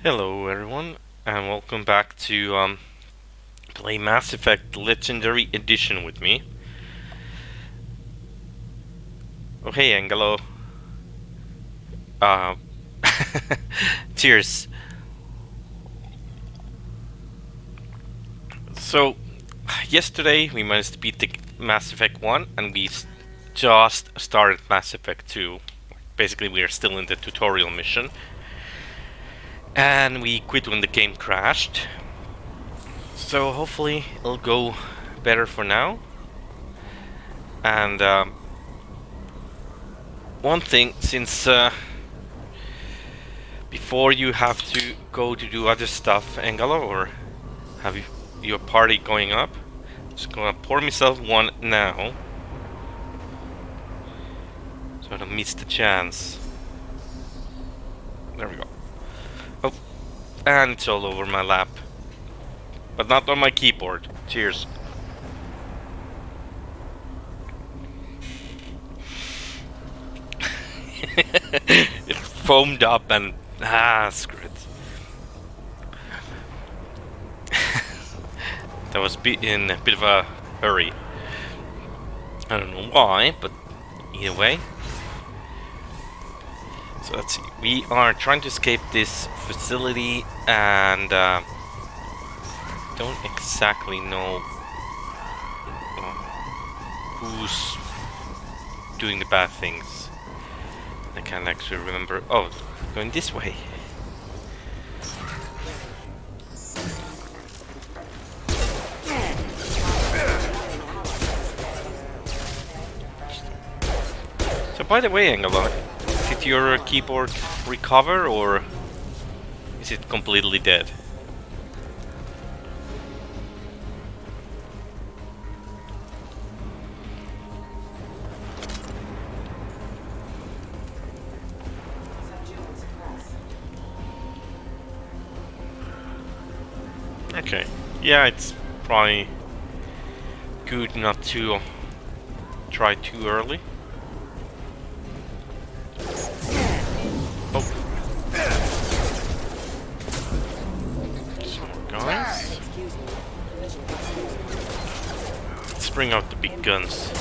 Hello everyone, and welcome back to play Mass Effect Legendary Edition with me. Oh hey Angelo. Uh, cheers. So, yesterday we managed to beat the Mass Effect 1 and we just started Mass Effect 2. Basically we are still in the tutorial mission. And we quit when the game crashed. So hopefully it'll go better for now. And one thing, since before you have to go to do other stuff, Angelo, or have you your party going up? Just gonna pour myself one now, so I don't miss the chance. There we go. Oh, and it's all over my lap, but not on my keyboard. Cheers. It foamed up and screw it. That was in a bit of a hurry. I don't know why, but either way. So let's see. We are trying to escape this facility and don't exactly know who's doing the bad things. I can't actually remember. Oh, going this way. So by the way, Angelo, did your keyboard recover or is it completely dead? Okay, yeah, it's probably good not to try too early. Oh. Some more guys. Let's bring out the big guns.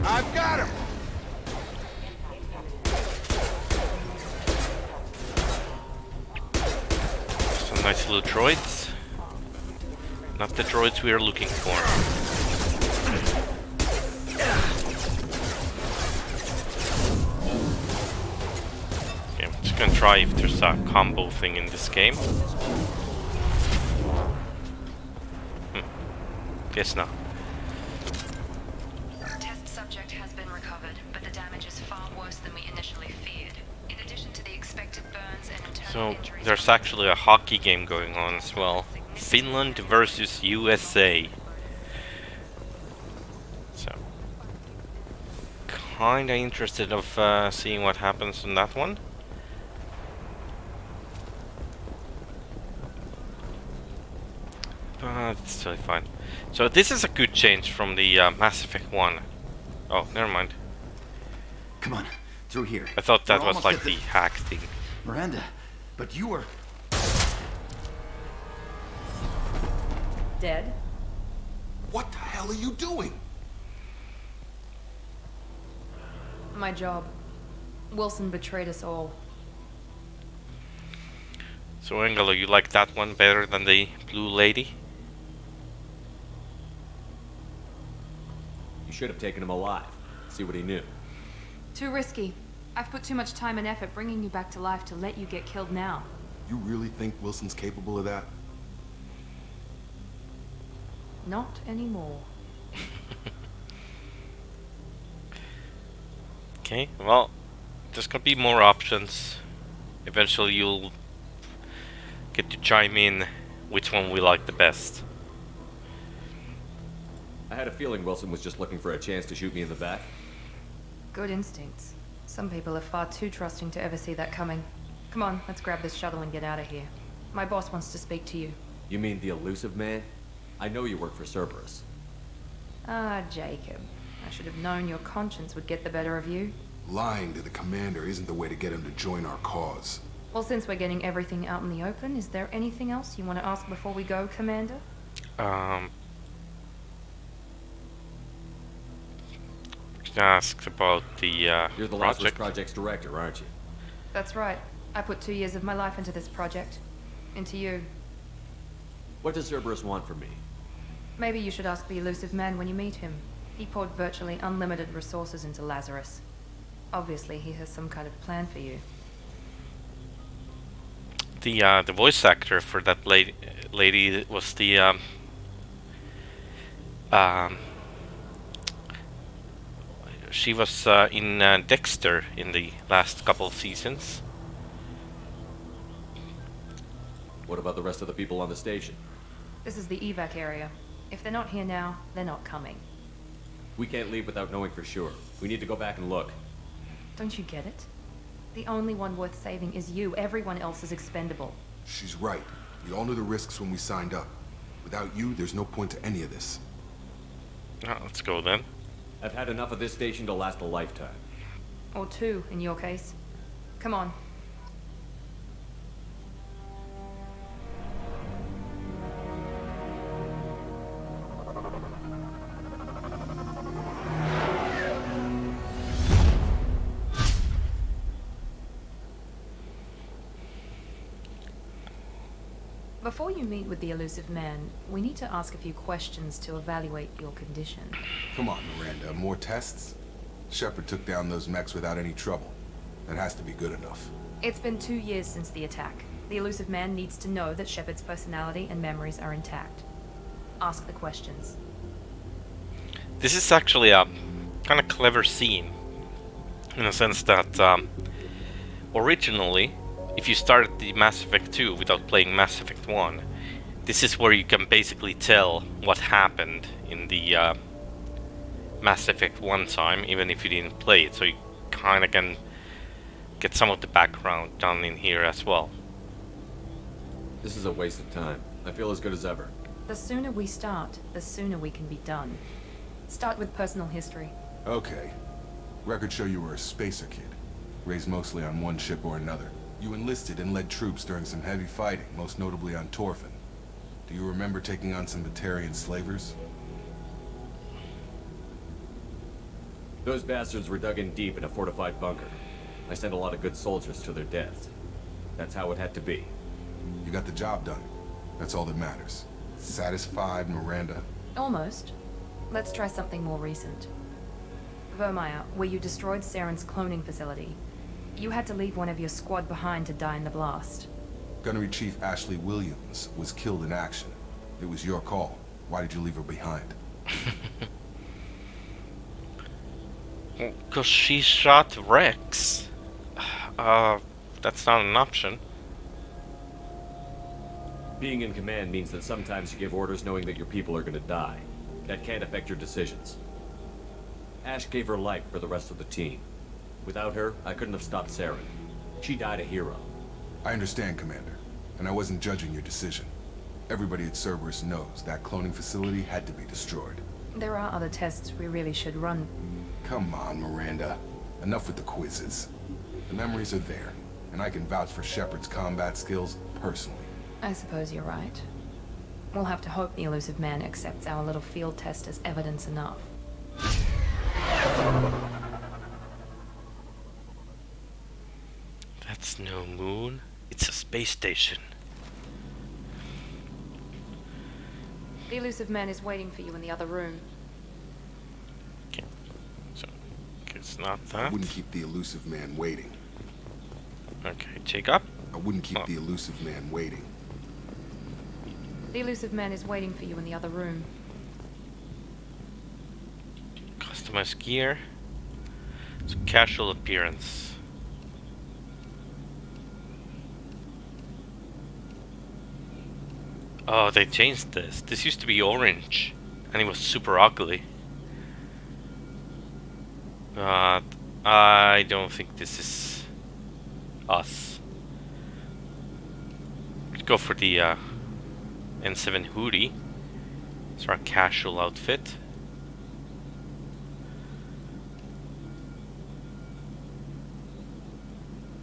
I've got him! Some nice little droids. Not the droids we are looking for. Okay, I'm just gonna try if there's a combo thing in this game. Guess not. Test subject has been recovered, but the damage is far worse than we initially feared. In addition to the expected burns and internal So injuries, there's actually a hockey game going on as well. Finland versus USA. So kinda interested of seeing what happens on that one. But it's totally fine. So this is a good change from the Mass Effect 1. Oh, never mind. Come on, through here. I thought that We're was almost like at the hack thing. Miranda, but you were... Dead? What the hell are you doing? My job. Wilson betrayed us all. So Angelo, you like that one better than the Blue Lady? You should have taken him alive. See what he knew. Too risky. I've put too much time and effort bringing you back to life to let you get killed now. You really think Wilson's capable of that? Not anymore. Okay, well, there's gonna be more options. Eventually you'll get to chime in which one we like the best. I had a feeling Wilson was just looking for a chance to shoot me in the back. Good instincts. Some people are far too trusting to ever see that coming. Come on, let's grab this shuttle and get out of here. My boss wants to speak to you. You mean the elusive man? I know you work for Cerberus. Ah, Jacob. I should have known your conscience would get the better of you. Lying to the commander isn't the way to get him to join our cause. Well, since we're getting everything out in the open, is there anything else you want to ask before we go, Commander? Ask about the You're the Lazarus project. Project's director, aren't you? That's right. I put 2 years of my life into this project. Into you. What does Cerberus want from me? Maybe you should ask the elusive man when you meet him. He poured virtually unlimited resources into Lazarus. Obviously, he has some kind of plan for you. The voice actor for that lady was the she was in Dexter in the last couple of seasons. What about the rest of the people on the station? This is the evac area. If they're not here now, they're not coming. We can't leave without knowing for sure. We need to go back and look. Don't you get it? The only one worth saving is you. Everyone else is expendable. She's right. We all knew the risks when we signed up. Without you, there's no point to any of this. Let's go then. I've had enough of this station to last a lifetime. Or 2, in your case. Come on. Before you meet with the elusive man, we need to ask a few questions to evaluate your condition. Come on, Miranda. More tests? Shepard took down those mechs without any trouble. That has to be good enough. It's been 2 years since the attack. The elusive man needs to know that Shepard's personality and memories are intact. Ask the questions. This is actually a kind of clever scene, in a sense that originally, if you started the Mass Effect 2 without playing Mass Effect 1, this is where you can basically tell what happened in the Mass Effect 1 time, even if you didn't play it, so you kind of can get some of the background done in here as well. This is a waste of time. I feel as good as ever. The sooner we start, the sooner we can be done. Start with personal history. Okay. Records show you were a spacer kid. Raised mostly on one ship or another. You enlisted and led troops during some heavy fighting, most notably on Torfin. Do you remember taking on some Batarian slavers? Those bastards were dug in deep in a fortified bunker. I sent a lot of good soldiers to their deaths. That's how it had to be. You got the job done. That's all that matters. Satisfied, Miranda? Almost. Let's try something more recent. Vermeer, where you destroyed Saren's cloning facility. You had to leave one of your squad behind to die in the blast. Gunnery Chief Ashley Williams was killed in action. It was your call. Why did you leave her behind? Because she shot Rex. That's not an option. Being in command means that sometimes you give orders knowing that your people are gonna die. That can't affect your decisions. Ash gave her life for the rest of the team. Without her, I couldn't have stopped Saren. She died a hero. I understand, Commander, and I wasn't judging your decision. Everybody at Cerberus knows that cloning facility had to be destroyed. There are other tests we really should run. Come on, Miranda. Enough with the quizzes. The memories are there, and I can vouch for Shepard's combat skills personally. I suppose you're right. We'll have to hope the elusive man accepts our little field test as evidence enough. That's no moon. It's a space station. The elusive man is waiting for you in the other room. Okay. So, it's not I that. wouldn't keep the elusive man waiting. Okay, Jacob. I wouldn't keep the elusive man waiting. The elusive man is waiting for you in the other room. Customize gear. It's casual appearance. Oh, they changed this. This used to be orange. And it was super ugly. But I don't think this is us. Let's go for the N7 hoodie. It's our casual outfit.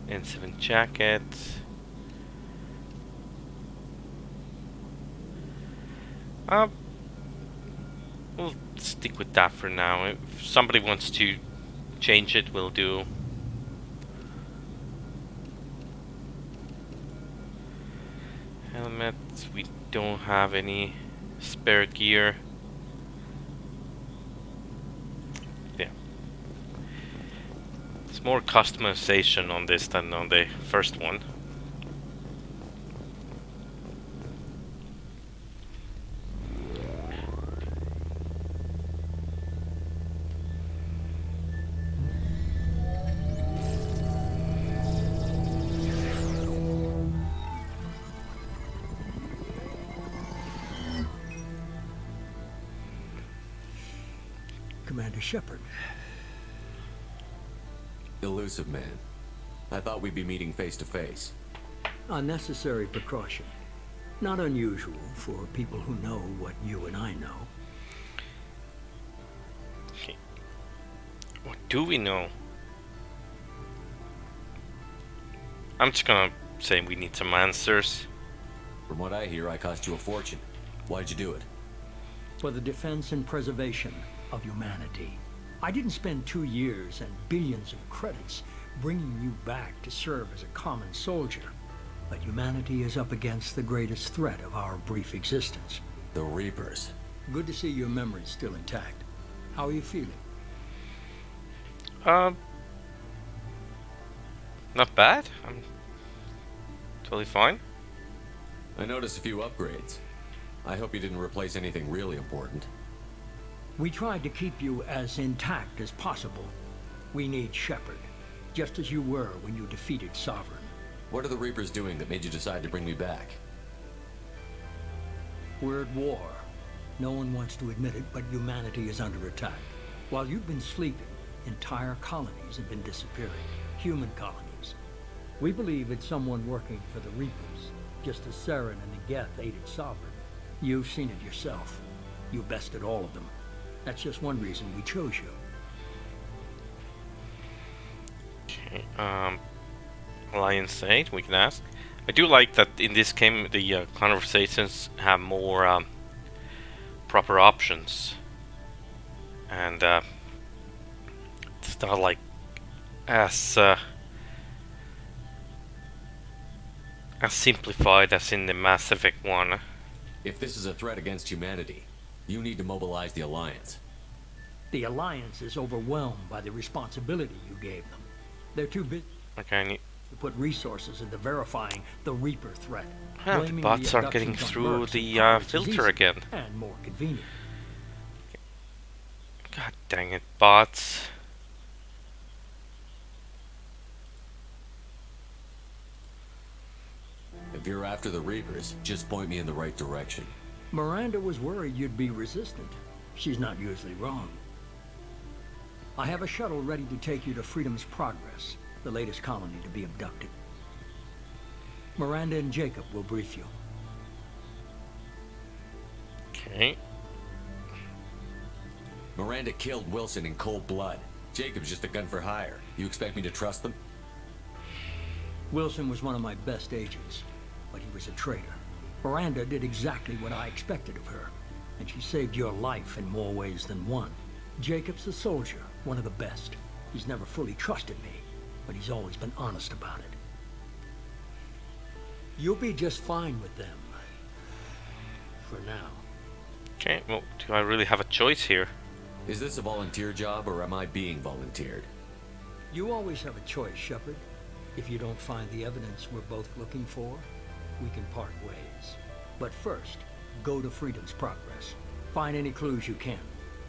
N7 jacket. We'll stick with that for now. If somebody wants to change it, we'll do. Helmet. We don't have any spare gear. Yeah. There's more customization on this than on the first one. Commander Shepard. Elusive man. I thought we'd be meeting face to face. Unnecessary precaution. Not unusual for people who know what you and I know. Okay. What do we know? I'm just gonna say we need some answers. From what I hear, I cost you a fortune. Why'd you do it? For the defense and preservation of humanity. I didn't spend 2 years and billions of credits bringing you back to serve as a common soldier. But humanity is up against the greatest threat of our brief existence. The Reapers. Good to see your memory's still intact. How are you feeling? Not bad. I'm totally fine. I noticed a few upgrades. I hope you didn't replace anything really important. We tried to keep you as intact as possible. We need Shepard, just as you were when you defeated Sovereign. What are the Reapers doing that made you decide to bring me back? We're at war. No one wants to admit it, but humanity is under attack. While you've been sleeping, entire colonies have been disappearing. Human colonies. We believe it's someone working for the Reapers, just as Saren and the Geth aided Sovereign. You've seen it yourself. You bested all of them. That's just one reason we chose you. Okay, Alliance 8, we can ask. I do like that in this game the conversations have more proper options. And it's not like as simplified as in the Mass Effect 1. If this is a threat against humanity, you need to mobilize the Alliance. The Alliance is overwhelmed by the responsibility you gave them. They're too busy Okay, to put resources into verifying the Reaper threat. the Blaming bots the are getting abductions on through mercs the and pirates is filter easy again. and more convenient. God dang it, bots. If you're after the Reapers, just point me in the right direction. Miranda was worried you'd be resistant. She's not usually wrong. I have a shuttle ready to take you to Freedom's Progress, the latest colony to be abducted. Miranda and Jacob will brief you. Okay. Miranda killed Wilson in cold blood. Jacob's just a gun for hire. You expect me to trust them? Wilson was one of my best agents, but he was a traitor. Miranda did exactly what I expected of her, and she saved your life in more ways than one. Jacob's a soldier, one of the best. He's never fully trusted me, but he's always been honest about it. You'll be just fine with them. For now. Okay, well, do I really have a choice here? Is this a volunteer job, or am I being volunteered? You always have a choice, Shepard. If you don't find the evidence we're both looking for, we can part ways. But first, go to Freedom's Progress. Find any clues you can.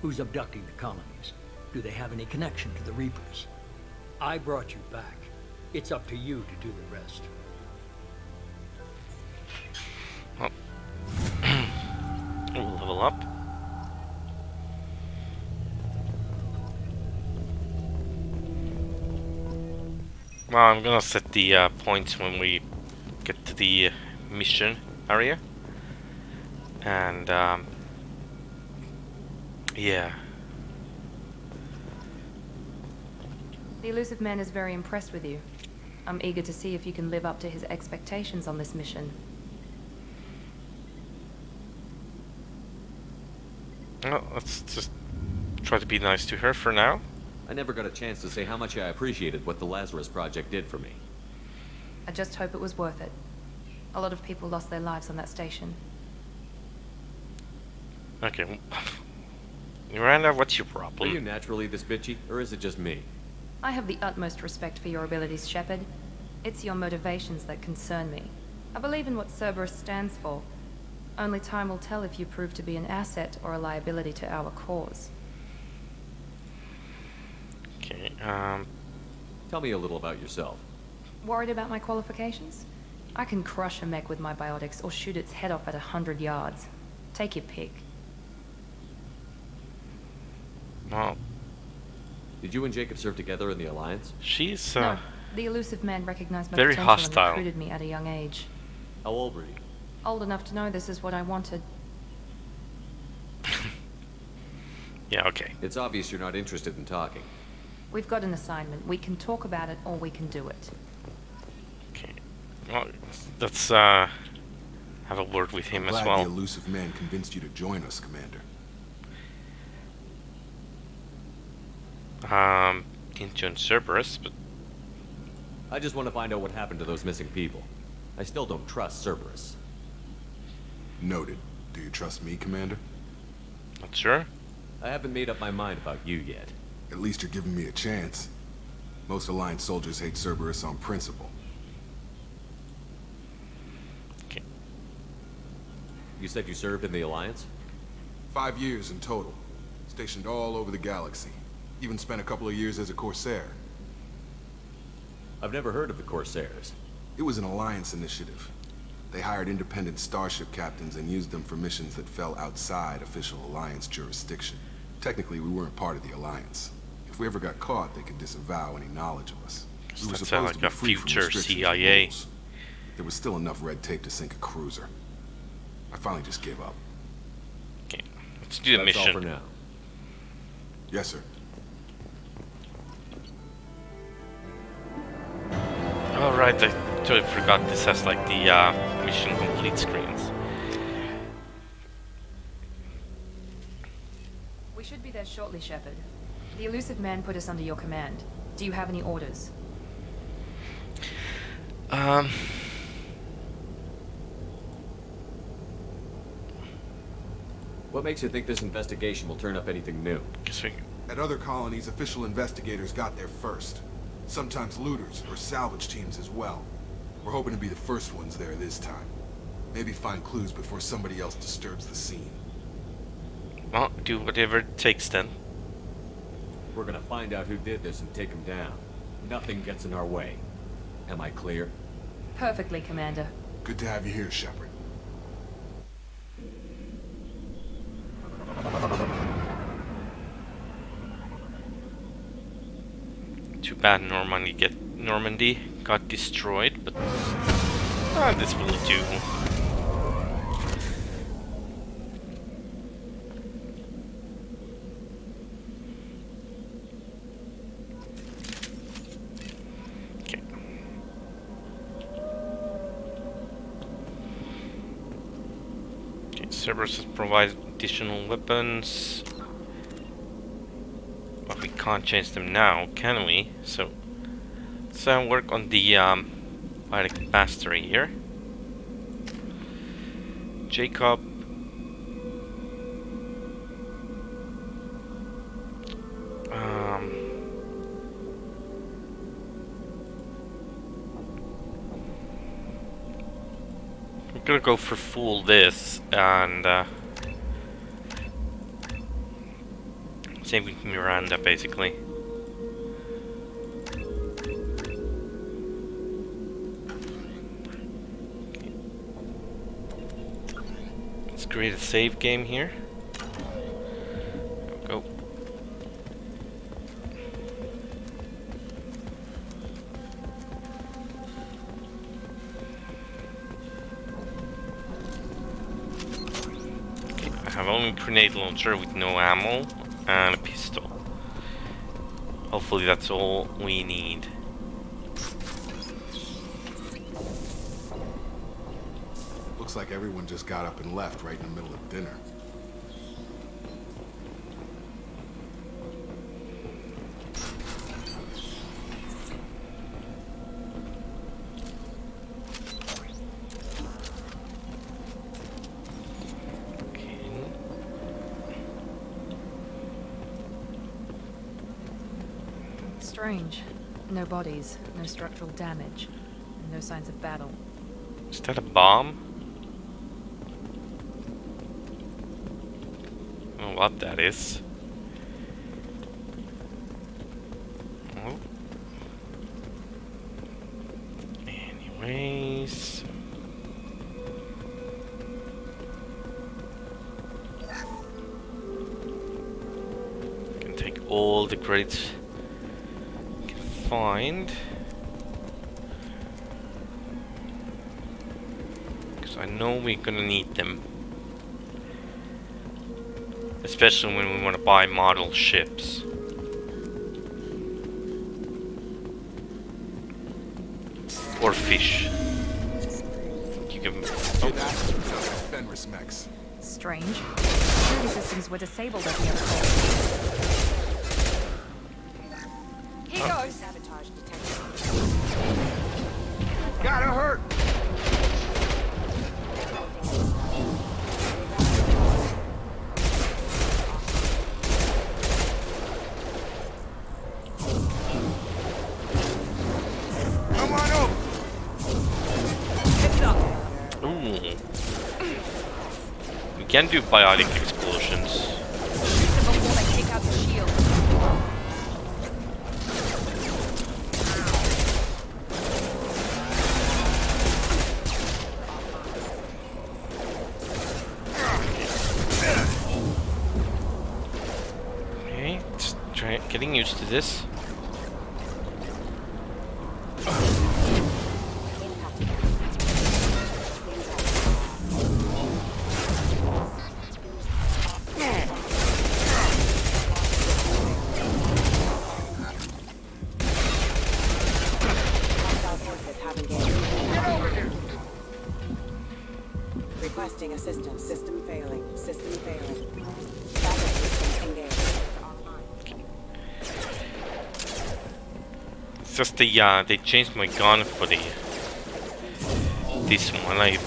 Who's abducting the colonies? Do they have any connection to the Reapers? I brought you back. It's up to you to do the rest. We'll level up. Well, I'm gonna set the points when we get to the mission area. And, yeah. The elusive man is very impressed with you. I'm eager to see if you can live up to his expectations on this mission. Well, let's just try to be nice to her for now. I never got a chance to say how much I appreciated what the Lazarus Project did for me. I just hope it was worth it. A lot of people lost their lives on that station. Okay. Miranda, what's your Are problem? you naturally this bitchy, or is it just me? I have the utmost respect for your abilities, Shepard. It's your motivations that concern me. I believe in what Cerberus stands for. Only time will tell if you prove to be an asset or a liability to our cause. Okay, Tell me a little about yourself. Worried about my qualifications? I can crush a mech with my biotics or shoot its head off at 100 yards. Take your pick. well, Did you and Jacob serve together in the Alliance? she's, No, the elusive man recognized my very potential hostile. and recruited me at a young age. How old were you? Old enough to know this is what I wanted. yeah, okay. It's obvious you're not interested in talking. We've got an assignment. We can talk about it or we can do it. Okay. Well, let's, have a word with him as Glad well. the elusive man convinced you to join us, Commander. Didn't join Cerberus, but I just want to find out what happened to those missing people. I still don't trust Cerberus. Noted. Do you trust me, Commander? not sure. I haven't made up my mind about you yet. At least you're giving me a chance. Most Alliance soldiers hate Cerberus on principle. Okay. You said you served in the Alliance? 5 years in total. Stationed all over the galaxy. Even spent a couple of years as a Corsair. I've never heard of the Corsairs. It was an Alliance initiative. They hired independent starship captains and used them for missions that fell outside official Alliance jurisdiction. Technically, we weren't part of the Alliance. If we ever got caught, they could disavow any knowledge of us. We were That sounds supposed like to be a free from future restrictions and CIA. rules. There was still enough red tape to sink a cruiser. I finally just gave up. Okay. Let's do the That's all for mission. now. Yes, sir. Alright, I totally forgot this has like the mission complete screens. We should be there shortly, Shepard. The elusive man put us under your command. Do you have any orders? What makes you think this investigation will turn up anything new? Guess we At other colonies, official investigators got there first. Sometimes looters or salvage teams as well. We're hoping to be the first ones there this time. Maybe find clues before somebody else disturbs the scene. well, do whatever it takes then. We're gonna find out who did this and take him down. Nothing gets in our way. Am I clear? Perfectly, Commander. Good to have you here, Shepard. Too bad Normandy got destroyed, but this will do. Okay. Okay, Cerberus has provided additional weapons. But we can't change them now, can we? So let's work on the biotic mastery here. Jacob. We're gonna go for full this and same with Miranda, basically. Let's create a save game here. Go. have only a grenade launcher with no ammo and a pistol. Hopefully that's all we need. Looks like everyone just got up and left right in the middle of dinner. Strange. No bodies, no structural damage, and no signs of battle. Is that a bomb? I don't know what that is. Oh. Anyways. Can take all the credits I can find. I know we're gonna need them, especially when we want to buy model ships. Or fish. You can. Fenris mechs. Strange. Security systems were disabled at the other place. Here goes. Sabotage detected. Gotta hurt! Come on over! Ooh. We can do biotic explosions. Before they take out the shield. Okay, just getting used to this. Requesting assistance. System failing. System failing. Backup system engaged. Online. It's just they changed my gun for this one. I'm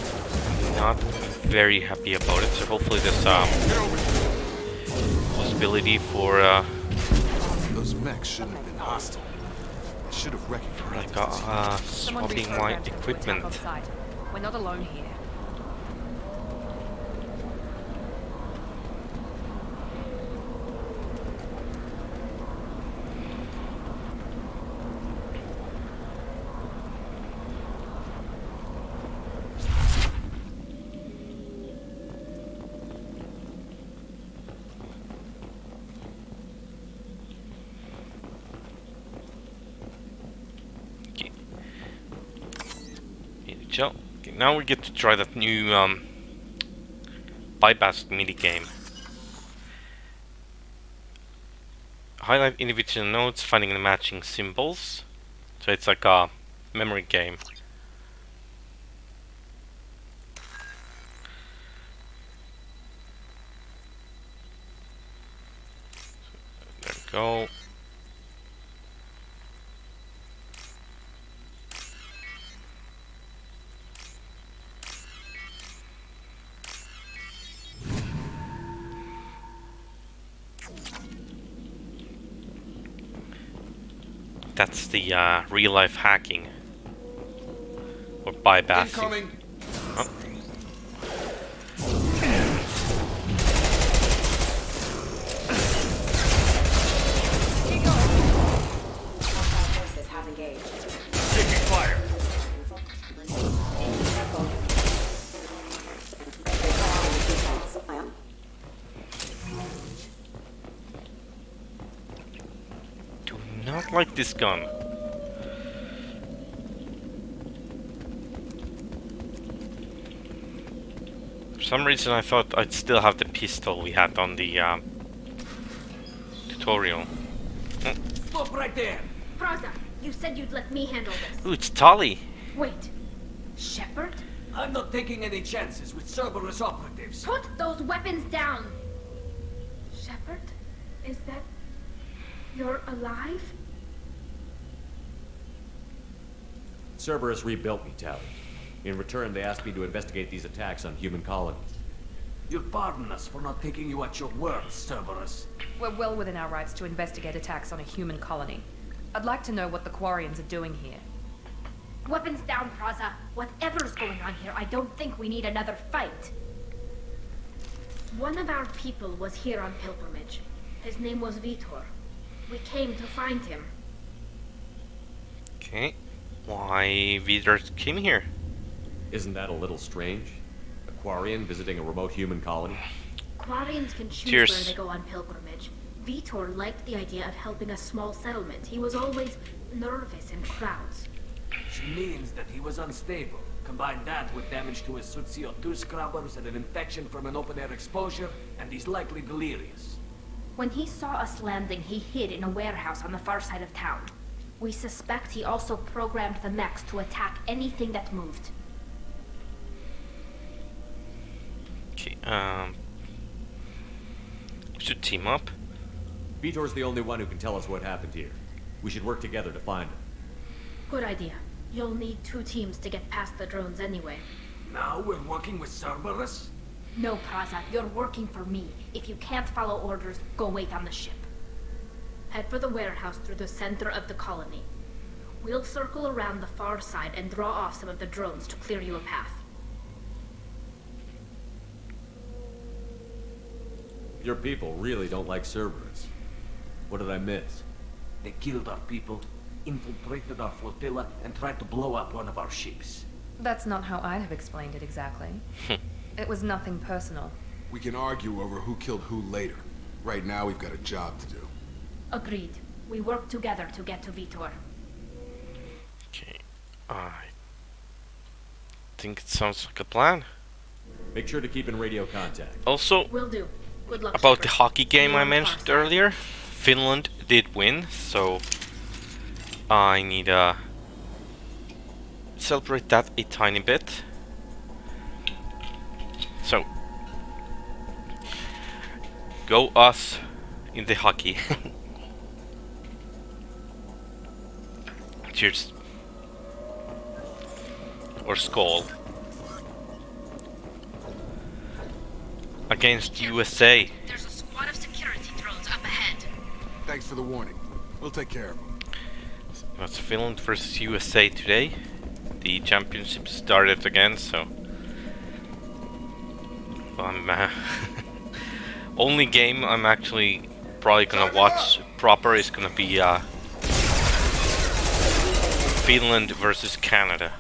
not very happy about it. So hopefully there's possibility for Those mechs shouldn't have been hostile. I should have recognized. like Someone swapping my reprogrammed it to attack equipment. on site. We're not alone here. Okay, now we get to try that new bypass mini game. Highlight individual nodes, finding the matching symbols. So it's like a memory game. There we go. That's the real-life hacking or bypassing. Incoming. Oh. Forces have engaged. Taking fire! Do not like this gun. For some reason I thought I'd still have the pistol we had on the tutorial. Stop right there! Praza, you said you'd let me handle this. Ooh, it's Tali. Wait. Shepard? I'm not taking any chances with Cerberus operatives. Put those weapons down! Shepard? Is that... You're alive? Cerberus rebuilt me, Tali. In return, they asked me to investigate these attacks on human colonies. You'll pardon us for not taking you at your word, Cerberus. We're well within our rights to investigate attacks on a human colony. I'd like to know what the Quarians are doing here. Weapons down, Praza. Whatever's going on here, I don't think we need another fight. One of our people was here on pilgrimage. His name was Vitor. We came to find him. Okay. Why Vidar came here? Isn't that a little strange? A Quarian visiting a remote human colony? Quarians can choose Cheers. where they go on pilgrimage. Vitor liked the idea of helping a small settlement. He was always nervous in crowds. She means that he was unstable. Combine that with damage to his suit CO2 scrubbers and an infection from an open-air exposure, and he's likely delirious. When he saw us landing, he hid in a warehouse on the far side of town. We suspect he also programmed the mechs to attack anything that moved. Okay, we should team up. Vitor's the only one who can tell us what happened here. We should work together to find him. Good idea. You'll need 2 teams to get past the drones anyway. Now we're working with Cerberus? No, Praza, you're working for me. If you can't follow orders, go wait on the ship. Head for the warehouse through the center of the colony. We'll circle around the far side and draw off some of the drones to clear you a path. Your people really don't like Cerberus. What did I miss? They killed our people, infiltrated our flotilla, and tried to blow up one of our ships. That's not how I'd have explained it exactly. It was nothing personal. We can argue over who killed who later. Right now, we've got a job to do. Agreed. We work together to get to Vitor. Okay, I think it sounds like a plan. Make sure to keep in radio contact. Also, Will do. Good luck, about the Shepard. hockey game You're I on the far mentioned side. earlier, Finland did win, so I need to celebrate that a tiny bit. So, go us in the hockey. Cheers. Or Skull. Against USA. There's a squad of security drones up ahead. Thanks for the warning. We'll take care of them. That's Finland versus USA today. The championship started again, so I'm only game I'm actually probably gonna watch proper is gonna be Finland versus Canada.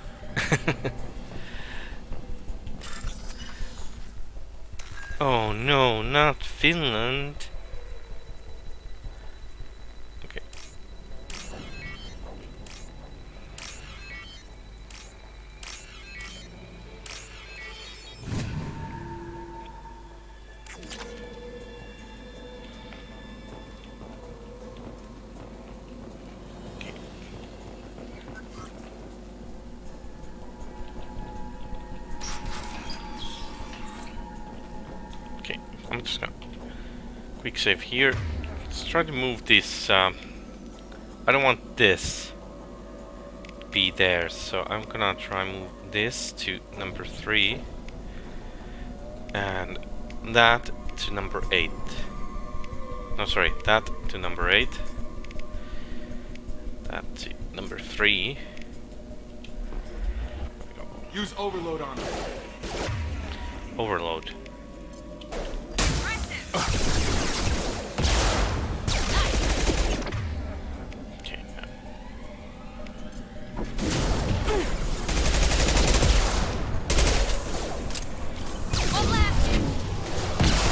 Oh no, not Finland. Okay. Okay, I'm just gonna quick save here. Let's try to move this. I don't want this to be there, so I'm gonna try and move this to number 3 and that to number 8. No, sorry, that to number 8. That to number 3. Use overload on them. Overload. Okay.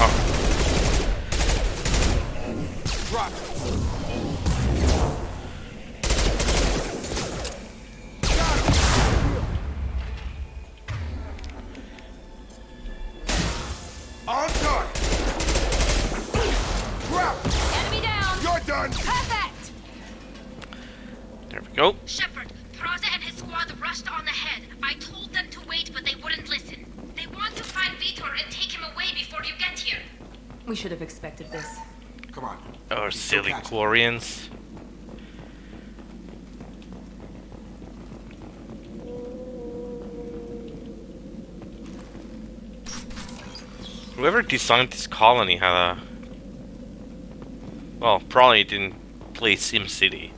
Oh. Drop it. Go. Shepard, Praza and his squad rushed on ahead. I told them to wait, but they wouldn't listen. They want to find Vitor and take him away before you get here. We should have expected this. Come on. Our silly Clarions. Whoever designed this colony had a... Well, probably didn't play SimCity.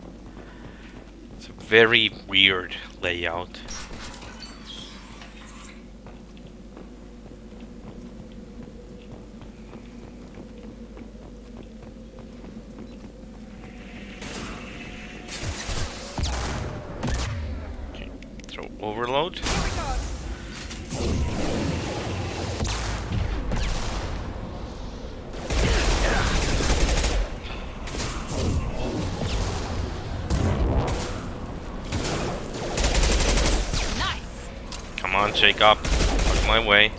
It's a very weird layout. Okay, throw overload. Come on, Jacob. Out my way.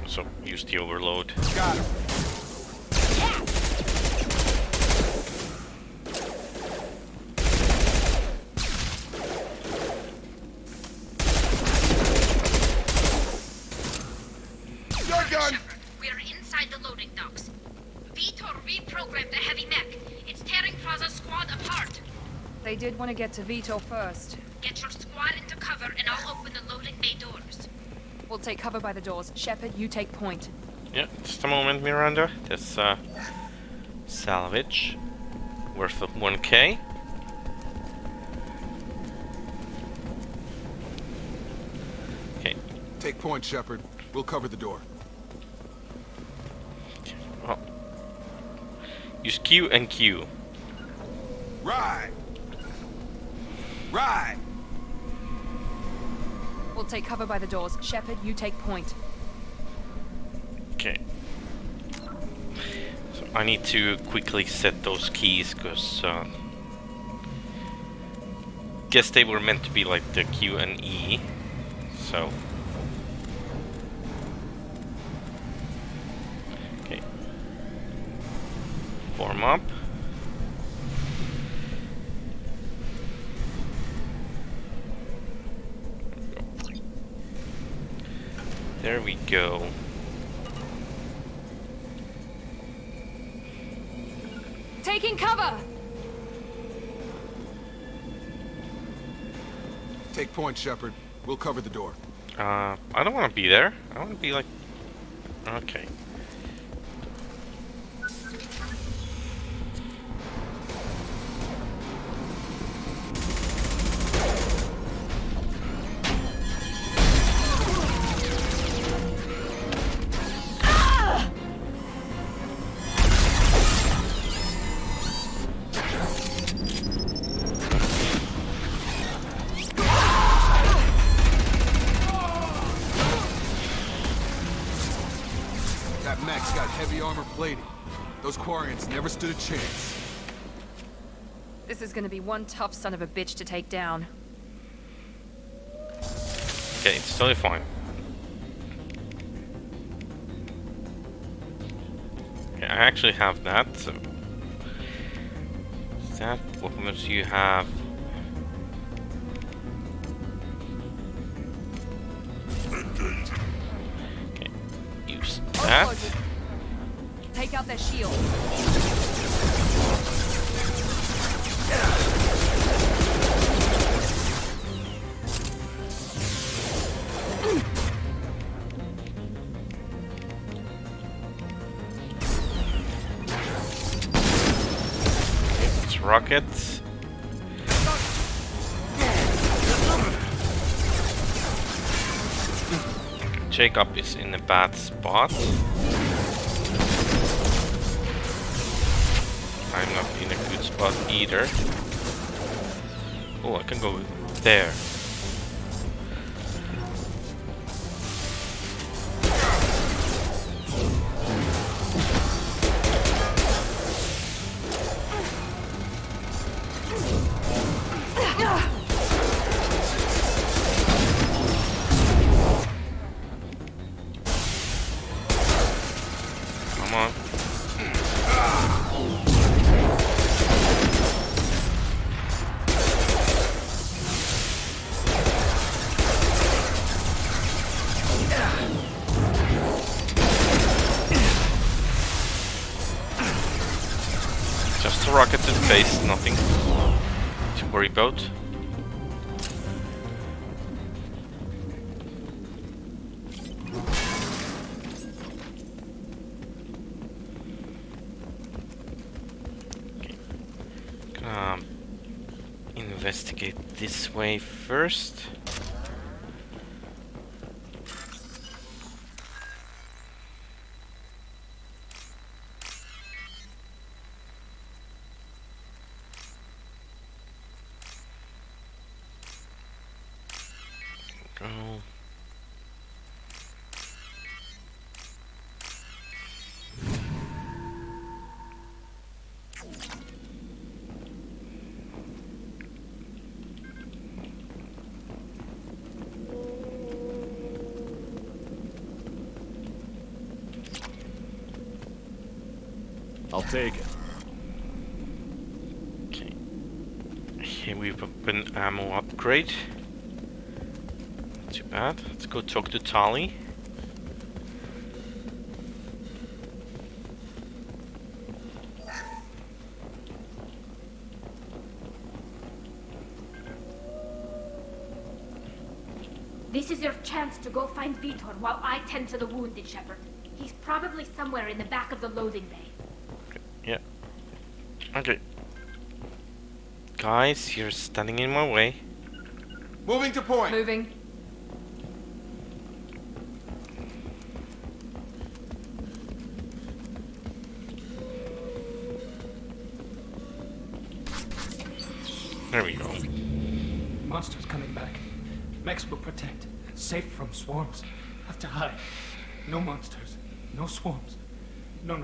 So, use the overload. Got him. Gun. We are inside the loading docks. Vitor reprogrammed the heavy mech. It's tearing Praza's squad apart. They did want to get to Vitor first. Get your squad into cover and I'll open the loading bay doors. We'll take cover by the doors. Shepard, you take point. Yeah, just a moment, Miranda. This salvage worth of 1K. Okay. Take point, Shepard. We'll cover the door. Well, use Q and Q. Right. Right. We'll take cover by the doors. Shepard, you take point. Okay. So I need to quickly set those keys because guess they were meant to be like the Q and E. So okay. Form up. There we go. Taking cover! Take point, Shepard. We'll cover the door. I don't want to be there. I want to be like... Okay. That mech's got heavy armor plating. Those Quarians never stood a chance. This is gonna be one tough son of a bitch to take down. Okay, it's totally fine. Okay, I actually have that, so... Is that what weapons you have? Okay, use that. Take out their shield. It's rockets. Jacob is in a bad spot. I'm not in a good spot either. Oh, I can go there. on. Just a rocket to the face, nothing to worry about. Investigate this way first. Go. I'll take it. Okay. Here we've got an ammo upgrade. Not too bad. Let's go talk to Tali. This is your chance to go find Vitor while I tend to the wounded, Shepard. He's probably somewhere in the back of the loading bay. Yeah. Okay. Guys, you're standing in my way. Moving to point. Moving. There we go. Monsters coming back. Mex will protect. Safe from swarms. Have to hide. No monsters. No swarms. No.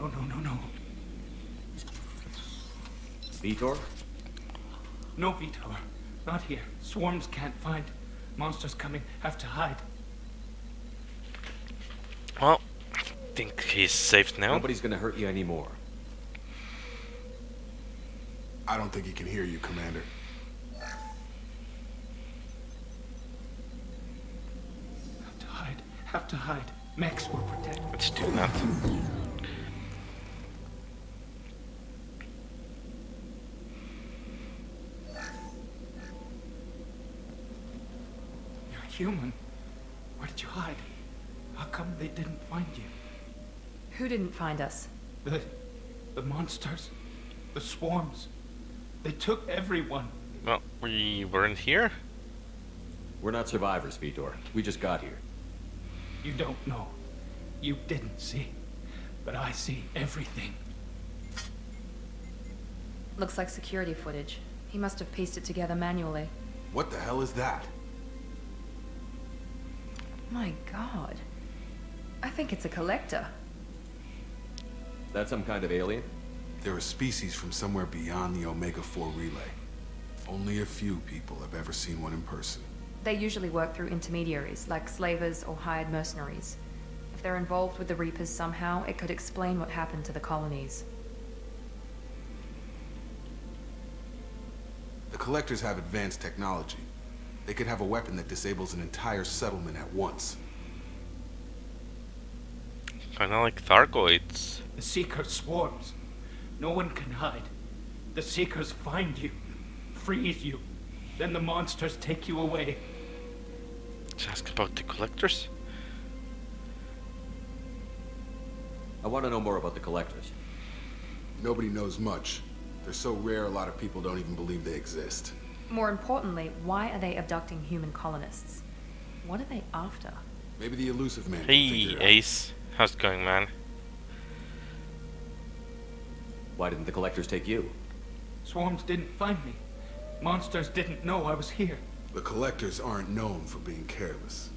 Vitor? No Vitor. Not here. Swarms can't find. Monsters coming. Have to hide. Well, I think he's safe now. Nobody's gonna hurt you anymore. I don't think he can hear you, Commander. Have to hide. Mex will protect. Let's do that. You're human. Where did you hide? How come they didn't find you? Who didn't find us? The monsters. The swarms. They took everyone. Well, we weren't here. We're not survivors, Vitor. We just got here. You don't know. You didn't see. But I see everything. Looks like security footage. He must have pieced it together manually. What the hell is that? My god. I think it's a collector. Is that some kind of alien? They're a species from somewhere beyond the Omega-4 relay. Only a few people have ever seen one in person. They usually work through intermediaries, like slavers or hired mercenaries. If they're involved with the Reapers somehow, it could explain what happened to the colonies. The Collectors have advanced technology. They could have a weapon that disables an entire settlement at once. Kinda like Thargoids. The Seeker swarms. No one can hide. The Seekers find you. Freeze you. Then the monsters take you away. Let's ask about the Collectors. I want to know more about the Collectors. Nobody knows much. They're so rare, a lot of people don't even believe they exist. More importantly, why are they abducting human colonists? What are they after? Maybe the elusive man can Hey, figure it out. Ace. How's it going, man? Why didn't the Collectors take you? Swarms didn't find me. Monsters didn't know I was here. The Collectors aren't known for being careless.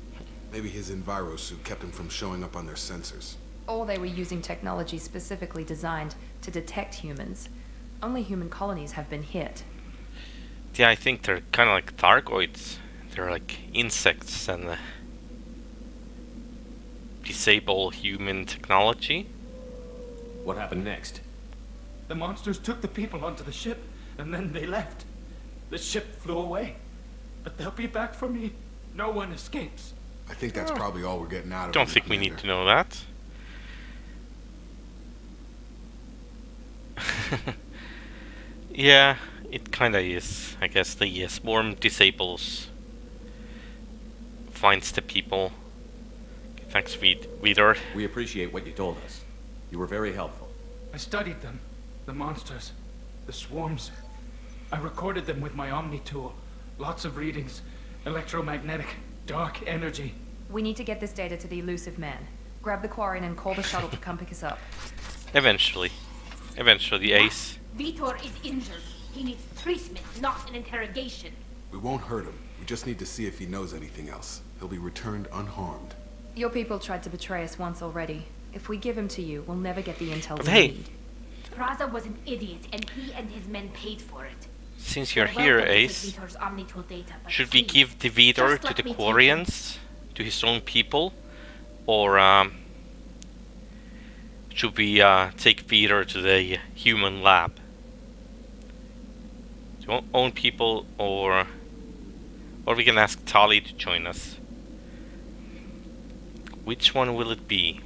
Maybe his enviro suit kept him from showing up on their sensors. Or they were using technology specifically designed to detect humans. Only human colonies have been hit. Yeah, I think they're kind of like Thargoids. They're like insects and disable human technology. What happened next? The monsters took the people onto the ship, and then they left. The ship flew away. But they'll be back for me. No one escapes. I think that's probably all we're getting out of Don't him, think we need Commander. to know that. Yeah, it kinda is. I guess the swarm disables, finds the people. Thanks, Vidor. We appreciate what you told us. You were very helpful. I studied them. The monsters. The swarms. I recorded them with my Omni tool. Lots of readings. Electromagnetic. Dark energy. We need to get this data to the elusive man. Grab the Quarian and call the shuttle to come pick us up. Eventually. Eventually, Ace. Vitor is injured. He needs treatment, not an interrogation. We won't hurt him. We just need to see if he knows anything else. He'll be returned unharmed. Your people tried to betray us once already. If we give him to you, we'll never get the intel But we hey. need. Praza was an idiot, and he and his men paid for it. Since you're You're here, welcome to take Ace, Vitor's Omnitool data, but should we please, give the Vidor just to let the me take Quarians? To his own people? Or should we take Vidor to the human lab? To own people, or we can ask Tali to join us. Which one will it be?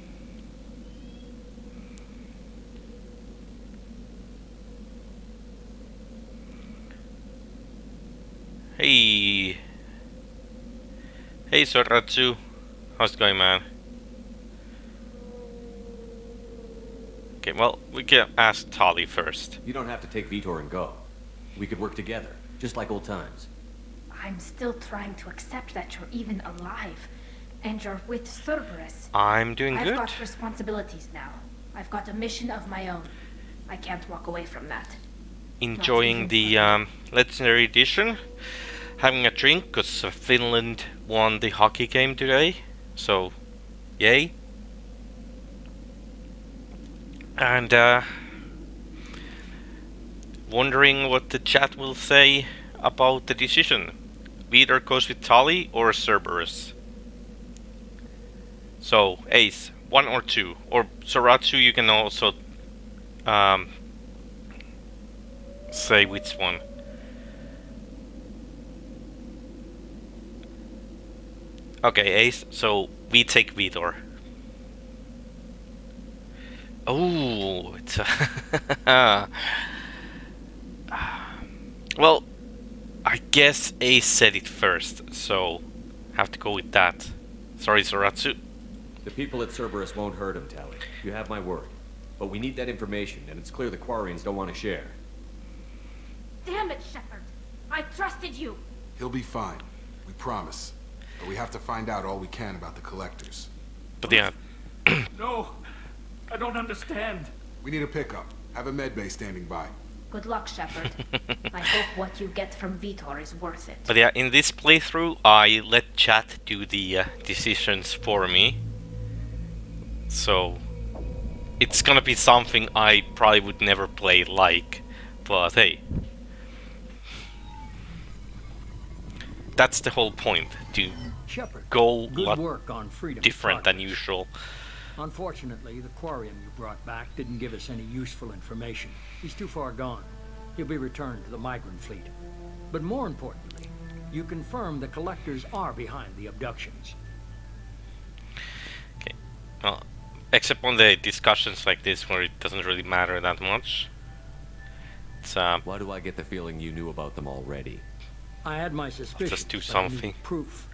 Hey, Soratsu, how's it going, man? Okay, well, we can ask Tali first. You don't have to take Vitor and go. We could work together, just like old times. I'm still trying to accept that you're even alive. And you're with Cerberus. I'm doing I've good. got responsibilities now. I've got a mission of my own. I can't walk away from that. Enjoying the Legendary Edition. Having a drink, because Finland won the hockey game today. So, yay. And wondering what the chat will say about the decision. Vidor goes with Tali or Cerberus. So, Ace, 1 or 2. Or Soratsu, you can also say which one. Okay, Ace, so we take Vidor. Oh, it's well, I guess Ace said it first, so have to go with that. Sorry, Soratsu. The people at Cerberus won't hurt him, Tali. You have my word. But we need that information, and it's clear the Quarians don't want to share. Damn it, Shepard! I trusted you! He'll be fine. We promise. But we have to find out all we can about the collectors. But yeah, No! I don't understand. We need a pickup. Have a medbay standing by. Good luck, Shepard. I hope what you get from Vitor is worth it. but yeah, in this playthrough, I let chat do the decisions for me. So, it's gonna be something I probably would never play like, but hey. That's the whole point, to Shepard, go good lot work on freedom. different than Progress. usual. Unfortunately, the Quarian you brought back didn't give us any useful information. He's too far gone. He'll be returned to the migrant fleet. But more importantly, you confirmed the collectors are behind the abductions. Okay, well, except on the discussions like this where it doesn't really matter that much. It's Why do I get the feeling you knew about them already? I had my suspicions. just do but I something. needed proof.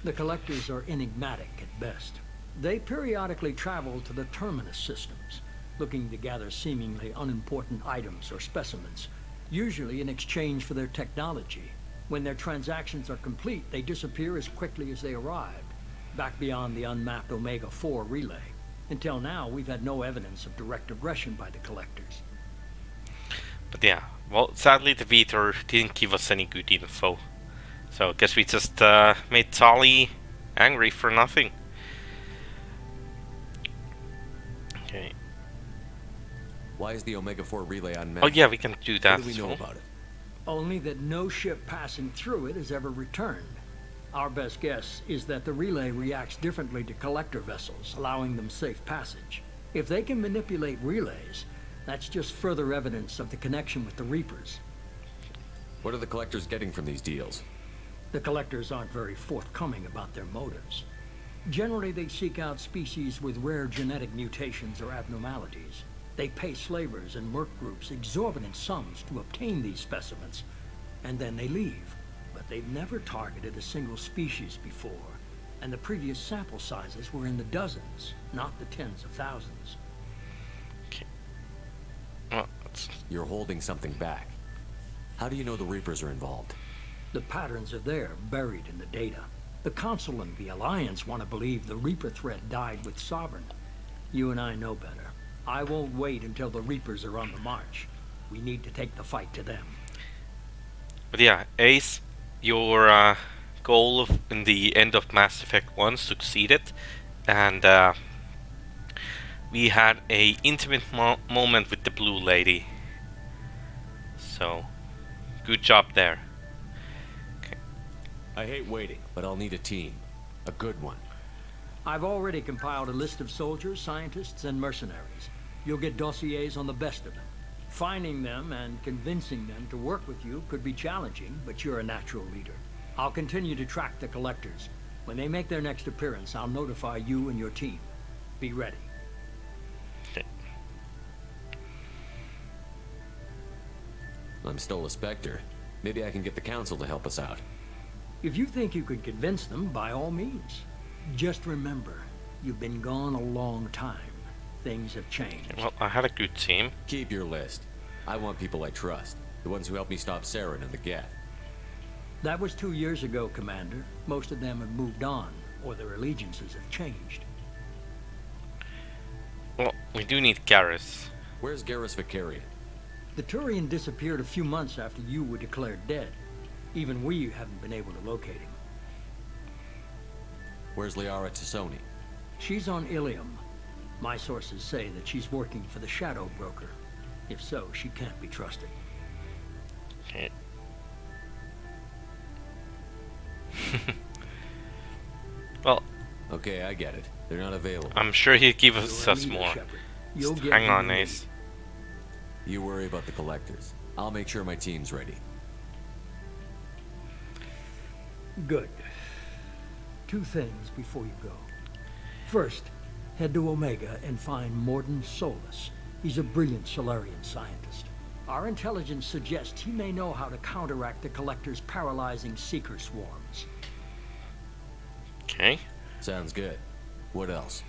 The collectors are enigmatic at best. They periodically travel to the terminus systems, looking to gather seemingly unimportant items or specimens, usually in exchange for their technology. When their transactions are complete, they disappear as quickly as they arrived, back beyond the unmapped Omega-4 relay. Until now, we've had no evidence of direct aggression by the collectors. But yeah, well, sadly the Vitor didn't give us any good info. So I guess we just made Tali angry for nothing. Okay. Why is the Omega-4 relay unmapped? Oh yeah, we can do that. What do we as know well. about it? Only that no ship passing through it has ever returned. Our best guess is that the relay reacts differently to collector vessels, allowing them safe passage. If they can manipulate relays, that's just further evidence of the connection with the Reapers. What are the collectors getting from these deals? The collectors aren't very forthcoming about their motives. Generally, they seek out species with rare genetic mutations or abnormalities. They pay slavers and merc groups exorbitant sums to obtain these specimens, and then they leave. But they've never targeted a single species before, and the previous sample sizes were in the dozens, not the tens of thousands. Okay. Well, you're holding something back. How do you know the Reapers are involved? The patterns are there, buried in the data. The Council and the Alliance want to believe the Reaper threat died with Sovereign. You and I know better. I won't wait until the Reapers are on the march. We need to take the fight to them. But yeah, Ace, your goal in the end of Mass Effect 1 succeeded, and we had a intimate moment with the Blue Lady. So, good job there. I hate waiting, but I'll need a team. A good one. I've already compiled a list of soldiers, scientists, and mercenaries. You'll get dossiers on the best of them. Finding them and convincing them to work with you could be challenging, but you're a natural leader. I'll continue to track the collectors. When they make their next appearance, I'll notify you and your team. Be ready. I'm still a Spectre. Maybe I can get the Council to help us out. If you think you could convince them, by all means. Just remember, you've been gone a long time. Things have changed. Well, I had a good team. Keep your list. I want people I trust. The ones who helped me stop Saren and the Geth. That was 2 years ago, Commander. Most of them have moved on, or their allegiances have changed. Well, we do need Garrus. Where's Garrus Vicarian? The Turian disappeared a few months after you were declared dead. Even we haven't been able to locate him. Where's Liara Tassoni? She's on Ilium. My sources say that she's working for the Shadow Broker. If so, she can't be trusted. Okay. Well, okay, I get it. They're not available. I'm sure he'll give us more. Just hang on, Ace. You worry about the collectors. I'll make sure my team's ready. Good. 2 things before you go. First, head to Omega and find Mordin Solus. He's a brilliant Solarian scientist. Our intelligence suggests he may know how to counteract the Collector's paralyzing Seeker swarms. Okay. Sounds good. What else?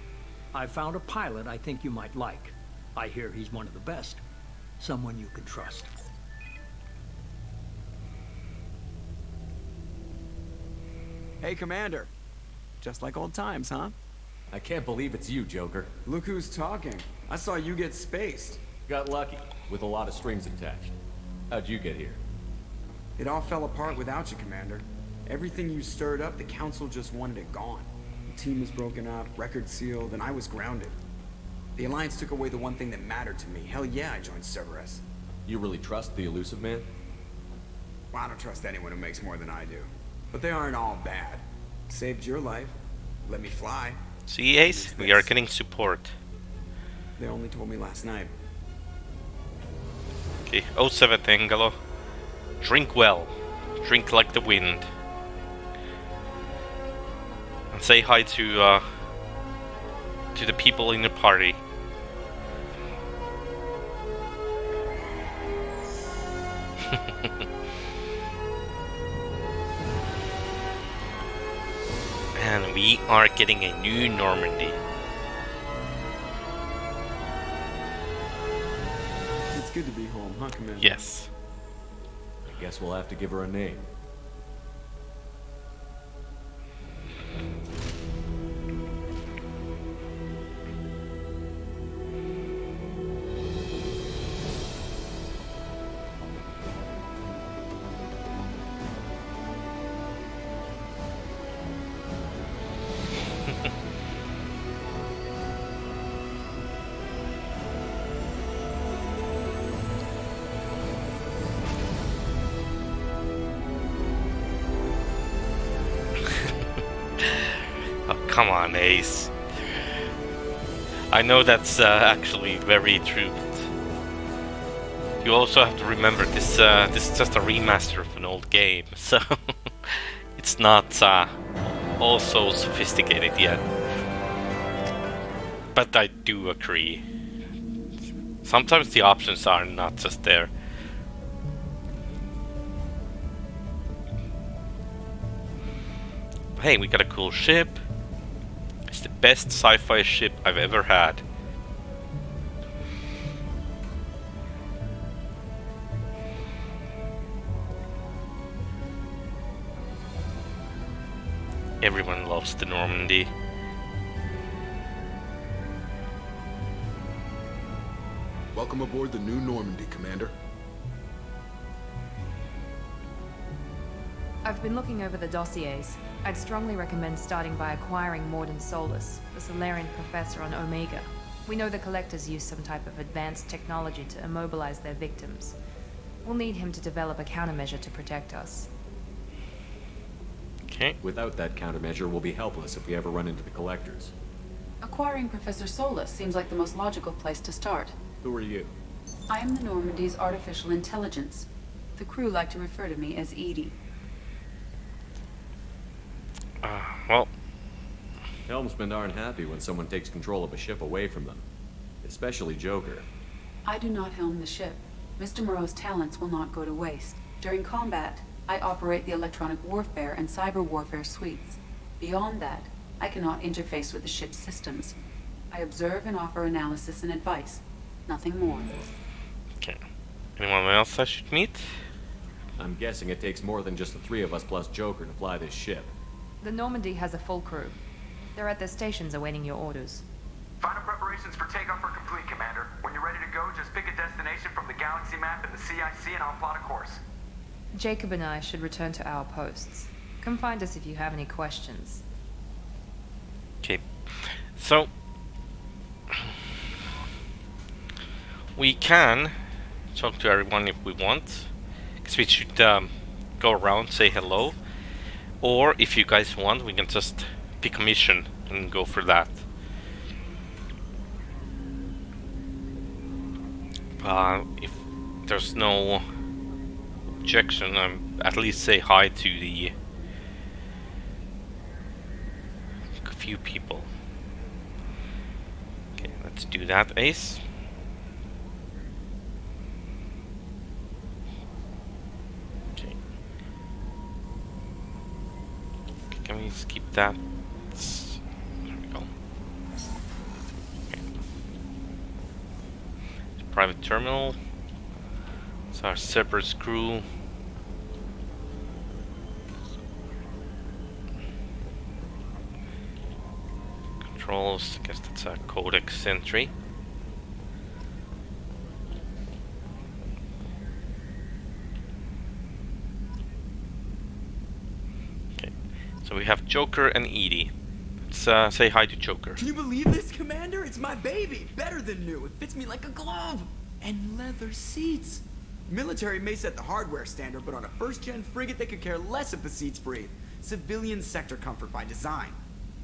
I found a pilot I think you might like. I hear he's one of the best. Someone you can trust. Hey, Commander. Just like old times, huh? I can't believe it's you, Joker. Look who's talking. I saw you get spaced. Got lucky, with a lot of strings attached. How'd you get here? It all fell apart without you, Commander. Everything you stirred up, the Council just wanted it gone. The team was broken up, record sealed, and I was grounded. The Alliance took away the one thing that mattered to me. Hell yeah, I joined Cerberus. You really trust the Elusive Man? Well, I don't trust anyone who makes more than I do. But they aren't all bad. Saved your life. Let me fly. See, Ace? We are getting support. They only told me last night. Okay, 07 Tengalo. Drink well. Drink like the wind. And say hi to the people in the party. And we are getting a new Normandy. It's good to be home, huh, Commander? Yes. I guess we'll have to give her a name. Oh, come on, Ace. I know that's actually very true. But you also have to remember this. This is just a remaster of an old game, so it's not all so sophisticated yet. But I do agree. Sometimes the options are not just there. Hey, we got a cool ship. It's the best sci-fi ship I've ever had. Everyone loves the Normandy. Welcome aboard the new Normandy, Commander. I've been looking over the dossiers. I'd strongly recommend starting by acquiring Morden Solus, the Solarian professor on Omega. We know the Collectors use some type of advanced technology to immobilize their victims. We'll need him to develop a countermeasure to protect us. Okay. Without that countermeasure, we'll be helpless if we ever run into the Collectors. Acquiring Professor Solus seems like the most logical place to start. Who are you? I am the Normandy's artificial intelligence. The crew like to refer to me as Edie. Well, Helmsmen aren't happy when someone takes control of a ship away from them. Especially Joker. I do not helm the ship. Mr. Moreau's talents will not go to waste. During combat, I operate the electronic warfare and cyber warfare suites. Beyond that, I cannot interface with the ship's systems. I observe and offer analysis and advice. Nothing more. okay. Anyone else I should meet? I'm guessing it takes more than just the three of us plus Joker to fly this ship. The Normandy has a full crew. They're at their stations awaiting your orders. Final preparations for takeoff are complete, Commander. When you're ready to go, just pick a destination from the galaxy map in the CIC and I'll plot a course. Jacob and I should return to our posts. Come find us if you have any questions. Okay. So we can talk to everyone if we want. Because we should go around, say hello. Or if you guys want, we can just pick a mission and go for that. If there's no objection, at least say hi to the few people. Okay, let's do that, Ace. Okay. Can we skip that? There we go. Okay. Private terminal. It's our Cerberus crew. Controls, I guess that's a codex entry. Okay, so we have Joker and Edie. Let's say hi to Joker. Can you believe this, Commander? It's my baby! Better than new. It fits me like a glove! And leather seats! Military may set the hardware standard, but on a first-gen frigate they could care less if the seats breathe. Civilian sector comfort by design.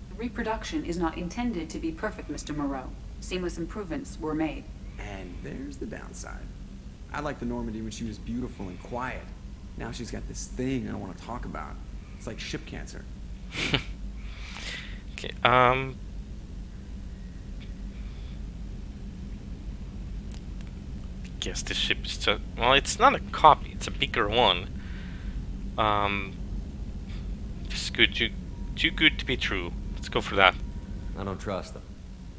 The reproduction is not intended to be perfect, Mr. Moreau. Seamless improvements were made. And there's the downside. I liked the Normandy when she was beautiful and quiet. Now she's got this thing I don't want to talk about. It's like ship cancer. Okay, guess this ship is just, well, it's not a copy, it's a bigger one. It's good, too good to be true. Let's go for that. I don't trust them.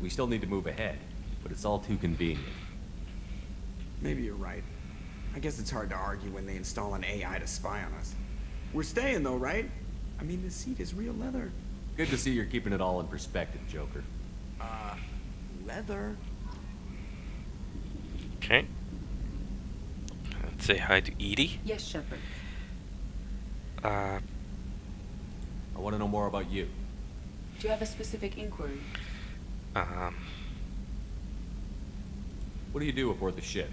We still need to move ahead, but it's all too convenient. Maybe you're right. I guess it's hard to argue when they install an AI to spy on us. We're staying though, right? I mean, the seat is real leather. Good to see you're keeping it all in perspective, Joker. Leather? Okay. Let's say hi to Edie. Yes, Shepard. I want to know more about you. Do you have a specific inquiry? What do you do aboard the ship?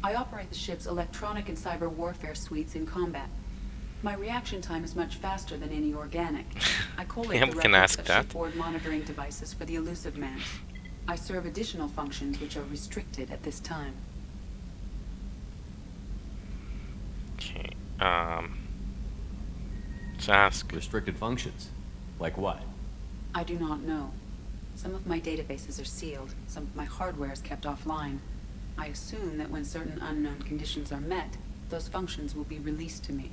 I operate the ship's electronic and cyber warfare suites in combat. My reaction time is much faster than any organic. I collate Yeah, the we can records ask of that. shipboard monitoring devices for the elusive man. I serve additional functions which are restricted at this time. Okay. Let's ask. Restricted functions? Like what? I do not know. Some of my databases are sealed. Some of my hardware is kept offline. I assume that when certain unknown conditions are met, those functions will be released to me.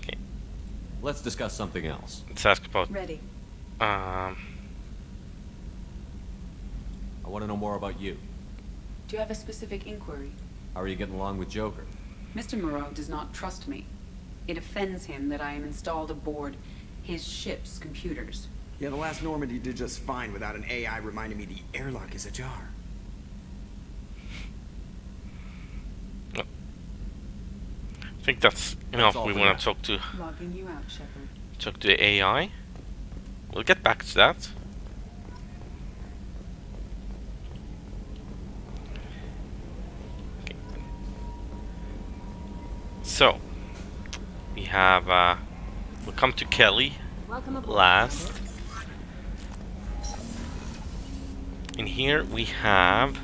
Okay. Let's discuss something else. Let's ask about. Ready. I want to know more about you. Do you have a specific inquiry? How are you getting along with Joker? Mr. Moreau does not trust me. It offends him that I am installed aboard his ship's computers. Yeah, the last Normandy did just fine without an AI reminding me the airlock is ajar. I think that's enough. all We for want now. to talk to Logging you out, Shepard. the AI. We'll get back to that. Okay. So we have we'll come to Kelly last. In here we have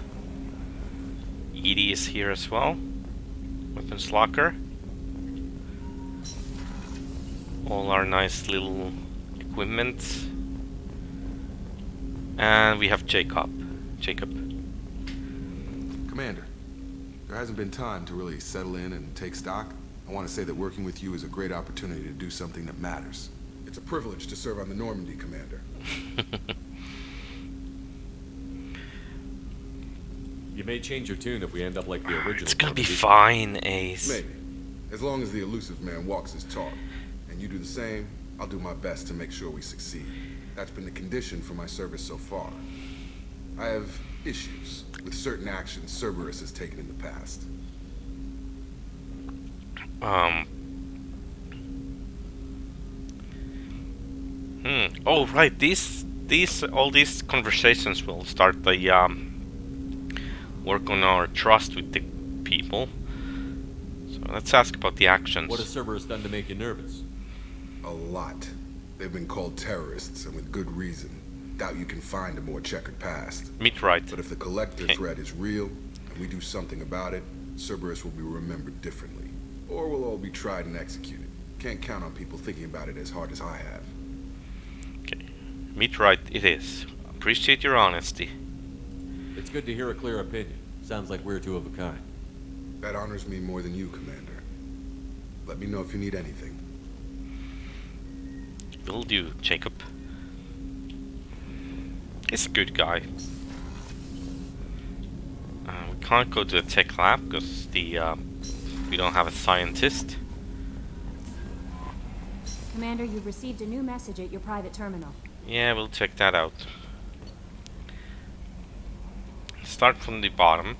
Edie is here as well. Weapons locker. All our nice little equipment. And we have Jacob. Commander, there hasn't been time to really settle in and take stock. I want to say that working with you is a great opportunity to do something that matters. It's a privilege to serve on the Normandy, Commander. You may change your tune if we end up like the original. It's gonna be fine, Ace. Maybe. As long as the elusive man walks his talk, and you do the same, I'll do my best to make sure we succeed. That's been the condition for my service so far. I have issues with certain actions Cerberus has taken in the past. Oh, right. All these conversations will start the work on our trust with the people. So let's ask about the actions. What has Cerberus done to make you nervous? A lot. They've been called terrorists, and with good reason. Doubt you can find a more checkered past. Meet right. But if the collector threat is real, and we do something about it, Cerberus will be remembered differently. Or we'll all be tried and executed. Can't count on people thinking about it as hard as I have. Okay. Meet right it is. Appreciate your honesty. It's good to hear a clear opinion. Sounds like we're two of a kind. That honors me more than you, Commander. Let me know if you need anything. Will do, Jacob. He's a good guy. We can't go to the tech lab because we don't have a scientist. Commander, you've received a new message at your private terminal. Yeah, we'll check that out. Start from the bottom.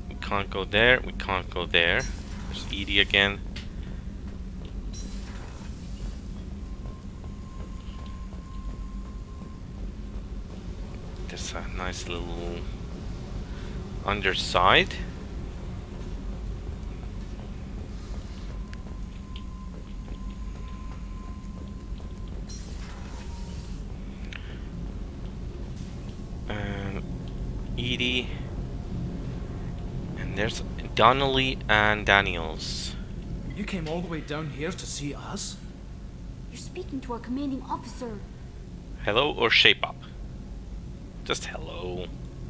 We can't go there, we can't go there. There's Edie again. There's a nice little underside. Edie, and there's Donnelly and Daniels. You came all the way down here to see us? You're speaking to our commanding officer. Hello or shape up? Just hello.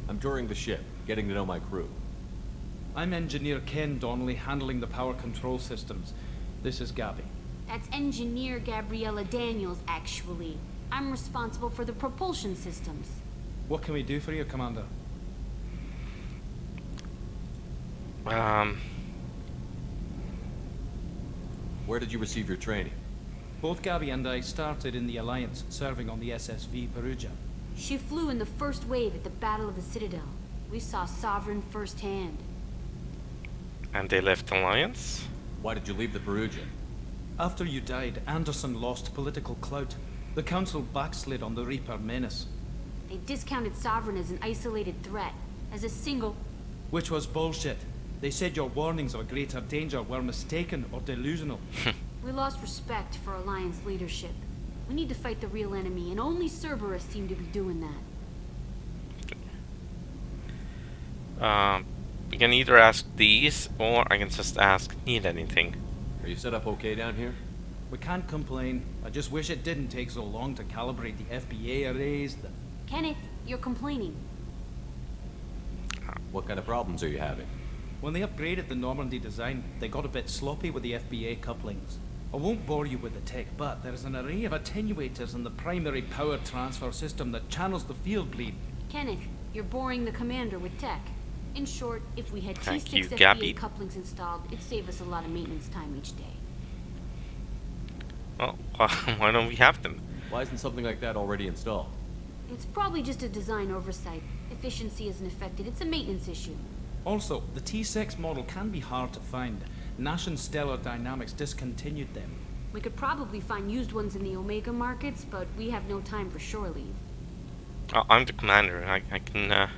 I'm touring the ship, getting to know my crew. I'm Engineer Ken Donnelly, handling the power control systems. This is Gabby. That's Engineer Gabriella Daniels, actually. I'm responsible for the propulsion systems. What can we do for you, Commander? Where did you receive your training? Both Gabby and I started in the Alliance, serving on the SSV Perugia. She flew in the first wave at the Battle of the Citadel. We saw Sovereign firsthand. And they left Alliance? Why did you leave the Perugia? After you died, Anderson lost political clout. The Council backslid on the Reaper menace. They discounted Sovereign as an isolated threat, as a single Which was bullshit. They said your warnings of greater danger were mistaken or delusional. We lost respect for Alliance leadership. We need to fight the real enemy, and only Cerberus seem to be doing that. We can either ask these, or I can just ask, need anything. Are you set up okay down here? We can't complain. I just wish it didn't take so long to calibrate the FBA arrays. Kenneth, you're complaining. What kind of problems are you having? When they upgraded the Normandy design, they got a bit sloppy with the FBA couplings. I won't bore you with the tech, but there is an array of attenuators in the primary power transfer system that channels the field bleed. Kenneth, you're boring the commander with tech. In short, if we had T6 FBA Gabby. couplings installed, it'd save us a lot of maintenance time each day. Well, why don't we have them? Why isn't something like that already installed? It's probably just a design oversight. Efficiency isn't affected, it's a maintenance issue. Also, the T6 model can be hard to find. Nash and Stellar Dynamics discontinued them. We could probably find used ones in the Omega markets, but we have no time for shore leave. I'm the commander. I can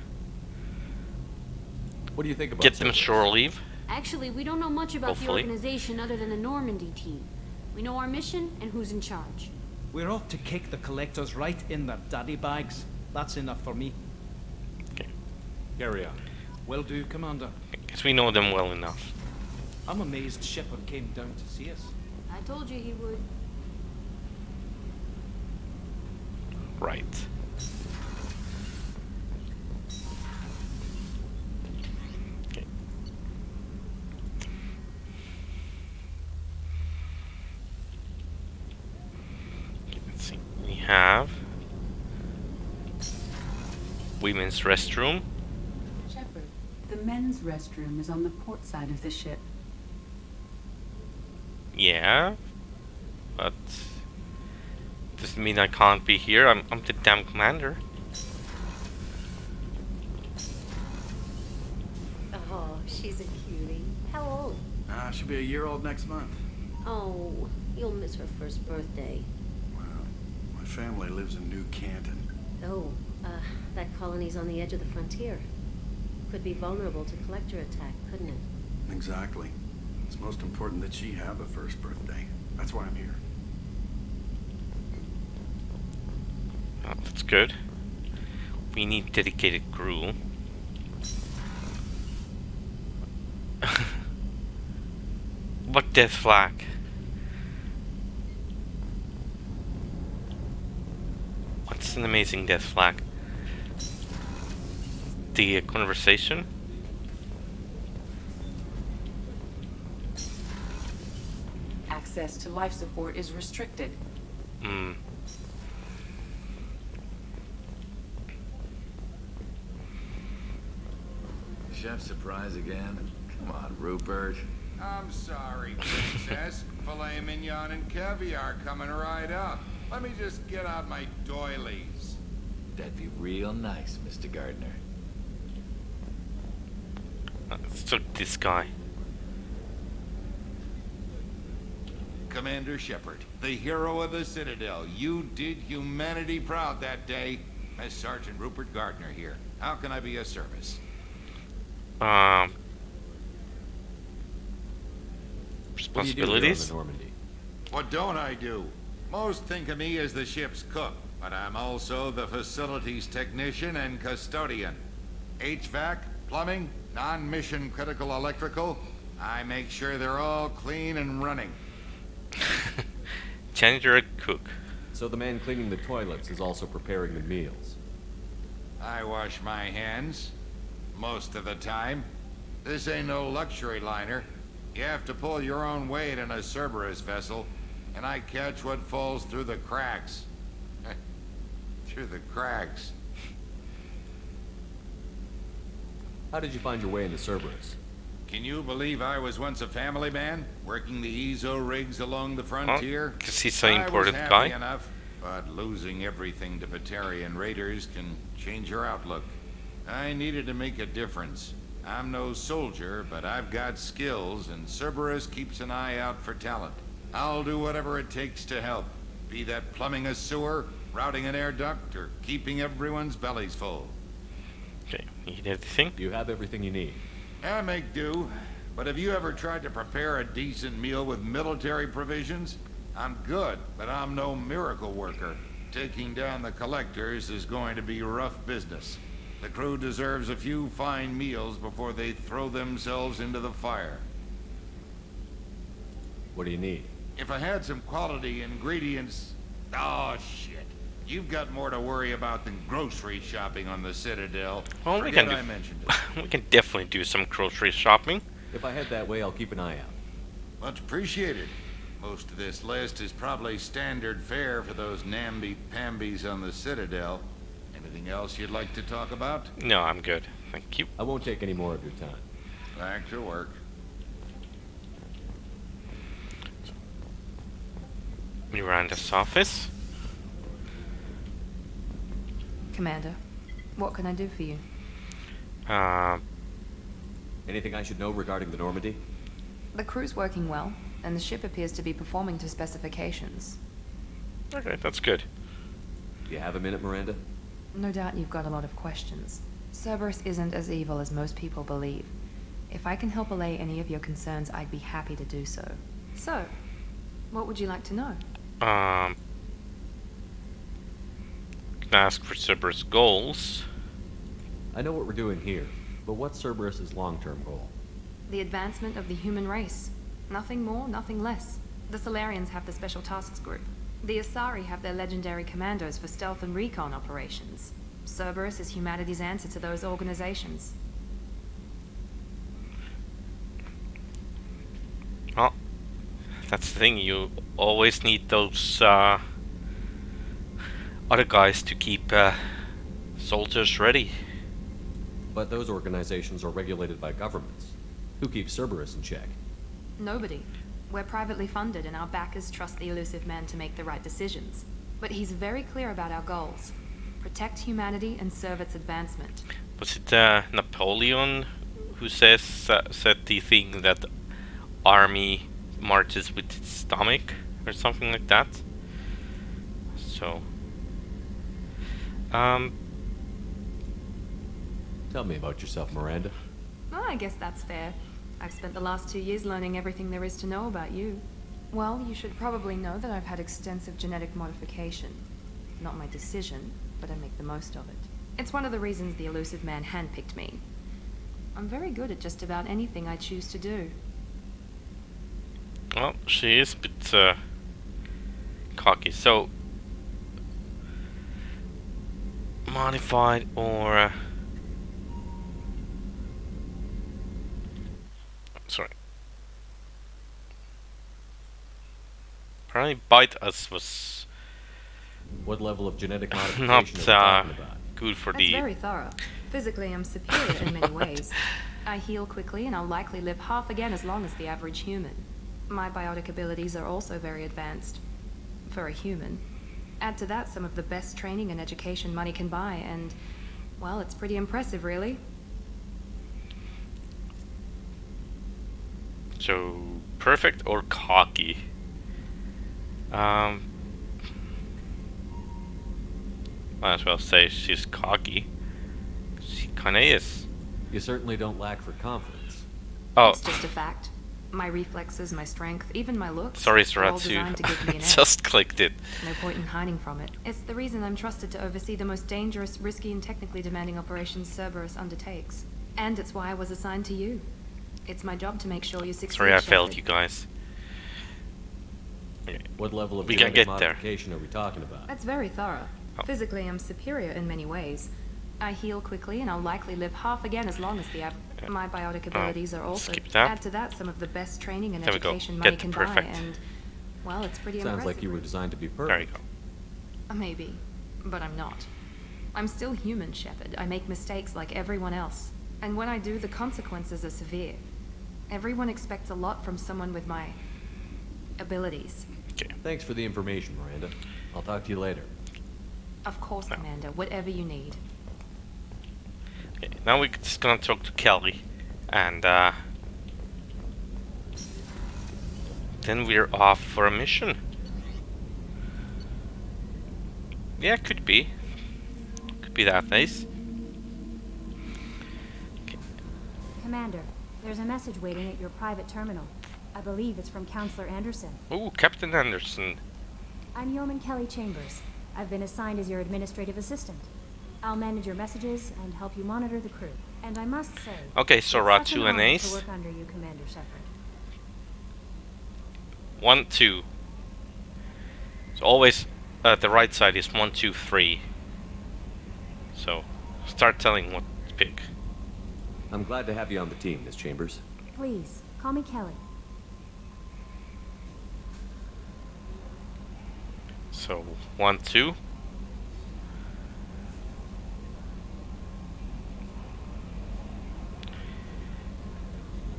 what do you think about get them shore leave? Actually, we don't know much about Hopefully. the organization other than the Normandy team. We know our mission and who's in charge. We're off to kick the collectors right in their daddy bags. That's enough for me. Okay. Carry on. Will do, Commander. Guess we know them well enough. I'm amazed Shepard came down to see us. I told you he would. Right. Okay. Let's see. We have women's restroom. Shepard, the men's restroom is on the port side of the ship. Yeah, but doesn't mean I can't be here. I'm the damn commander. Oh, she's a cutie. How old? She'll be a year old next month. Oh, you'll miss her first birthday. Wow. My family lives in New Canton. Oh, that colony's on the edge of the frontier. Could be vulnerable to collector attack, couldn't it? Exactly. It's most important that she have a first birthday. That's why I'm here. Oh, that's good. We need dedicated crew. What death flag? What's an amazing death flag? The conversation? Access to life support is restricted. Hmm. Chef surprise again? Come on, Rupert. I'm sorry, Princess. Filet mignon and caviar coming right up. Let me just get out my doilies. That'd be real nice, Mr. Gardner. Let's took this guy. Commander Shepard, the hero of the Citadel. You did humanity proud that day. As Sergeant Rupert Gardner here. How can I be of service? Responsibilities? What don't I do? Most think of me as the ship's cook, but I'm also the facilities technician and custodian. HVAC, plumbing, non-mission critical electrical. I make sure they're all clean and running. Janitor and cook. So the man cleaning the toilets is also preparing the meals. I wash my hands. Most of the time. This ain't no luxury liner. You have to pull your own weight in a Cerberus vessel, and I catch what falls through the cracks. Through the cracks. How did you find your way into Cerberus? Can you believe I was once a family man, working the EZO rigs along the frontier? Because he's an important I was guy. happy enough, but losing everything to Batarian raiders can change your outlook. I needed to make a difference. I'm no soldier, but I've got skills, and Cerberus keeps an eye out for talent. I'll do whatever it takes to help, be that plumbing a sewer, routing an air duct, or keeping everyone's bellies full. Okay, Need anything? You have everything you need. I make do. But have you ever tried to prepare a decent meal with military provisions? I'm good, but I'm no miracle worker. Taking down the collectors is going to be rough business. The crew deserves a few fine meals before they throw themselves into the fire. What do you need? If I had some quality ingredients... Oh, shit. You've got more to worry about than grocery shopping on the Citadel. Well, Forget I mentioned it. we can definitely do some grocery shopping. If I head that way, I'll keep an eye out. Much appreciated. Most of this list is probably standard fare for those namby-pambies on the Citadel. Anything else you'd like to talk about? No, I'm good. Thank you. I won't take any more of your time. Back to work. Miranda's office. Commander, what can I do for you? Anything I should know regarding the Normandy? The crew's working well, and the ship appears to be performing to specifications. Okay, that's good. Do you have a minute, Miranda? No doubt you've got a lot of questions. Cerberus isn't as evil as most people believe. If I can help allay any of your concerns, I'd be happy to do so. So, what would you like to know? Can ask for Cerberus goals. I know what we're doing here, but what's Cerberus's long-term goal? The advancement of the human race. Nothing more, nothing less. The Solarians have the Special Tasks Group. The Asari have their legendary commandos for stealth and recon operations. Cerberus is humanity's answer to those organizations. Well, that's the thing, you always need those other guys to keep soldiers ready. But those organizations are regulated by governments. Who keeps Cerberus in check? Nobody. We're privately funded and our backers trust the elusive man to make the right decisions. But he's very clear about our goals. Protect humanity and serve its advancement. Was it Napoleon who said the thing that army marches with its stomach or something like that? So Tell me about yourself, Miranda. Well, I guess that's fair. I've spent the last 2 years learning everything there is to know about you. Well, you should probably know that I've had extensive genetic modification. Not my decision, but I make the most of it. It's one of the reasons the elusive man handpicked me. I'm very good at just about anything I choose to do. well, she is a bit cocky. So modified or sorry. Apparently bite us was What level of genetic modification not are we talking about? good for That's the very thorough. Physically, I'm superior in many ways. I heal quickly and I'll likely live half again as long as the average human. My biotic abilities are also very advanced. For a human. Add to that some of the best training and education money can buy, and, well, it's pretty impressive, really. So perfect or cocky? Might as well say she's cocky. She kinda is. You certainly don't lack for confidence. Oh. It's just a fact. My reflexes, my strength, even my looks, Sorry, are all Saratsu. designed to give me an edge. Just clicked it. No point in hiding from it. It's the reason I'm trusted to oversee the most dangerous, risky, and technically demanding operations Cerberus undertakes. And it's why I was assigned to you. It's my job to make sure you succeed. Sorry, I Shepard. failed you guys. What level of We can genetic get there. modification are we talking about? That's very thorough. Oh. Physically, I'm superior in many ways. I heal quickly, and I'll likely live half again as long as the average. My biotic abilities are also. skip that. Add to that some of the best training and There we go. education Get money the can buy, perfect. and, well, it's pretty Sounds impressive. like you were designed to be perfect. There you go. Maybe, but I'm not. I'm still human, Shepard. I make mistakes like everyone else. And when I do, the consequences are severe. Everyone expects a lot from someone with my abilities. Okay. Thanks for the information, Miranda. I'll talk to you later. Of course, Commander. Whatever you need. Okay, now we're just gonna talk to Kelly, and then we're off for a mission. Yeah, could be that nice. Commander, there's a message waiting at your private terminal. I believe it's from Counselor Anderson. Ooh, Captain Anderson. I'm Yeoman Kelly Chambers. I've been assigned as your administrative assistant. I'll manage your messages and help you monitor the crew. And I must say, Okay, so Ratu it's such an and honor Ace. to work under you, Commander Shepard. 1, 2. So always the right side is 1, 2, 3. So start telling what to pick. I'm glad to have you on the team, Miss Chambers. Please, call me Kelly. So 1, 2.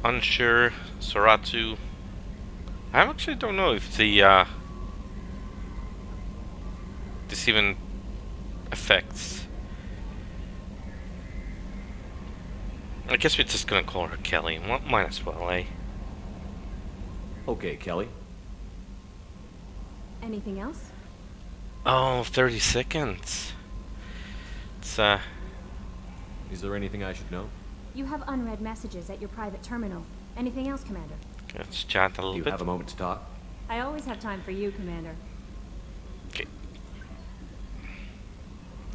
Unsure, Soratu. I actually don't know if the this even affects. I guess we're just gonna call her Kelly. Might as well, eh? Okay, Kelly. Anything else? Oh, 30 seconds. It's Is there anything I should know? You have unread messages at your private terminal. Anything else, Commander? let's chat a little Do you bit. have a moment to talk? I always have time for you, Commander. Okay.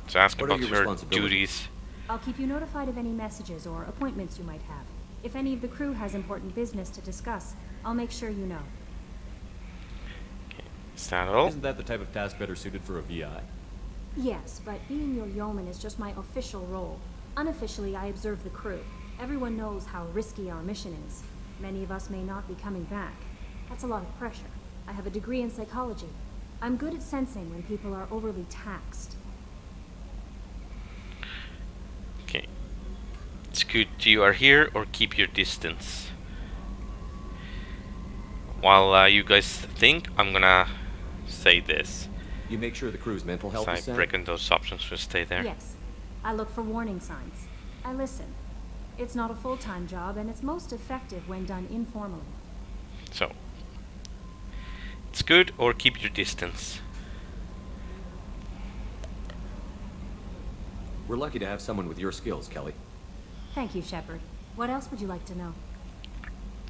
So ask What are about your her responsibilities? duties. I'll keep you notified of any messages or appointments you might have. If any of the crew has important business to discuss, I'll make sure you know. Is that all? Isn't that the type of task better suited for a VI? Yes, but being your yeoman is just my official role. Unofficially, I observe the crew. Everyone knows how risky our mission is. Many of us may not be coming back. That's a lot of pressure. I have a degree in psychology. I'm good at sensing when people are overly taxed. Okay. It's good you are here or keep your distance. While you guys think, I'm gonna say this. You make sure the crew's mental health So I is sound? reckon those options will stay there. Yes. I look for warning signs. I listen. It's not a full-time job, and it's most effective when done informally. So, it's good or keep your distance. We're lucky to have someone with your skills, Kelly. Thank you, Shepard. What else would you like to know?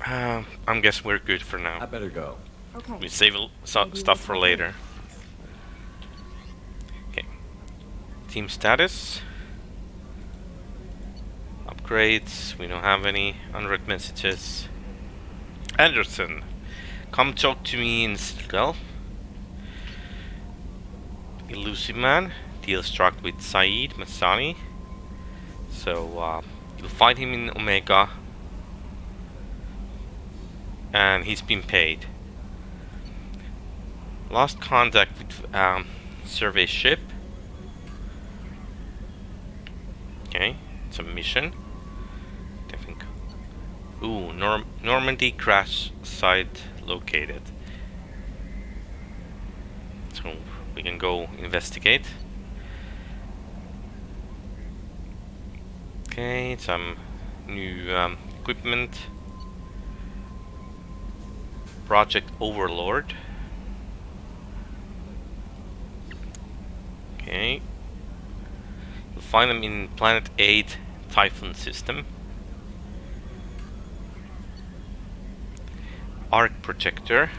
I guess we're good for now. I better go. Okay. We save stuff for later. Okay. Team status. Upgrades. We don't have any unread messages. Anderson, come talk to me in Citadel. Elusive Man. Deal struck with Saeed Masani. So you'll find him in Omega. And he's been paid. Lost contact with survey ship. Okay, it's a mission. I think. Ooh, Normandy crash site located. So we can go investigate. Okay, some new equipment. Project Overlord. Okay. You'll find them in Planet 8 Typhon system. Arc Projector.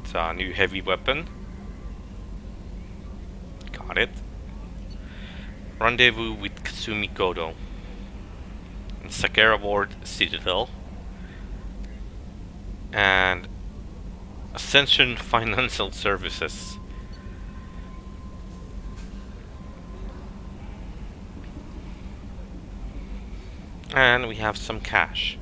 It's a new heavy weapon. Got it. Rendezvous with Kasumi Godo. In Sakara Ward Citadel. And Ascension Financial Services. And we have some cash.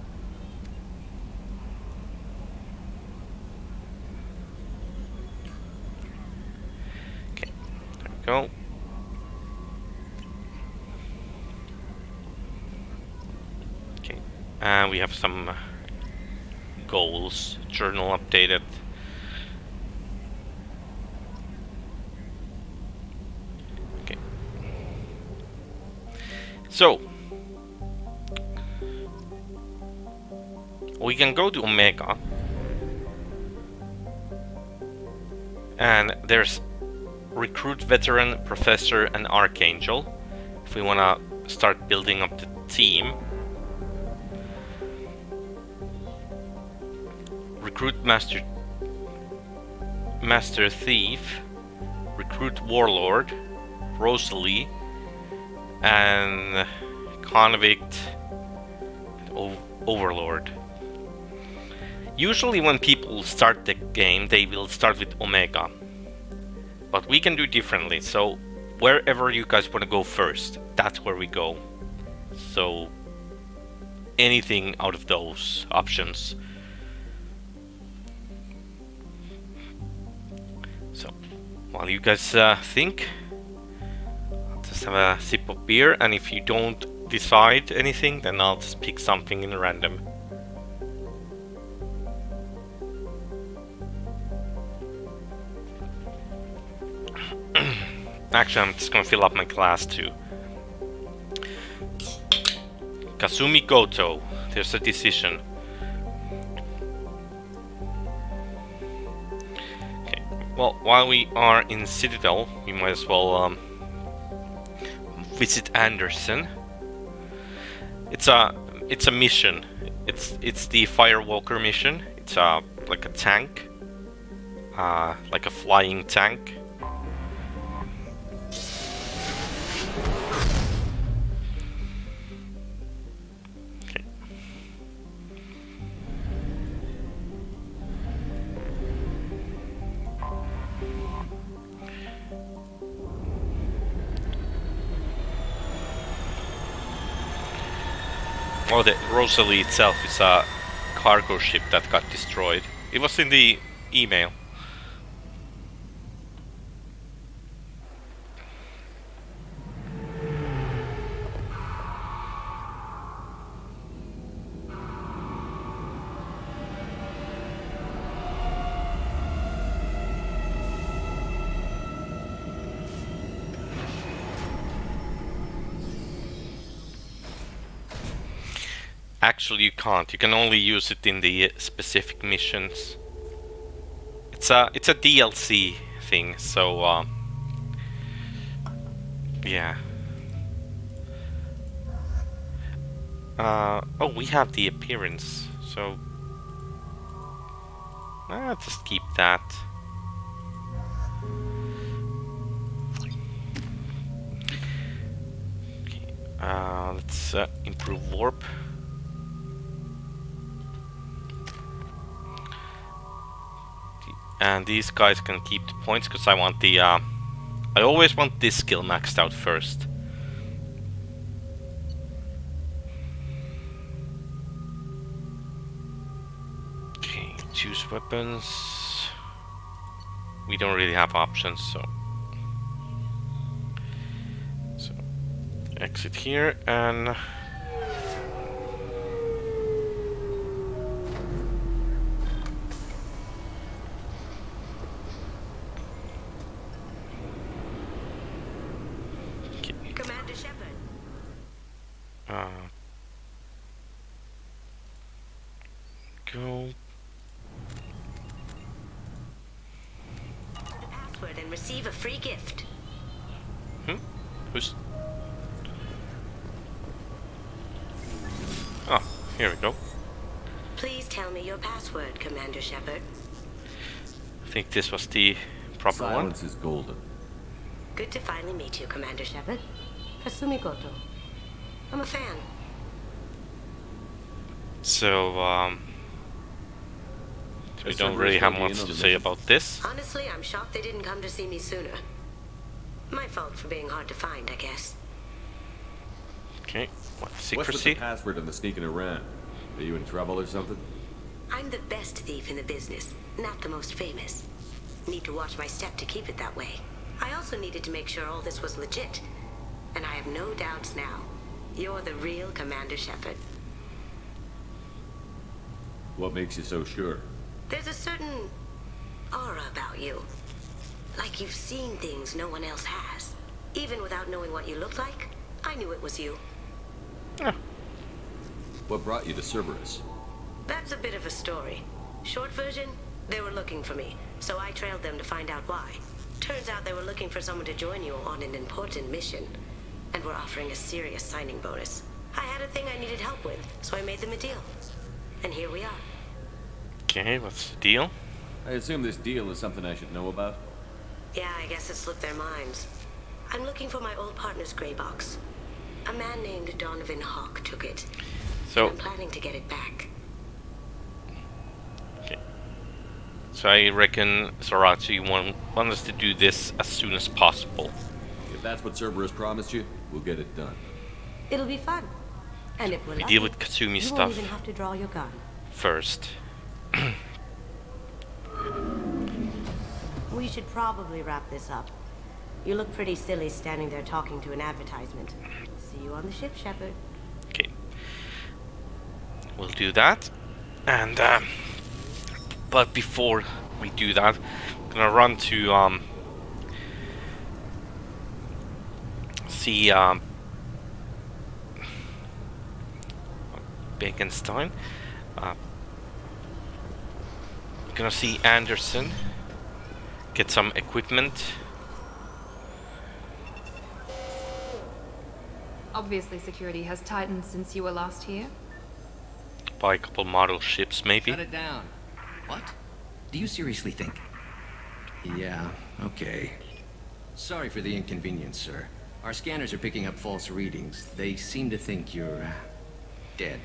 Okay, there we go. Okay, and we have some goals, journal updated. Okay. So we can go to Omega and there's recruit veteran, professor and archangel if we want to start building up the team. recruit Master Thief, recruit Warlord, Rosalie, and Convict Overlord. Usually when people start the game, they will start with Omega. But we can do differently, so wherever you guys want to go first, that's where we go. So anything out of those options. So while you guys think, I'll just have a sip of beer, and if you don't decide anything, then I'll just pick something in random. Actually, I'm just gonna fill up my glass too. Kazumi Goto, there's a decision. Okay, well, while we are in Citadel, we might as well visit Anderson. It's a mission. It's the Firewalker mission. It's like a tank, like a flying tank. Oh, the Rosalie itself is a cargo ship that got destroyed. It was in the email. Actually, you can't. You can only use it in the specific missions. It's a DLC thing, so yeah. Oh, we have the appearance, so just keep that. Okay, let's improve warp. And these guys can keep the points because I want the I always want this skill maxed out first. Okay, choose weapons. We don't really have options, so exit here and go. The password and receive a free gift. Who's? Oh, here we go. Please tell me your password, Commander Shepard. I think this was the proper one. Silence is golden. Good to finally meet you, Commander Shepard. Kasumi Goto. I'm a fan. So, we don't really have much to say about this. Honestly, I'm shocked they didn't come to see me sooner. My fault for being hard to find, I guess. Okay, what, secrecy? What's with the password and the sneaking around? Are you in trouble or something? I'm the best thief in the business, not the most famous. Need to watch my step to keep it that way. I also needed to make sure all this was legit. And I have no doubts now. You're the real Commander Shepard. What makes you so sure? There's a certain aura about you. Like you've seen things no one else has. Even without knowing what you look like, I knew it was you. What brought you to Cerberus? That's a bit of a story. Short version, they were looking for me, so I trailed them to find out why. Turns out they were looking for someone to join you on an important mission, and were offering a serious signing bonus. I had a thing I needed help with, so I made them a deal. And here we are. Okay, what's the deal? I assume this deal is something I should know about? Yeah, I guess it slipped their minds. I'm looking for my old partner's gray box. A man named Donovan Hawk took it. So I'm planning to get it back. okay. So I reckon, Zoratsu, you want us to do this as soon as possible. If that's what Cerberus promised you, we'll get it done. It'll be fun. And if we're We lucky, deal with Kasumi you stuff won't even have to draw your gun. first. We should probably wrap this up. You look pretty silly standing there talking to an advertisement. See you on the ship, Shepard. Okay. We'll do that. And, but before we do that, I'm gonna run to, see, Bekenstein. I'm gonna see Anderson. Get some equipment. Obviously, security has tightened since you were last here. Buy a couple model ships, maybe. Shut it down. What? Do you seriously think? Yeah, okay. Sorry for the inconvenience, sir. Our scanners are picking up false readings. They seem to think you're dead.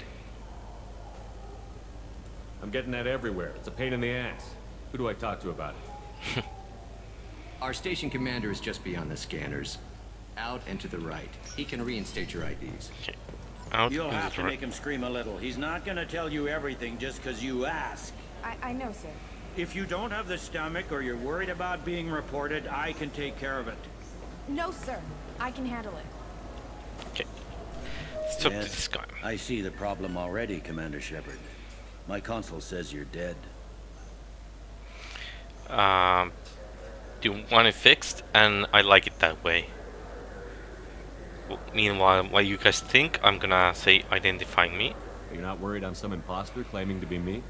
I'm getting that everywhere. It's a pain in the ass. Who do I talk to about it? Our station commander is just beyond the scanners. Out and to the right. He can reinstate your IDs. Out You'll and have to to the make him scream a little. He's not gonna tell you everything just because you ask. I know, sir. If you don't have the stomach or you're worried about being reported, I can take care of it. No, sir. I can handle it. Okay. Let's talk to this guy. I see the problem already, Commander Shepard. My console says you're dead. Do you want it fixed? And I like it that way. Meanwhile, while you guys think, I'm gonna say identifying me. You're not worried I'm some imposter claiming to be me?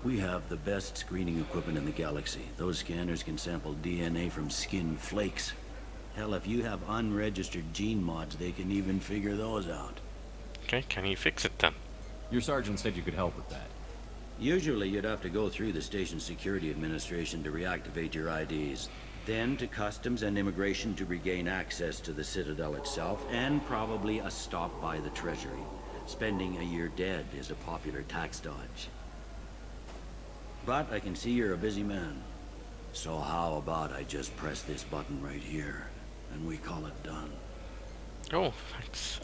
We have the best screening equipment in the galaxy. Those scanners can sample DNA from skin flakes. Hell, if you have unregistered gene mods, they can even figure those out. Okay, can you fix it then? Your sergeant said you could help with that. Usually you'd have to go through the station security administration to reactivate your IDs. Then to customs and immigration to regain access to the Citadel itself, and probably a stop by the Treasury. Spending a year dead is a popular tax dodge. But I can see you're a busy man. So how about I just press this button right here, and we call it done? Oh, thanks.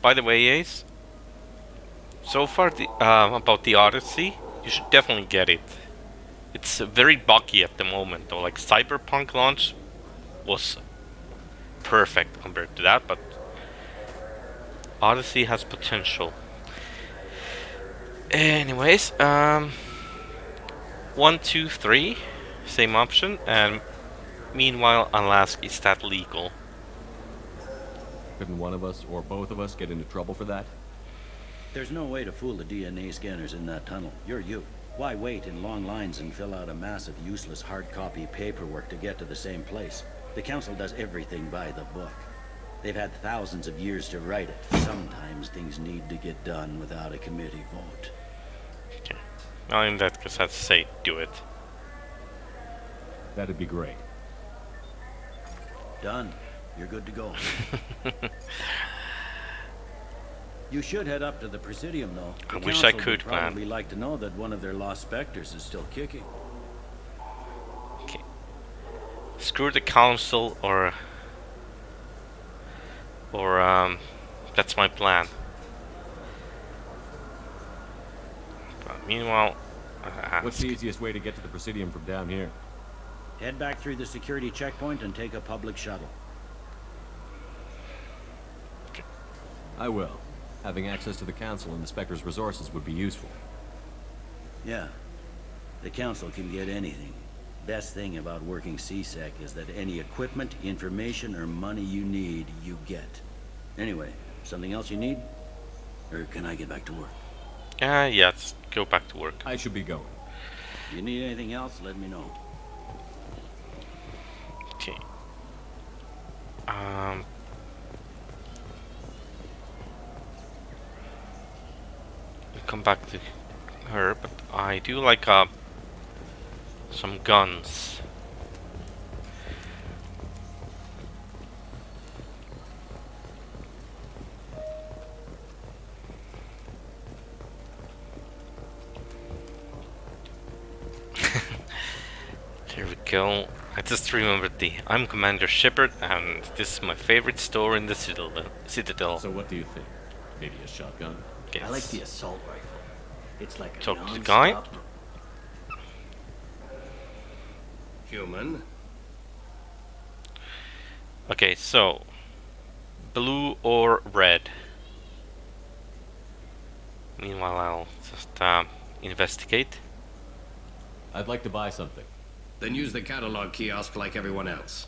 By the way, Ace, so far about the Odyssey, you should definitely get it. It's very buggy at the moment, though. Like Cyberpunk launch was perfect compared to that, but Odyssey has potential. Anyways, 1, 2, 3, same option, and meanwhile, I'll ask, is that legal? Couldn't one of us or both of us get into trouble for that? There's no way to fool the DNA scanners in that tunnel. You're you. Why wait in long lines and fill out a massive useless hard copy paperwork to get to the same place? The Council does everything by the book. They've had thousands of years to write it. Sometimes things need to get done without a committee vote. Okay. Well, in that case, I'd say do it. That'd be great. Done. You're good to go. You should head up to the Presidium, though. I The wish I Council could, would probably man. like to know that one of their lost specters is still kicking. Okay. Screw the Council, or that's my plan. But meanwhile, What's the easiest way to get to the Presidium from down here? Head back through the security checkpoint and take a public shuttle. I will. Having access to the Council and the Spectre's resources would be useful. Yeah. The Council can get anything. Best thing about working CSEC is that any equipment, information, or money you need, you get. Anyway, something else you need? Or can I get back to work? yeah, let's go back to work. I should be going. If you need anything else, let me know. Okay. come back to her, but I do like some guns. There we go. I just remembered I'm Commander Shepard, and this is my favorite store in the Citadel. So what do you think? Maybe a shotgun? Yes. I like the assault rifle. It's like a Talk to the guy. non-stop- Human. Okay, so blue or red? Meanwhile, I'll just investigate. I'd like to buy something. Then use the catalog kiosk like everyone else.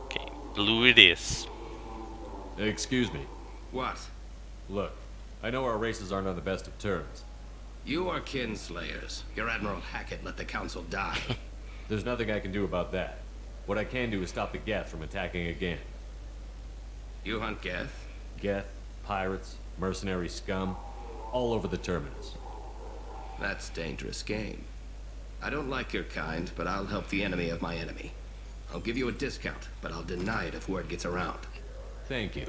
Okay, blue it is. Excuse me. What? Look, I know our races aren't on the best of terms. You are kinslayers. Your Admiral Hackett let the Council die. There's nothing I can do about that. What I can do is stop the Geth from attacking again. You hunt Geth? Geth, pirates, mercenary scum, all over the terminus. That's dangerous game. I don't like your kind, but I'll help the enemy of my enemy. I'll give you a discount, but I'll deny it if word gets around. Thank you.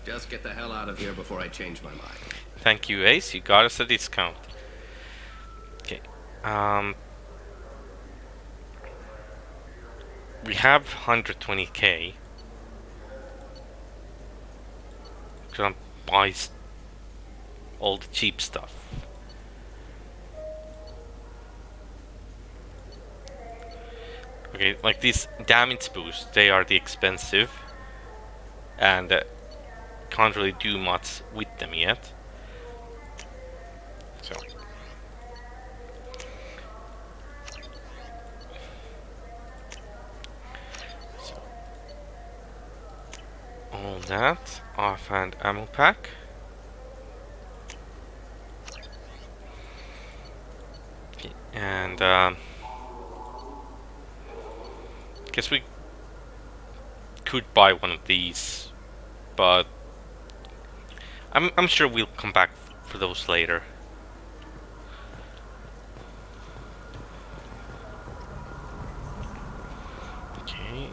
Just get the hell out of here before I change my mind. Thank you, Ace. You got us a discount. Okay. We have 120k. Gonna buy all the cheap stuff. Okay, like these damage boosts, they are the expensive, and can't really do much with them yet. So all that, offhand ammo pack. Okay, and guess we could buy one of these, but I'm sure we'll come back for those later. Okay,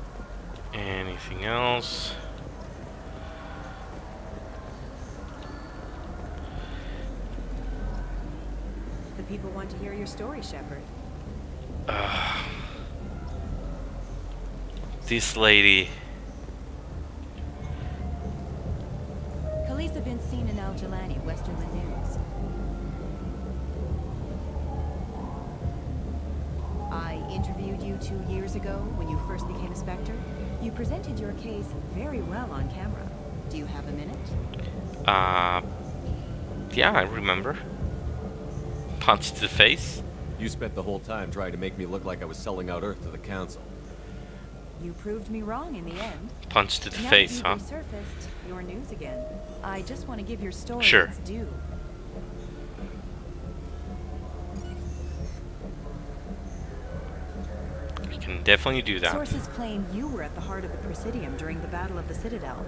anything else? The people want to hear your story, Shepard. This lady. Khaleesa been seen in Al Jalani, west of the news. I interviewed you 2 years ago when you first became a Spectre. You presented your case very well on camera. Do you have a minute? Yeah, I remember. Punch to the face. You spent the whole time trying to make me look like I was selling out Earth to the Council. You proved me wrong in the end. Punch to the Now face, that huh? you've resurfaced, your news again. I just want to give your story Sure. its due. We can definitely do that. Sources claim you were at the heart of the Presidium during the Battle of the Citadel.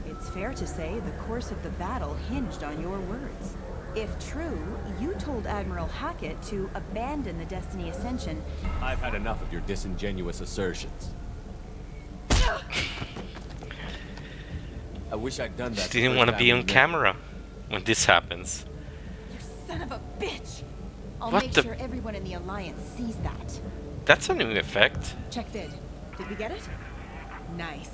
It's fair to say the course of the battle hinged on your words. If true, you told Admiral Hackett to abandon the Destiny Ascension. I've had enough of your disingenuous assertions. I wish I'd done that. Didn't want to be on camera when this happens. You son of a bitch! I'll What make the- sure everyone in the Alliance sees that. That's a new effect. Check vid. Did we get it? Nice.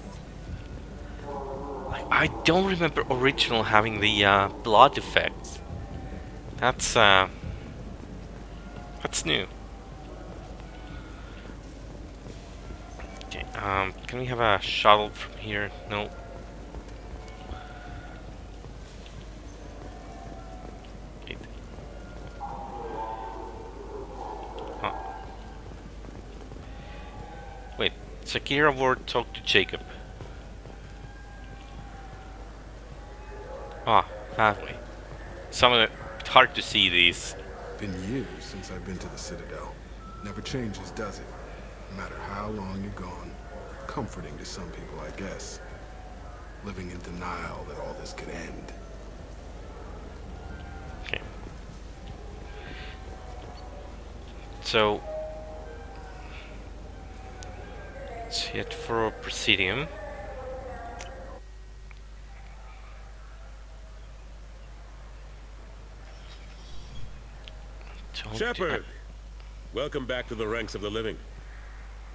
I don't remember original having the blood effect. That's new. Okay, can we have a shuttle from here? No. Wait. Huh. Wait, Zakira Ward talked to Jacob. Ah, that way. Some of it, it's hard to see these. Been years since I've been to the Citadel. Never changes, does it? No matter how long you're gone. Comforting to some people, I guess. Living in denial that all this could end. So let's hit for Presidium. Shepard! Welcome back to the ranks of the living.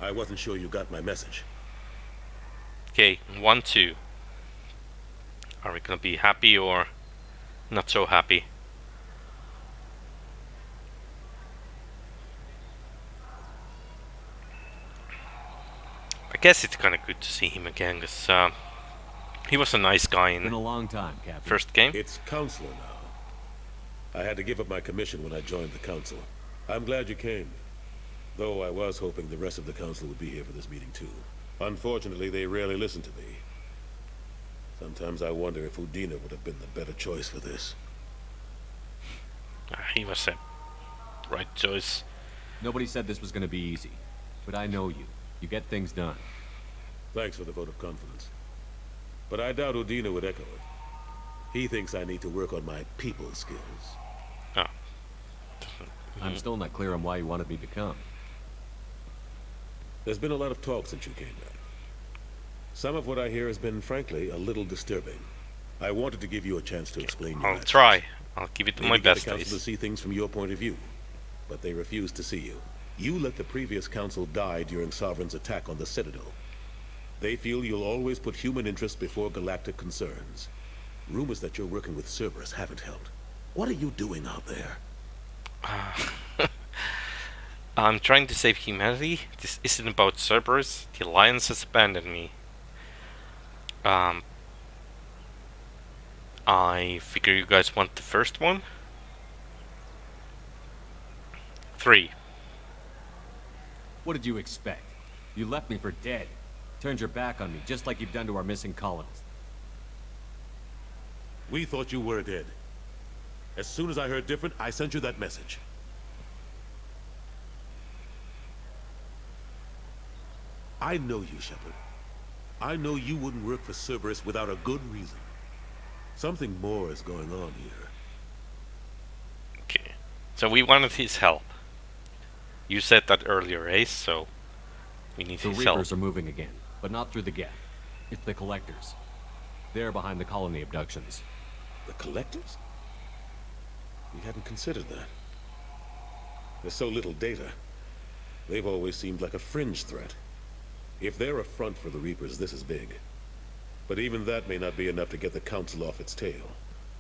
I wasn't sure you got my message. Okay, 1-2. Are we gonna be happy or not so happy? I guess it's kind of good to see him again, because he was a nice guy in been a long time, Captain. First game. It's Counselor now. I had to give up my commission when I joined the Council. I'm glad you came. Though I was hoping the rest of the Council would be here for this meeting too. Unfortunately, they rarely listen to me. Sometimes I wonder if Udina would have been the better choice for this. He was a right choice. Nobody said this was going to be easy, but I know you. You get things done. Thanks for the vote of confidence. But I doubt Udina would echo it. He thinks I need to work on my people skills. I'm still not clear on why you wanted me to come. There's been a lot of talk since you came back. Some of what I hear has been, frankly, a little disturbing. I wanted to give you a chance to explain your I'll try. I'll give it my best the Council to see things from your point of view. But they refuse to see you. You let the previous Council die during Sovereign's attack on the Citadel. They feel you'll always put human interests before galactic concerns. Rumors that you're working with Cerberus haven't helped. What are you doing out there? I'm trying to save humanity. This isn't about Cerberus. The Alliance has abandoned me. I figure you guys want the first one. 3. What did you expect? You left me for dead. Turned your back on me, just like you've done to our missing colonists. We thought you were dead. As soon as I heard different, I sent you that message. I know you, Shepard. I know you wouldn't work for Cerberus without a good reason. Something more is going on here. Okay. So we wanted his help. You said that earlier, Ace, so we need his help. The Reapers are moving again, but not through the gap. It's the Collectors. They're behind the colony abductions. The Collectors? We hadn't considered that. There's so little data. They've always seemed like a fringe threat. If they're a front for the Reapers, this is big. But even that may not be enough to get the Council off its tail.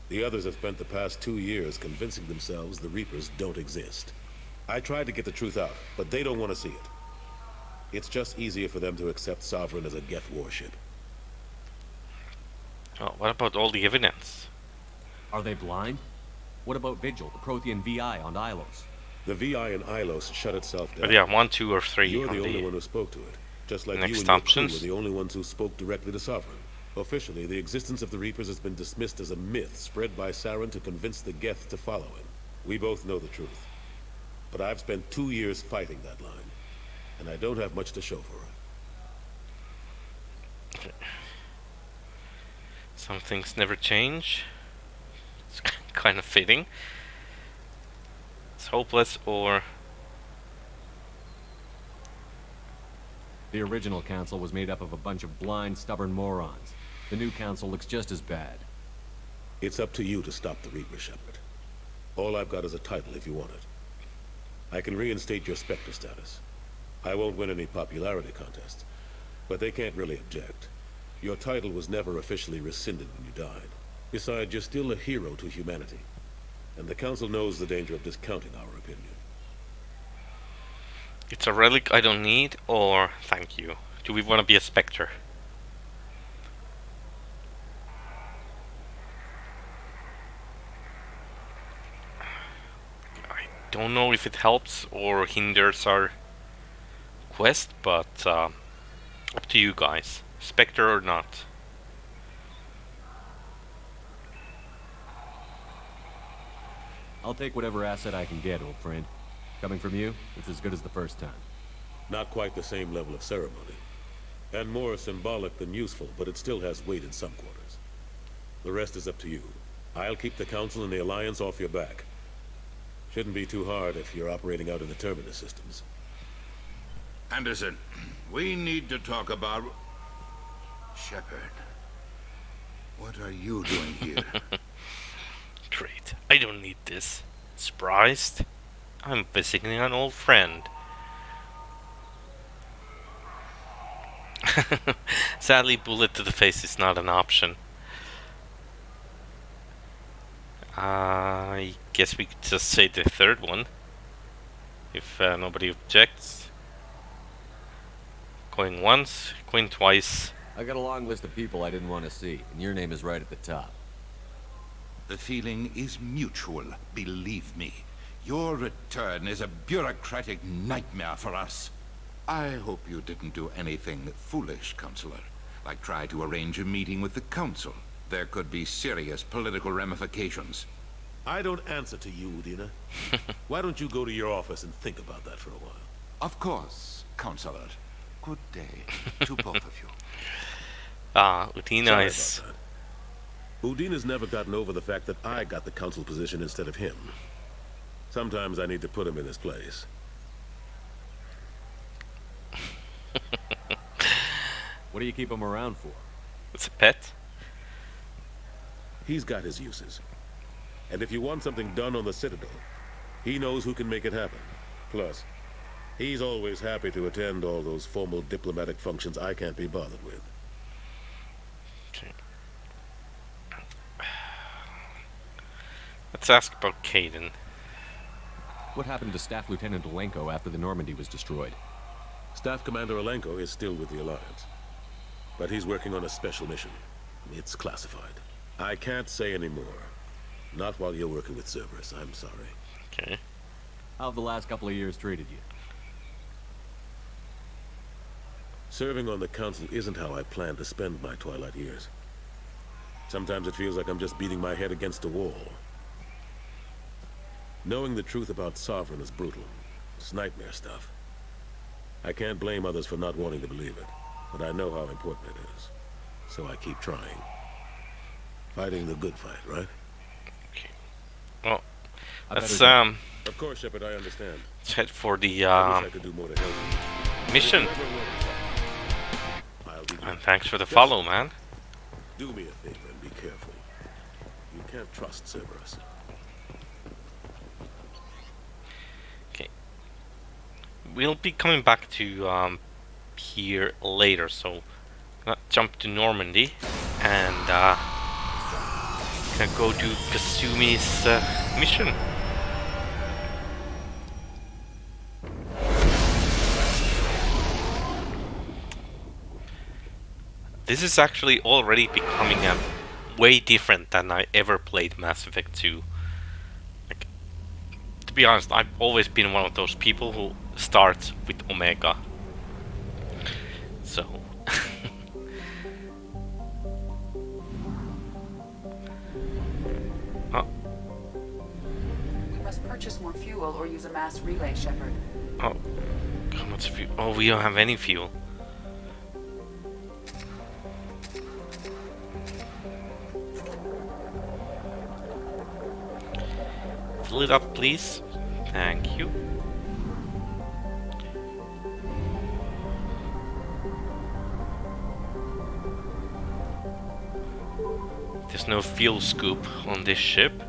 The others have spent the past 2 years convincing themselves the Reapers don't exist. I tried to get the truth out, but they don't want to see it. It's just easier for them to accept Sovereign as a Geth warship. Oh, what about all the evidence? Are they blind? What about Vigil, the Prothean VI on Ilos? The VI in Ilos shut itself down. But yeah, 1, 2, or 3. You're the only one who spoke to it. Just like next you and your options. crew were the only ones who spoke directly to Sovereign. Officially, the existence of the Reapers has been dismissed as a myth spread by Saren to convince the Geth to follow him. We both know the truth. But I've spent 2 years fighting that line, and I don't have much to show for it. Some things never change. It's kind of fitting. It's hopeless or... The original council was made up of a bunch of blind, stubborn morons. The new council looks just as bad. It's up to you to stop the Reaper, Shepard. All I've got is a title if you want it. I can reinstate your Spectre status. I won't win any popularity contests, but they can't really object. Your title was never officially rescinded when you died. Besides, you're still a hero to humanity, and the Council knows the danger of discounting our opinion. It's a relic I don't need, or thank you. Do we want to be a Spectre? I don't know if it helps or hinders our quest, but up to you guys. Spectre or not. I'll take whatever asset I can get, old friend. Coming from you, it's as good as the first time. Not quite the same level of ceremony. And more symbolic than useful, but it still has weight in some quarters. The rest is up to you. I'll keep the Council and the Alliance off your back. Shouldn't be too hard if you're operating out of the Terminus systems. Anderson, we need to talk about... Shepard. What are you doing here? Great. I don't need this. Surprised? I'm visiting an old friend. Sadly, bullet to the face is not an option. I guess we could just say the third one, if nobody objects. Going once, going twice. I got a long list of people I didn't want to see, and your name is right at the top. The feeling is mutual, believe me. Your return is a bureaucratic nightmare for us. I hope you didn't do anything foolish, Counselor, like try to arrange a meeting with the Council. There could be serious political ramifications. I don't answer to you, Udina. Why don't you go to your office and think about that for a while? Of course, Counselor. Good day to both of you. Udina is... Udina's never gotten over the fact that I got the Council position instead of him. Sometimes I need to put him in his place. What do you keep him around for? It's a pet. He's got his uses. And if you want something done on the Citadel, he knows who can make it happen. Plus, he's always happy to attend all those formal diplomatic functions I can't be bothered with. Okay. Let's ask about Kaidan. What happened to Staff Lieutenant Alenko after the Normandy was destroyed? Staff Commander Alenko is still with the Alliance. But he's working on a special mission. It's classified. I can't say any more. Not while you're working with Cerberus, I'm sorry. Okay. How have the last couple of years treated you? Serving on the Council isn't how I plan to spend my twilight years. Sometimes it feels like I'm just beating my head against a wall. Knowing the truth about Sovereign is brutal. It's nightmare stuff. I can't blame others for not wanting to believe it, but I know how important it is. So I keep trying. Fighting the good fight, right? Okay. Well, let's Of course, Shepard, I understand. let's head for the I wish I could do more to help you. mission. And thanks for the follow, man. Do me a favor and be careful. You can't trust Cerberus. Okay. We'll be coming back to here later, so let's jump to Normandy and gonna go do Kasumi's mission. This is actually already becoming way different than I ever played Mass Effect 2. Like, to be honest, I've always been one of those people who starts with Omega. So... We must purchase more fuel or use a mass relay, Shepard. Oh, how much fuel? Oh, we don't have any fuel. Fill it up, please. Thank you. There's no fuel scoop on this ship.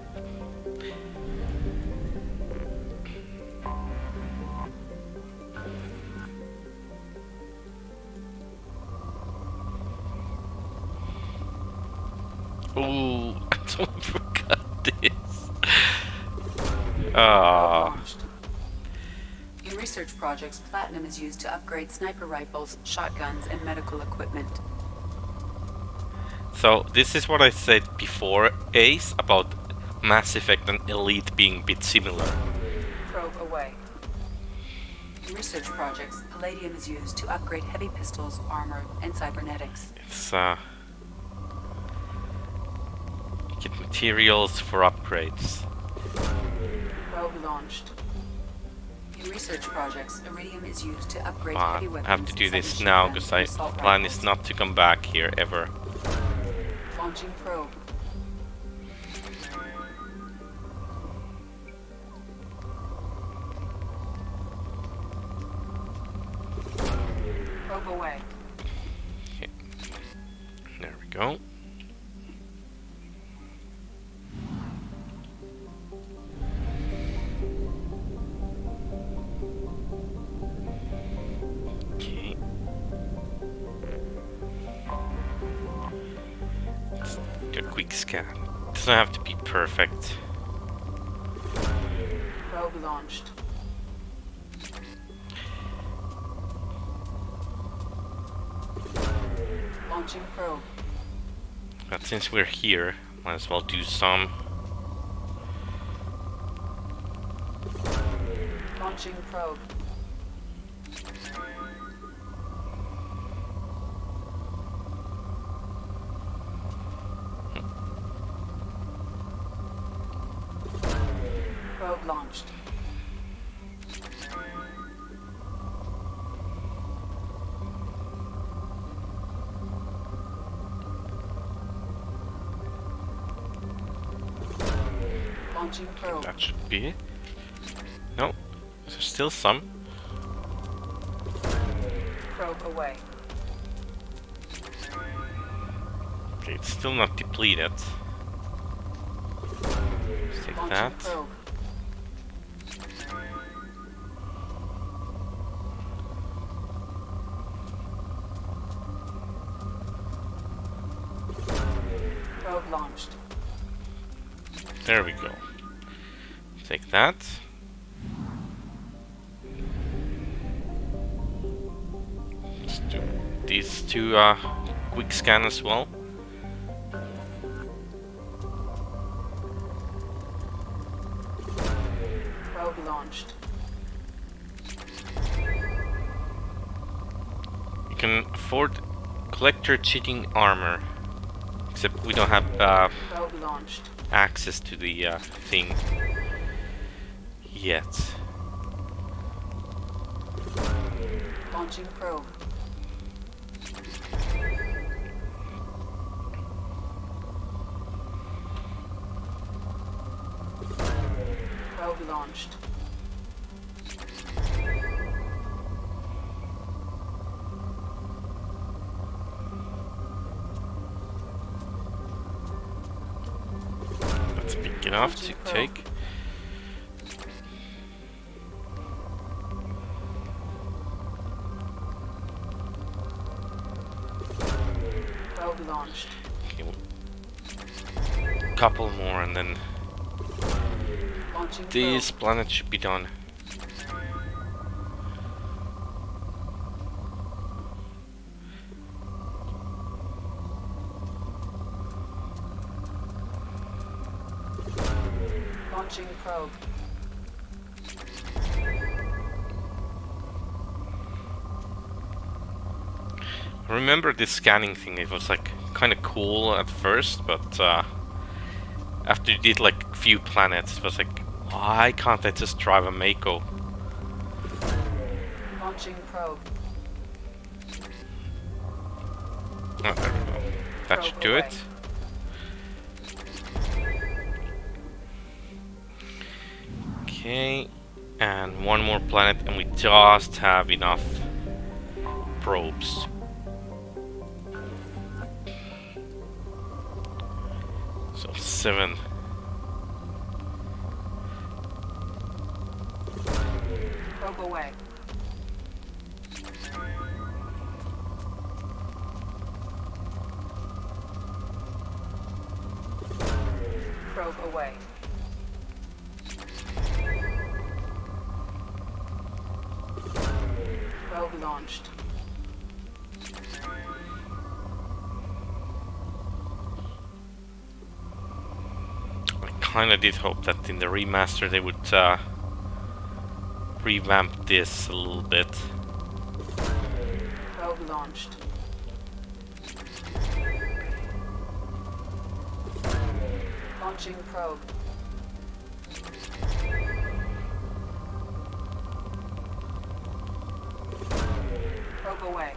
Ooh, I totally forgot this. In research projects, platinum is used to upgrade sniper rifles, shotguns, and medical equipment. So this is what I said before, Ace, about Mass Effect and Elite being a bit similar. Probe away. In research projects, palladium is used to upgrade heavy pistols, armor, and cybernetics. It's get materials for upgrades. Probe launched. In research projects, iridium is used to upgrade I heavy weapons. have to do and this submachine now guns because and I assault plan rifles. is not to come back here ever. Launching probe. away. Okay. There we go. Okay. Let's do a quick scan. Doesn't have to be perfect. Probe launched. Launching probe. But since we're here, might as well do some. Launching probe. Probe launched. Launching probe. That should be it. No, there's still some. Probe away. Okay, it's still not depleted. Let's take Launching that. probe. Probe launched. There we go. Take that. Let's do these two quick scan as well. Probe launched. You can afford collector cheating armor, except we don't have Probe launched. access to the thing yet. Launching probe. Probe launched. That's big enough to take. Probe launched. Okay, a couple more and then Launching this planet should be done. Launching probe. I remember this scanning thing, it was like kind of cool at first, but after you did like a few planets, it was like, why can't I just drive a Mako? Launching probe. Oh, there we go. That should do it. Okay, and one more planet, and we just have enough probes. So 7. Probe away. Probe away. Probe launched. I kinda did hope that in the remaster they would revamp this a little bit. Probe launched. Launching probe. Probe away.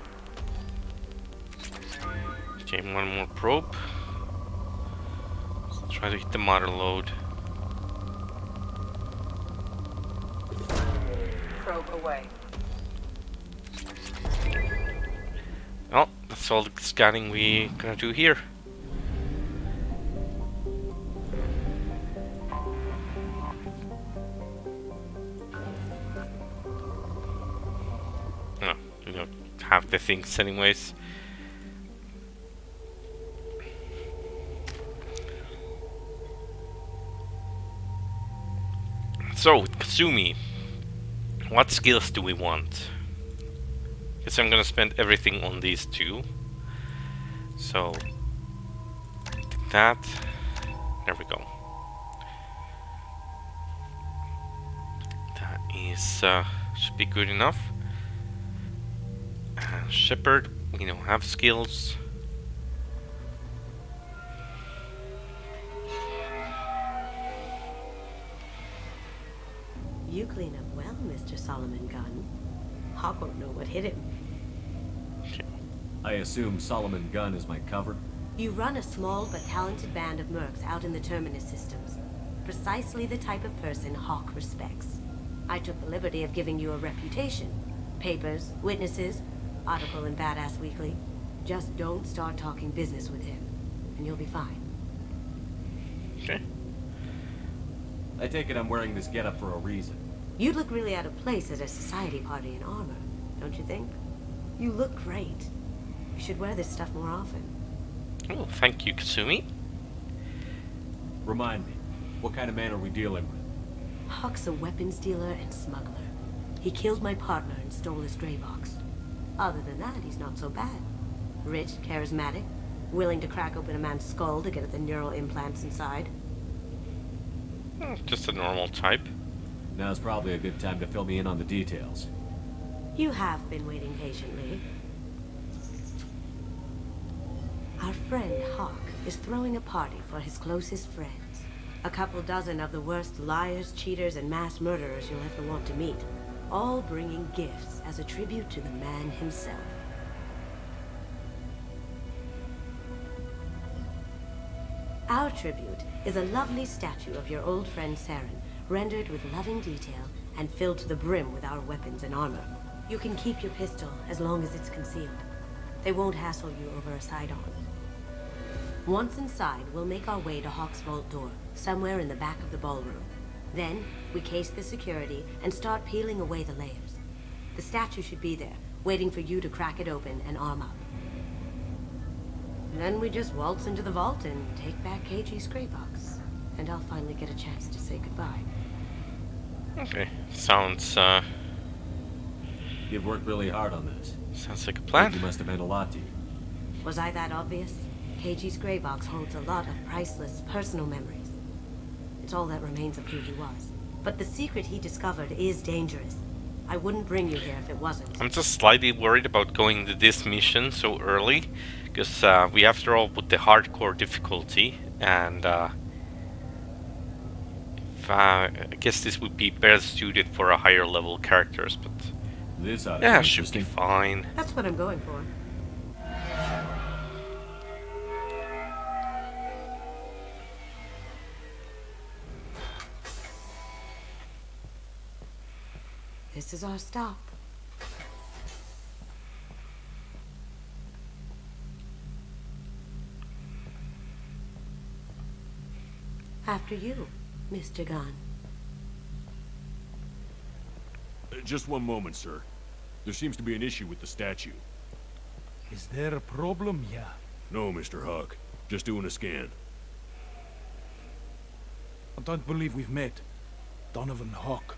Okay, one more probe. Let's try to hit the mother load. Probe away. Well, that's all the scanning we gonna do here. No, we don't have the things anyways. So, Kasumi, what skills do we want? Guess I'm gonna spend everything on these two. So, that. There we go. That is should be good enough. Shepherd, we don't have skills. You clean up well, Mr. Solomon Gunn. Hawk won't know what hit him. I assume Solomon Gunn is my cover? You run a small but talented band of mercs out in the Terminus systems. Precisely the type of person Hawk respects. I took the liberty of giving you a reputation. Papers, witnesses, article in Badass Weekly. Just don't start talking business with him, and you'll be fine. Okay. I take it I'm wearing this getup for a reason. You'd look really out of place at a society party in armor, don't you think? You look great. You should wear this stuff more often. Oh, thank you, Kasumi. Remind me, what kind of man are we dealing with? Hawk's a weapons dealer and smuggler. He killed my partner and stole his gray box. Other than that, he's not so bad. Rich, charismatic, willing to crack open a man's skull to get at the neural implants inside. Just a normal type. Now's probably a good time to fill me in on the details. You have been waiting patiently. Our friend Hawk is throwing a party for his closest friends. A couple dozen of the worst liars, cheaters, and mass murderers you'll ever want to meet. All bringing gifts as a tribute to the man himself. Our tribute is a lovely statue of your old friend Saren, rendered with loving detail and filled to the brim with our weapons and armor. You can keep your pistol as long as it's concealed. They won't hassle you over a side-on. Once inside, we'll make our way to Hawk's vault door, somewhere in the back of the ballroom. Then, we case the security and start peeling away the layers. The statue should be there, waiting for you to crack it open and arm up. Then we just waltz into the vault and take back KG's gray box. And I'll finally get a chance to say goodbye. Okay, sounds You've worked really hard on this. sounds like a plan. You must have meant a lot to you. Was I that obvious? KG's gray box holds a lot of priceless personal memories. It's all that remains of who he was. But the secret he discovered is dangerous. I wouldn't bring you here if it wasn't. I'm just slightly worried about going to this mission so early, because we after all put the hardcore difficulty, and I guess this would be better suited for a higher level characters, but this yeah, should be fine. That's what I'm going for. This is our stop. After you, Mr. Gunn. Just one moment, sir. There seems to be an issue with the statue. Is there a problem here? No, Mr. Hawk. Just doing a scan. I don't believe we've met. Donovan Hawk.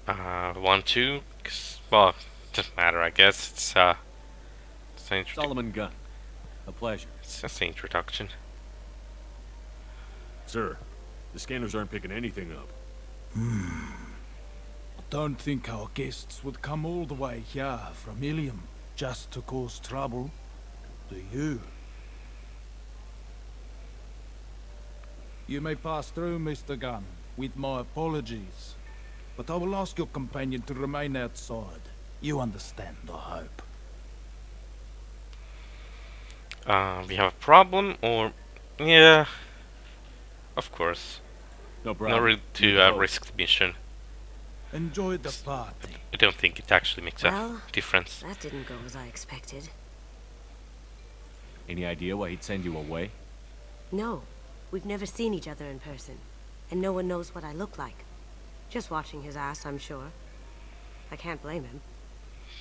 1, 2, well, doesn't matter, I guess. It's an Solomon Gunn. A pleasure. It's just an introduction. Sir, the scanners aren't picking anything up. I don't think our guests would come all the way here from Ilium just to cause trouble. Do you? You may pass through, Mr. Gunn, with my apologies. But I will ask your companion to remain outside. You understand, I hope. We have a problem, or... yeah... Of course. No problem. Not really to risk the mission. Enjoy the party. I don't think it actually makes Well, a difference. that didn't go as I expected. Any idea why he'd send you away? No, we've never seen each other in person, and no one knows what I look like. Just watching his ass, I'm sure. I can't blame him.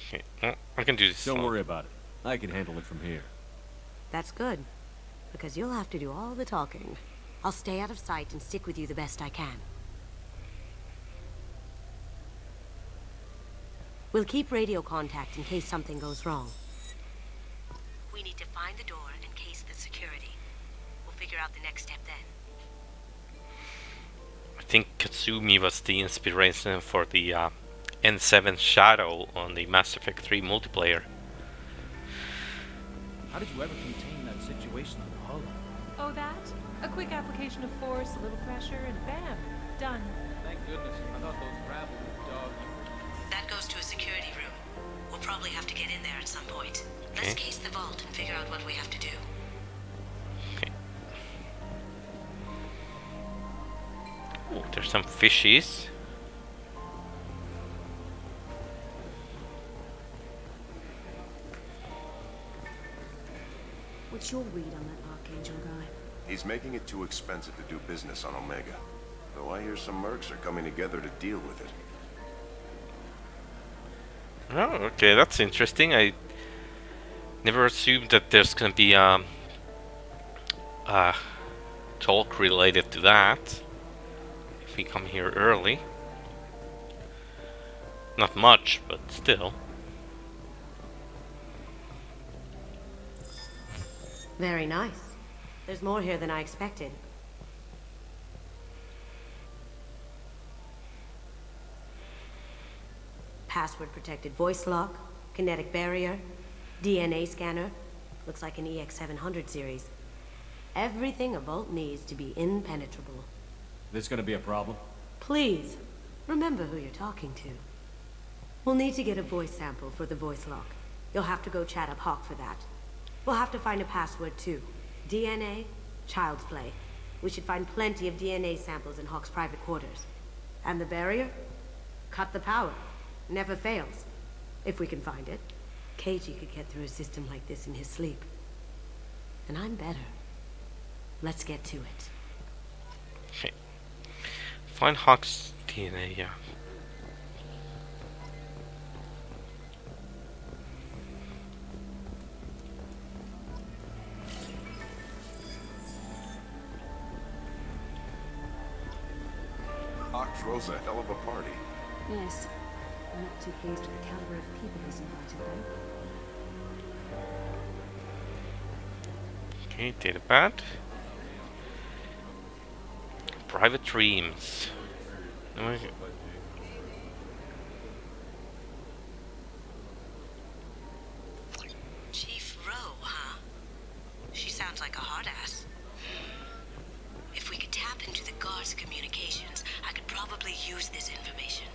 Okay, well, I can do this. Don't worry about it. I can handle it from here. That's good, because you'll have to do all the talking. I'll stay out of sight and stick with you the best I can. We'll keep radio contact in case something goes wrong. We need to find the door and case the security. We'll figure out the next step then. I think Katsumi was the inspiration for the N7 Shadow on the Mass Effect 3 multiplayer. How did you ever contain that situation on the hull? Oh, that? A quick application of force, a little pressure, and bam, done. Thank goodness. I thought those gravel dogs. That goes to a security room. We'll probably have to get in there at some point. Let's case the vault and figure out what we have to do. Okay. Oh, there's some fishies. What's your read on that Archangel guy? He's making it too expensive to do business on Omega. Though I hear some mercs are coming together to deal with it. Oh, okay, that's interesting. I never assumed that there's gonna be talk related to that. If we come here early. Not much, but still. Very nice. There's more here than I expected. Password-protected voice lock, kinetic barrier, DNA scanner. Looks like an EX700 series. Everything a vault needs to be impenetrable. This gonna be a problem? Please, remember who you're talking to. We'll need to get a voice sample for the voice lock. You'll have to go chat up Hawk for that. We'll have to find a password too. DNA, child's play. We should find plenty of DNA samples in Hawk's private quarters. And the barrier? Cut the power. Never fails. If we can find it. KG could get through a system like this in his sleep. And I'm better. Let's get to it. Okay. Find Hawk's DNA, yeah. Hawk throws a hell of a party. Yes. I'm not too pleased with the caliber of people he's invited, though. Okay, datapad. Private dreams. Chief Rowe, huh? She sounds like a hard ass. If we could tap into the guard's communications, I could probably use this information.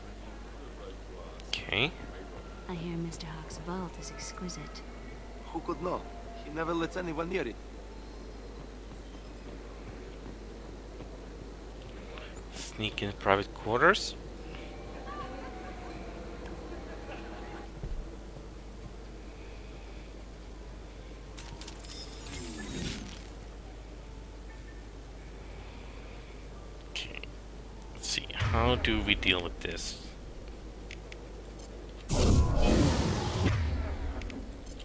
Okay. I hear Mr. Hawk's vault is exquisite. Who could know? He never lets anyone near it. Sneak in private quarters. Okay. Let's see. How do we deal with this?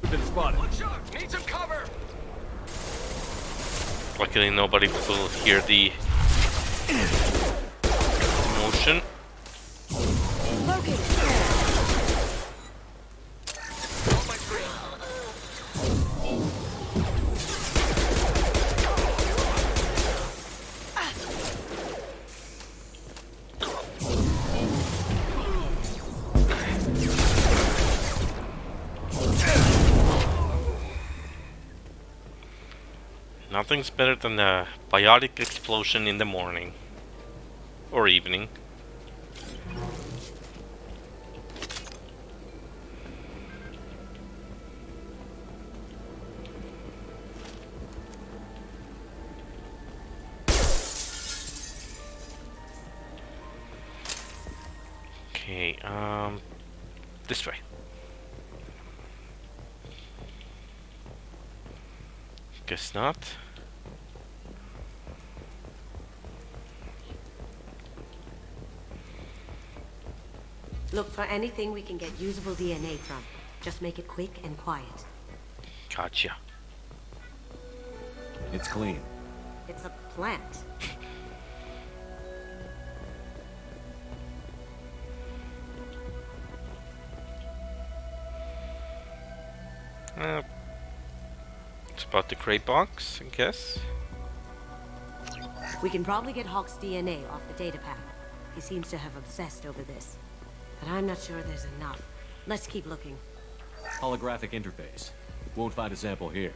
We've been spotted. Need some cover! Luckily nobody will hear the motion. Nothing's better than a biotic explosion in the morning. Or evening. Okay, this way. Guess not. Look for anything we can get usable DNA from. Just make it quick and quiet. Gotcha. It's clean. It's a plant. It's about the crate box, I guess. We can probably get Hawk's DNA off the data pack. He seems to have obsessed over this. But I'm not sure there's enough. Let's keep looking. Holographic interface. Won't find a sample here.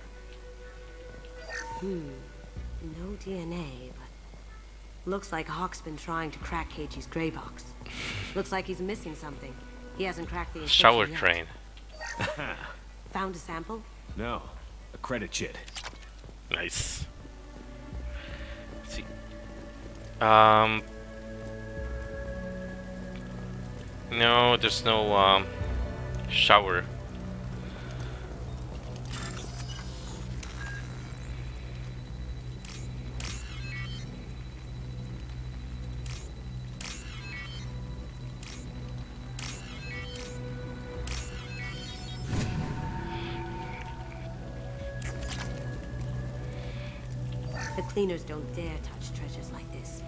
No DNA, but... Looks like Hawk's been trying to crack KG's gray box. Looks like he's missing something. He hasn't cracked the encryption Shower yet. train. Found a sample? No. A credit chit. Nice. Let's see. No, there's no shower. The cleaners don't dare touch treasures like this.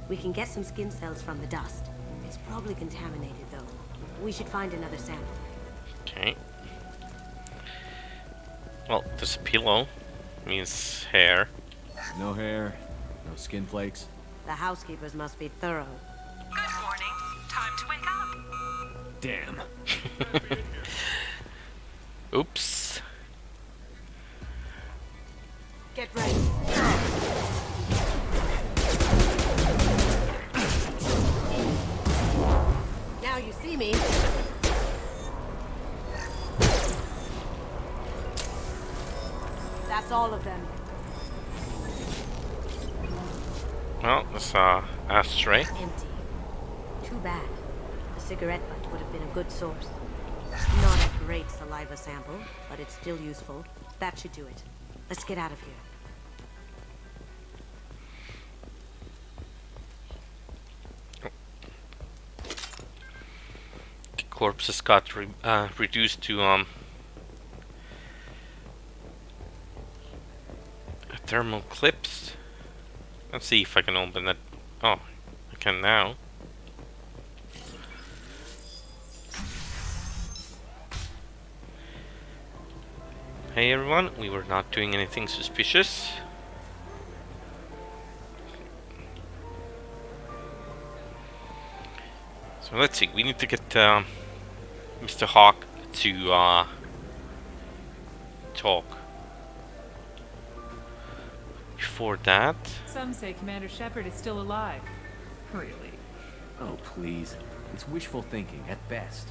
We can get some skin cells from the dust. It's probably contaminated, though. We should find another sample. Okay. Well, there's a pillow. Means hair. No hair, no skin flakes. The housekeepers must be thorough. Good morning. Time to wake up. Damn. Oops. Get ready. Now you see me. That's all of them. Well, this ashtray. Empty. Too bad. A cigarette butt would have been a good source. Not a great saliva sample, but it's still useful. That should do it. Let's get out of here. The corpses got reduced to thermal clips. Let's see if I can open that. Oh, I can now. Hey everyone, we were not doing anything suspicious. So let's see, we need to get Mr. Hawk to talk. Before that... Some say Commander Shepard is still alive. Really? Oh, please. It's wishful thinking at best.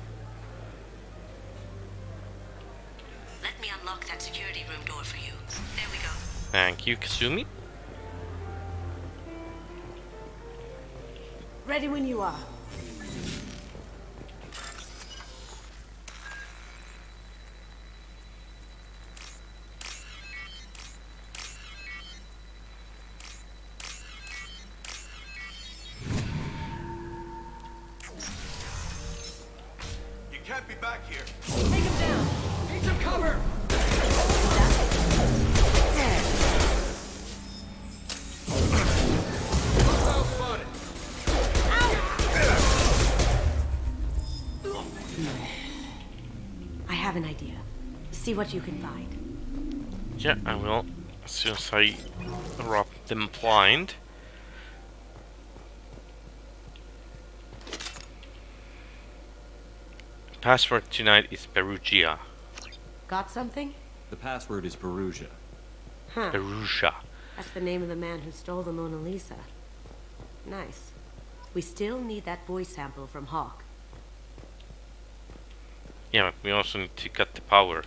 Let me unlock that security room door for you. There we go. Thank you, Kasumi. Ready when you are. You can't be back here. Take him down. Need some cover. I have an idea. See what you can find. Yeah, I will. As soon as I rob them blind. Password tonight is Perugia. Got something? The password is Perugia. Huh. Perugia. That's the name of the man who stole the Mona Lisa. Nice. We still need that voice sample from Hawk. Yeah, but we also need to cut the power.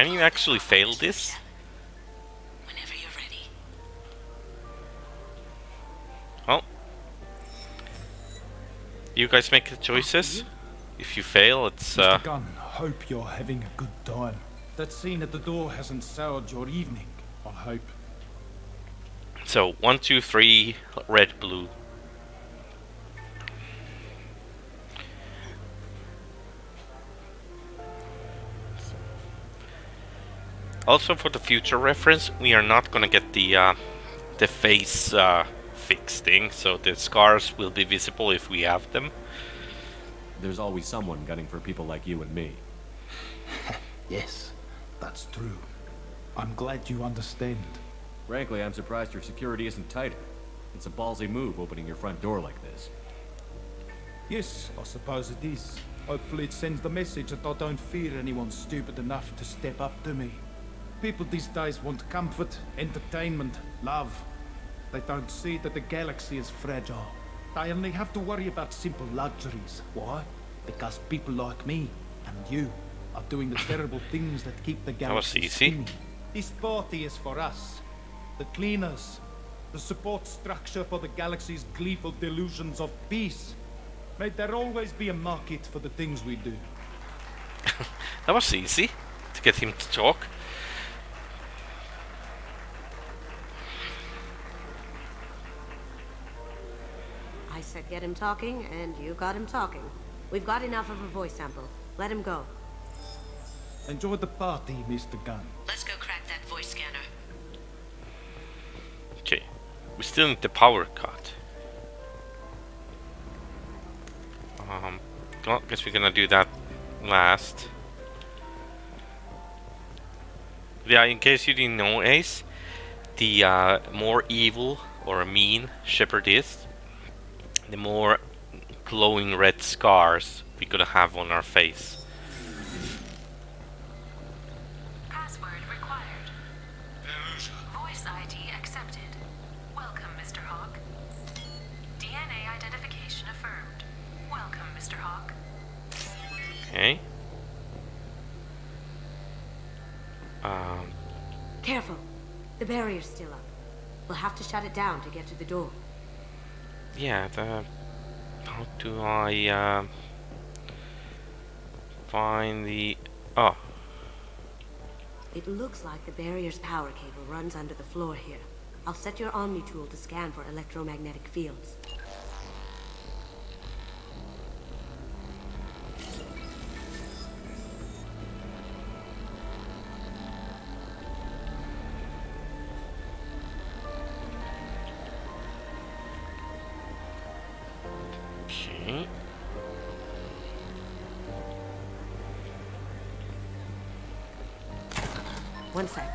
Can you actually fail this? Whenever you're ready. Well, you guys make the choices. If you fail, it's Mr. Gunn, hope you're having a good time. That scene at the door hasn't soured your evening, I hope. So 1, 2, 3, red, blue. Also, for the future reference, we are not gonna get the face fixed thing, so the scars will be visible if we have them. There's always someone gunning for people like you and me. Yes, that's true. I'm glad you understand. Frankly, I'm surprised your security isn't tighter. It's a ballsy move opening your front door like this. Yes, I suppose it is. Hopefully it sends the message that I don't fear anyone stupid enough to step up to me. People these days want comfort, entertainment, love. They don't see that the galaxy is fragile. They only have to worry about simple luxuries. Why? Because people like me and you are doing the terrible things that keep the galaxy spinning. This party is for us, the cleaners, the support structure for the galaxy's gleeful delusions of peace. May there always be a market for the things we do. That was easy to get him to talk. I said get him talking, and you got him talking. We've got enough of a voice sample. Let him go. Enjoy the party, Mr. Gunn. Let's go crack that voice scanner. Okay, we still need the power cut. Well, guess we're gonna do that last. Yeah, in case you didn't know, Ace, the more evil or mean Shepard is, the more glowing red scars we're gonna have on our face. Password required. Voice ID accepted. Welcome, Mr. Hawk. DNA identification affirmed. Welcome, Mr. Hawk. Okay. Careful. The barrier's still up. We'll have to shut it down to get to the door. Yeah, how do I find the... Oh. It looks like the barrier's power cable runs under the floor here. I'll set your Omni tool to scan for electromagnetic fields. Okay. One sec.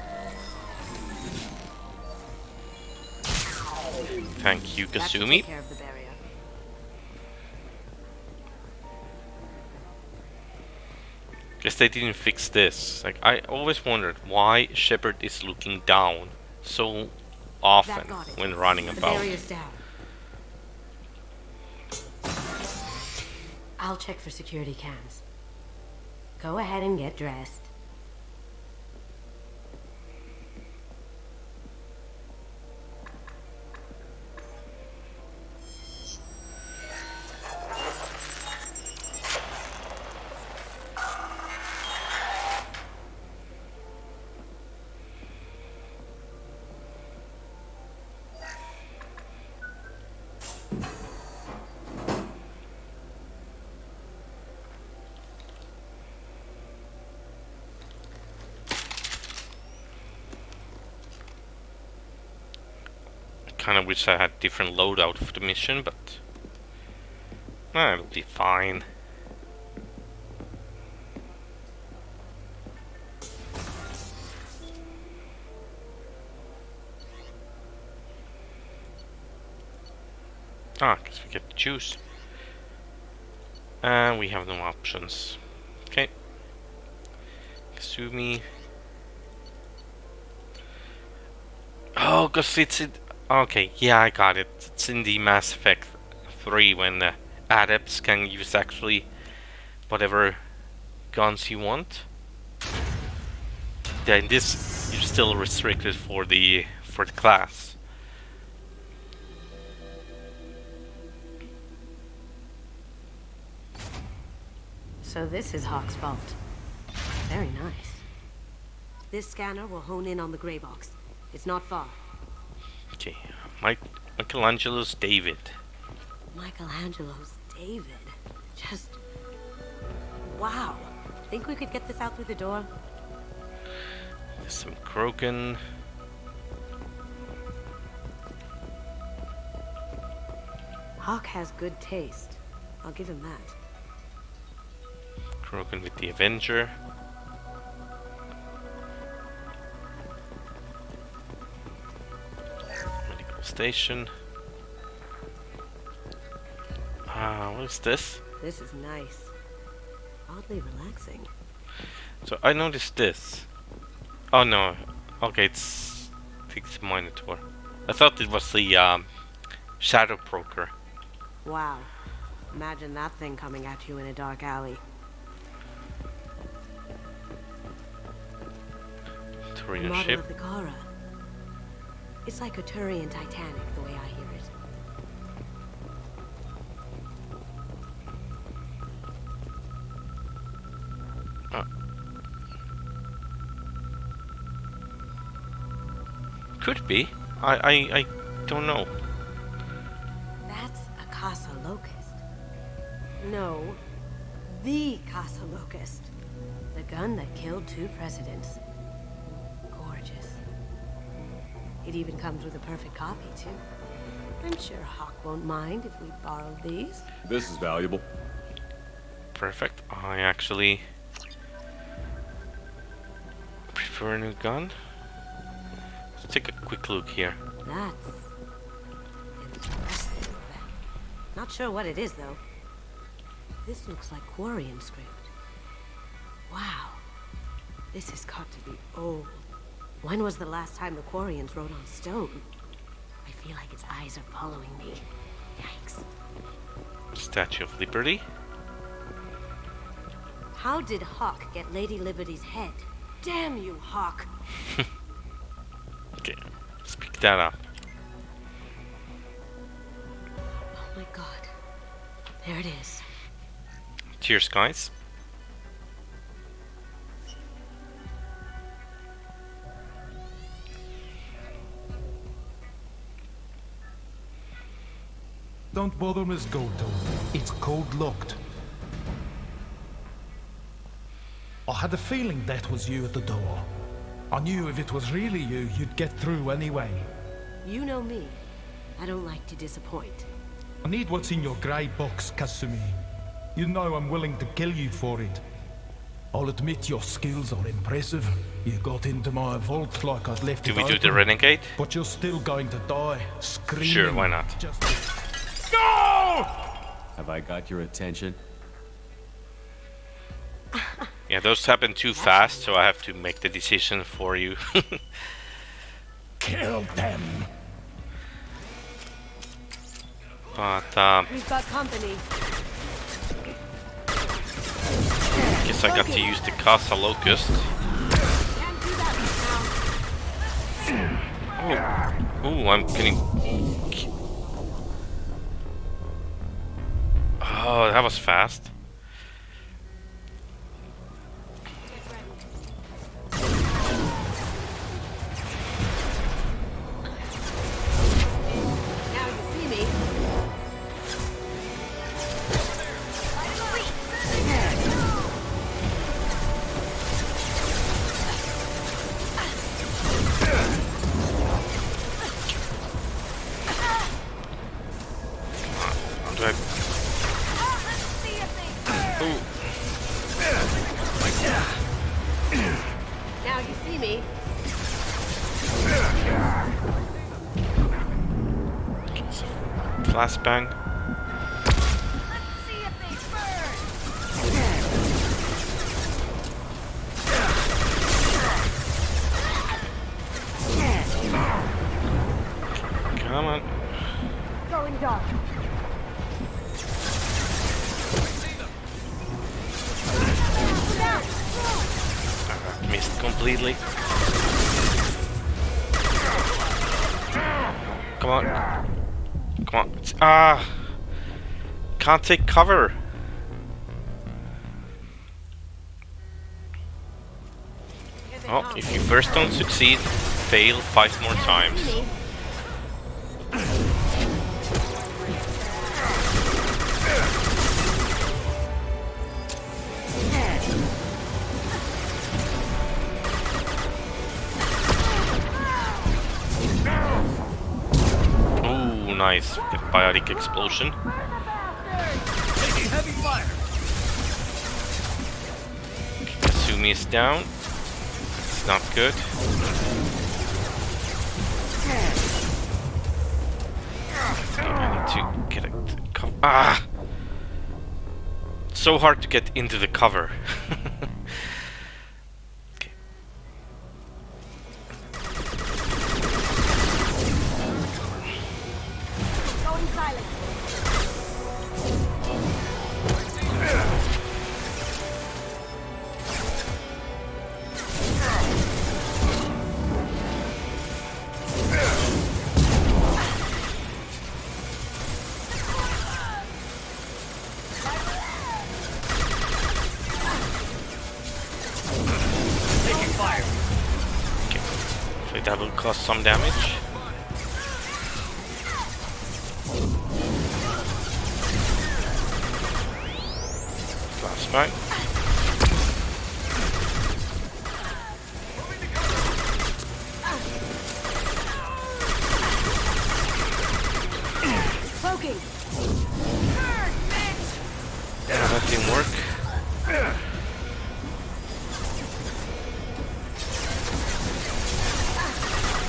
Thank you, That should Kasumi. take care of the barrier. Guess they didn't fix this. Like, I always wondered why Shepard is looking down so often when running The about. barrier's down. I'll check for security cams. Go ahead and get dressed. Kind of wish I had different loadout for the mission, but it'll be fine. Guess we get to choose. And we have no options. Okay. Kasumi. Oh, cause it's in... Okay, yeah, I got it. It's in the Mass Effect 3 when adepts can use actually whatever guns you want. Yeah, in this you're still restricted for the class. So this is Hawk's vault. Very nice. This scanner will hone in on the gray box. It's not far. Okay, Michelangelo's David. Michelangelo's David. Just... wow. Think we could get this out through the door? There's some Krogan. Hawk has good taste. I'll give him that. Krogan with the Avenger. Medical station. What is this? This is nice. Oddly relaxing. So I noticed this. Oh no. Okay, it's Minotaur. I thought it was the Shadow Broker. Wow. Imagine that thing coming at you in a dark alley. Turian Model ship. of the Kara. It's like a Turian Titanic, the way I hear it. Could be. I don't know. That's a Casa Locust. No, the Casa Locust. The gun that killed 2 presidents. Gorgeous. It even comes with a perfect copy, too. I'm sure Hawk won't mind if we borrow these. This is valuable. Perfect. I actually prefer a new gun. Let's take a quick look here. That's impressive. Not sure what it is, though. This looks like Quarian script. Wow. This has got to be old. When was the last time the Quarians wrote on stone? I feel like its eyes are following me. Yikes. Statue of Liberty. How did Hawk get Lady Liberty's head? Damn you, Hawk! Okay, let's pick that up. Oh my god. There it is. Cheers, guys. Don't bother, Miss Goldtone. It's code-locked. I had a feeling that was you at the door. I knew if it was really you, you'd get through anyway. You know me. I don't like to disappoint. I need what's in your grey box, Kasumi. You know I'm willing to kill you for it. I'll admit your skills are impressive. You got into my vault like I'd left it Do we do open, the Renegade? but you're still going to die, screaming. Sure, why not? No! Have I got your attention? Yeah, those happen too fast, so I have to make the decision for you. Kill them. But We've got company. guess I got to use the Casa Locust. Oh, I'm getting. Oh, that was fast. Now you see me. Now you see me. Flashbang. Come on. Going dark. Missed completely. Come on. Come on. Ah! Can't take cover. Oh, if you first don't succeed, fail 5 more times. Ooh, nice. Get biotic explosion. Taking heavy fire. Kasumi is down. It's not good. Okay, I need to get it. Ah! It's so hard to get into the cover. Okay. Going silent. Taking fire. Okay. So that will cause some damage. Flashback. Poking. Yeah, that didn't work.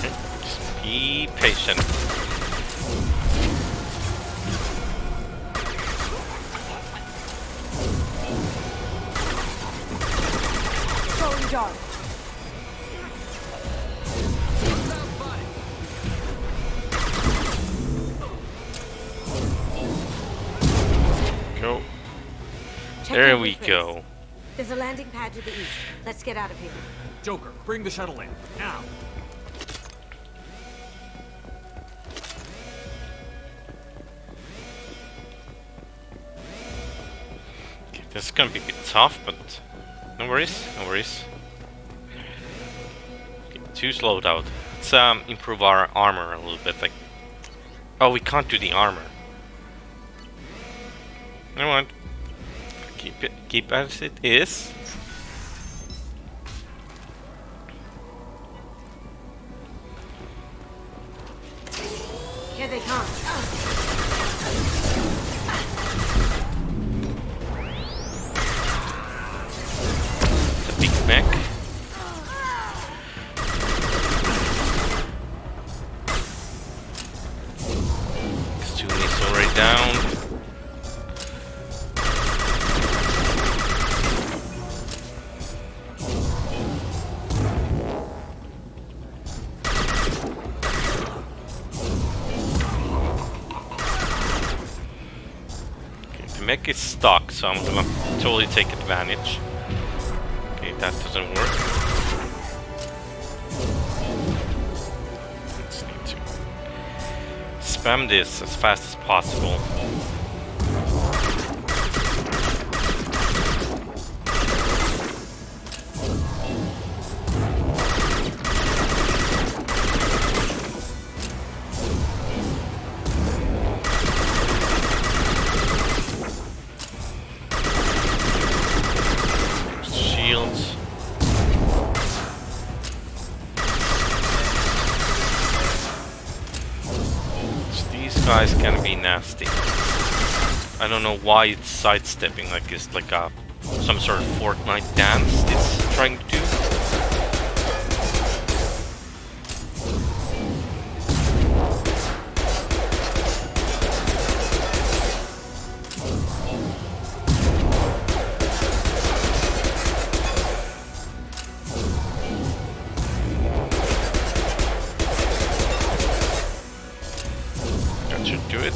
Just be patient. Going dark. Go. Check There every we face. go. There's a landing pad to the east. Let's get out of here. Joker, bring the shuttle in. Now. Okay, this is gonna be a bit tough, but no worries, no worries. Okay, 2 slowed out. Let's improve our armor a little bit. Like, oh, we can't do the armor. You know what? Keep as it is. Here they come. The big mech. Kasumi is already down. Mech is stuck, so I'm gonna totally take advantage. Okay, that doesn't work. Let's need to spam this as fast as possible. Guys can be nasty. I don't know why it's sidestepping like it's like a some sort of Fortnite dance it's trying to do. Should do it.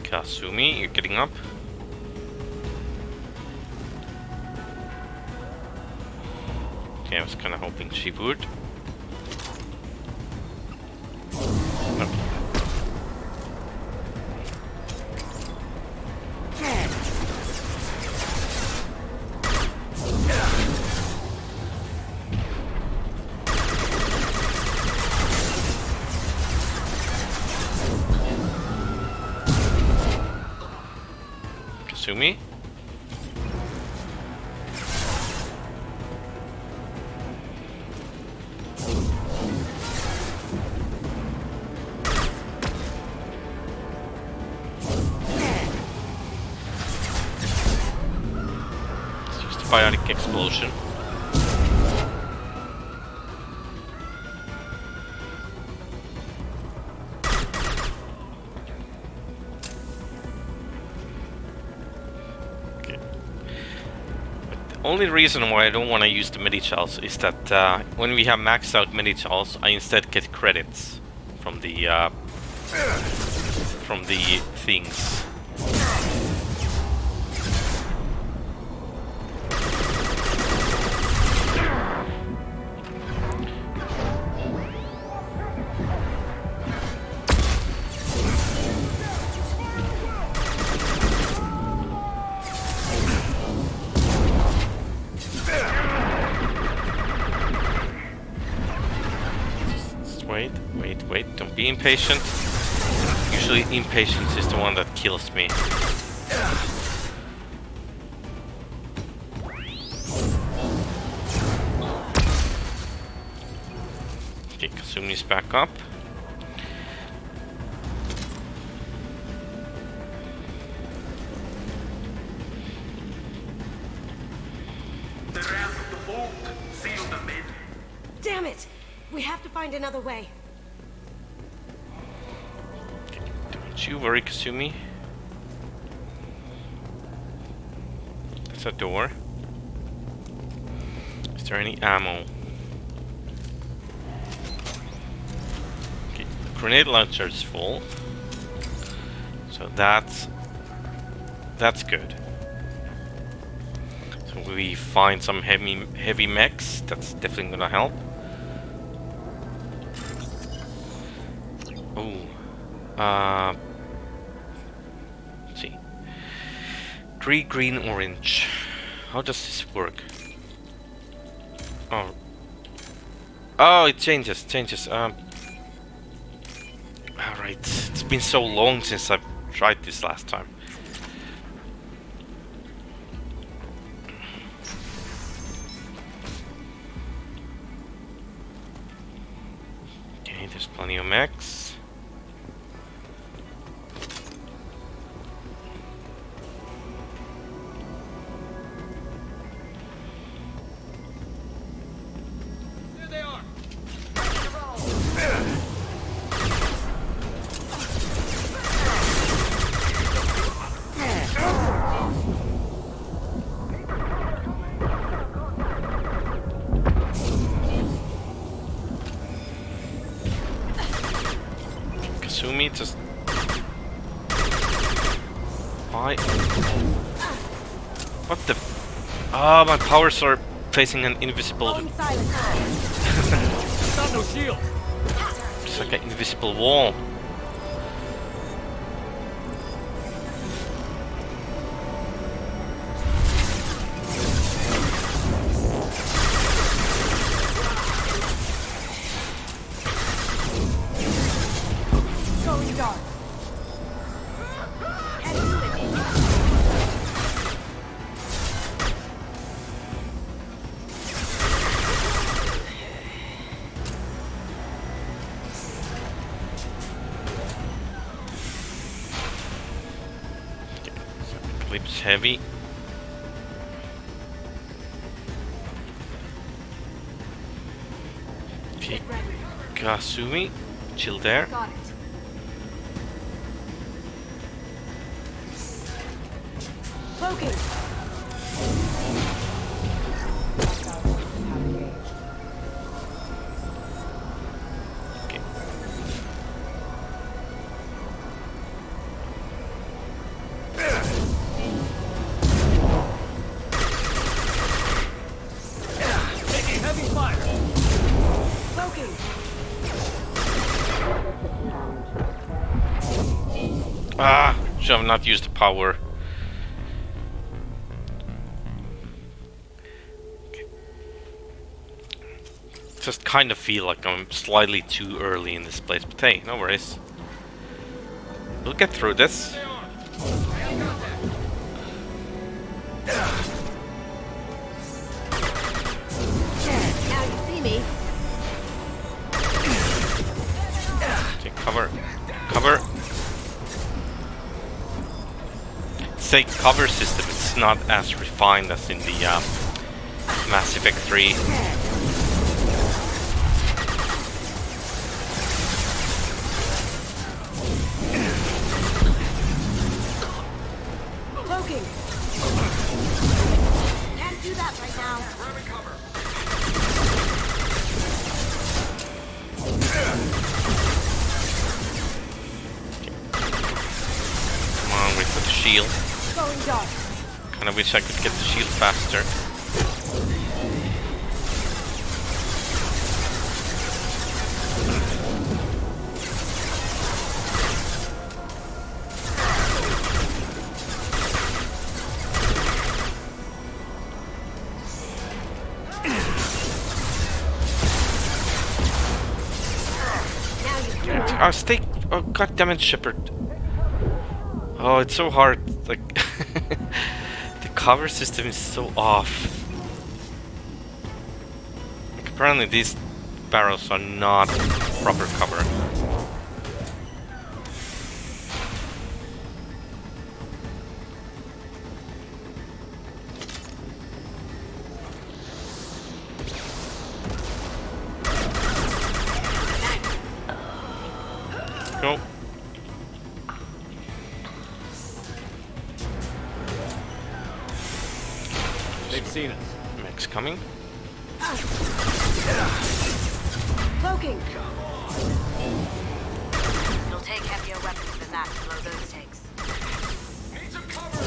Kasumi, you're getting up. Okay, I was kind of hoping she would. No. Kasumi? Biotic explosion. Okay. But the only reason why I don't want to use the medi-shells is that when we have maxed out medi-shells, I instead get credits from the things. Wait, don't be impatient. Usually impatience is the one that kills me. Okay, Kasumi's back up. Damn it! We have to find another way. Don't you worry, Kasumi. That's a door. Is there any ammo? Okay, grenade launcher is full. So that's good. So we find some heavy mechs. That's definitely gonna help. Oh, let's see. 3 green orange. How does this work? Oh, it changes. Alright, it's been so long since I've tried this last time. Okay, there's plenty of mechs. Kasumi, just... Why? What the... Ah, my powers are placing an invisible... No shield. It's like an invisible wall. Going dark. Clip's heavy. Okay, Kasumi, chill there. Got it. Cloaking. Okay. Taking heavy Ah, should have not used the power. Just kind of feel like I'm slightly too early in this place, but hey, no worries. We'll get through this. Now you see me. Okay, cover. Cover. Say cover system, it's not as refined as in the Mass Effect 3. Cloaking. Can't do that right now. Come on, wait for the shield. Going dark. Kinda wish I could get the shield faster. Oh, stay. Oh, goddammit, Shepard. Oh, it's so hard. Like, the cover system is so off. Like, apparently, these barrels are not proper cover. Go. They've seen us. Mech's coming. Cloaking. It'll take heavier weapons than that to blow those tanks. Need some cover.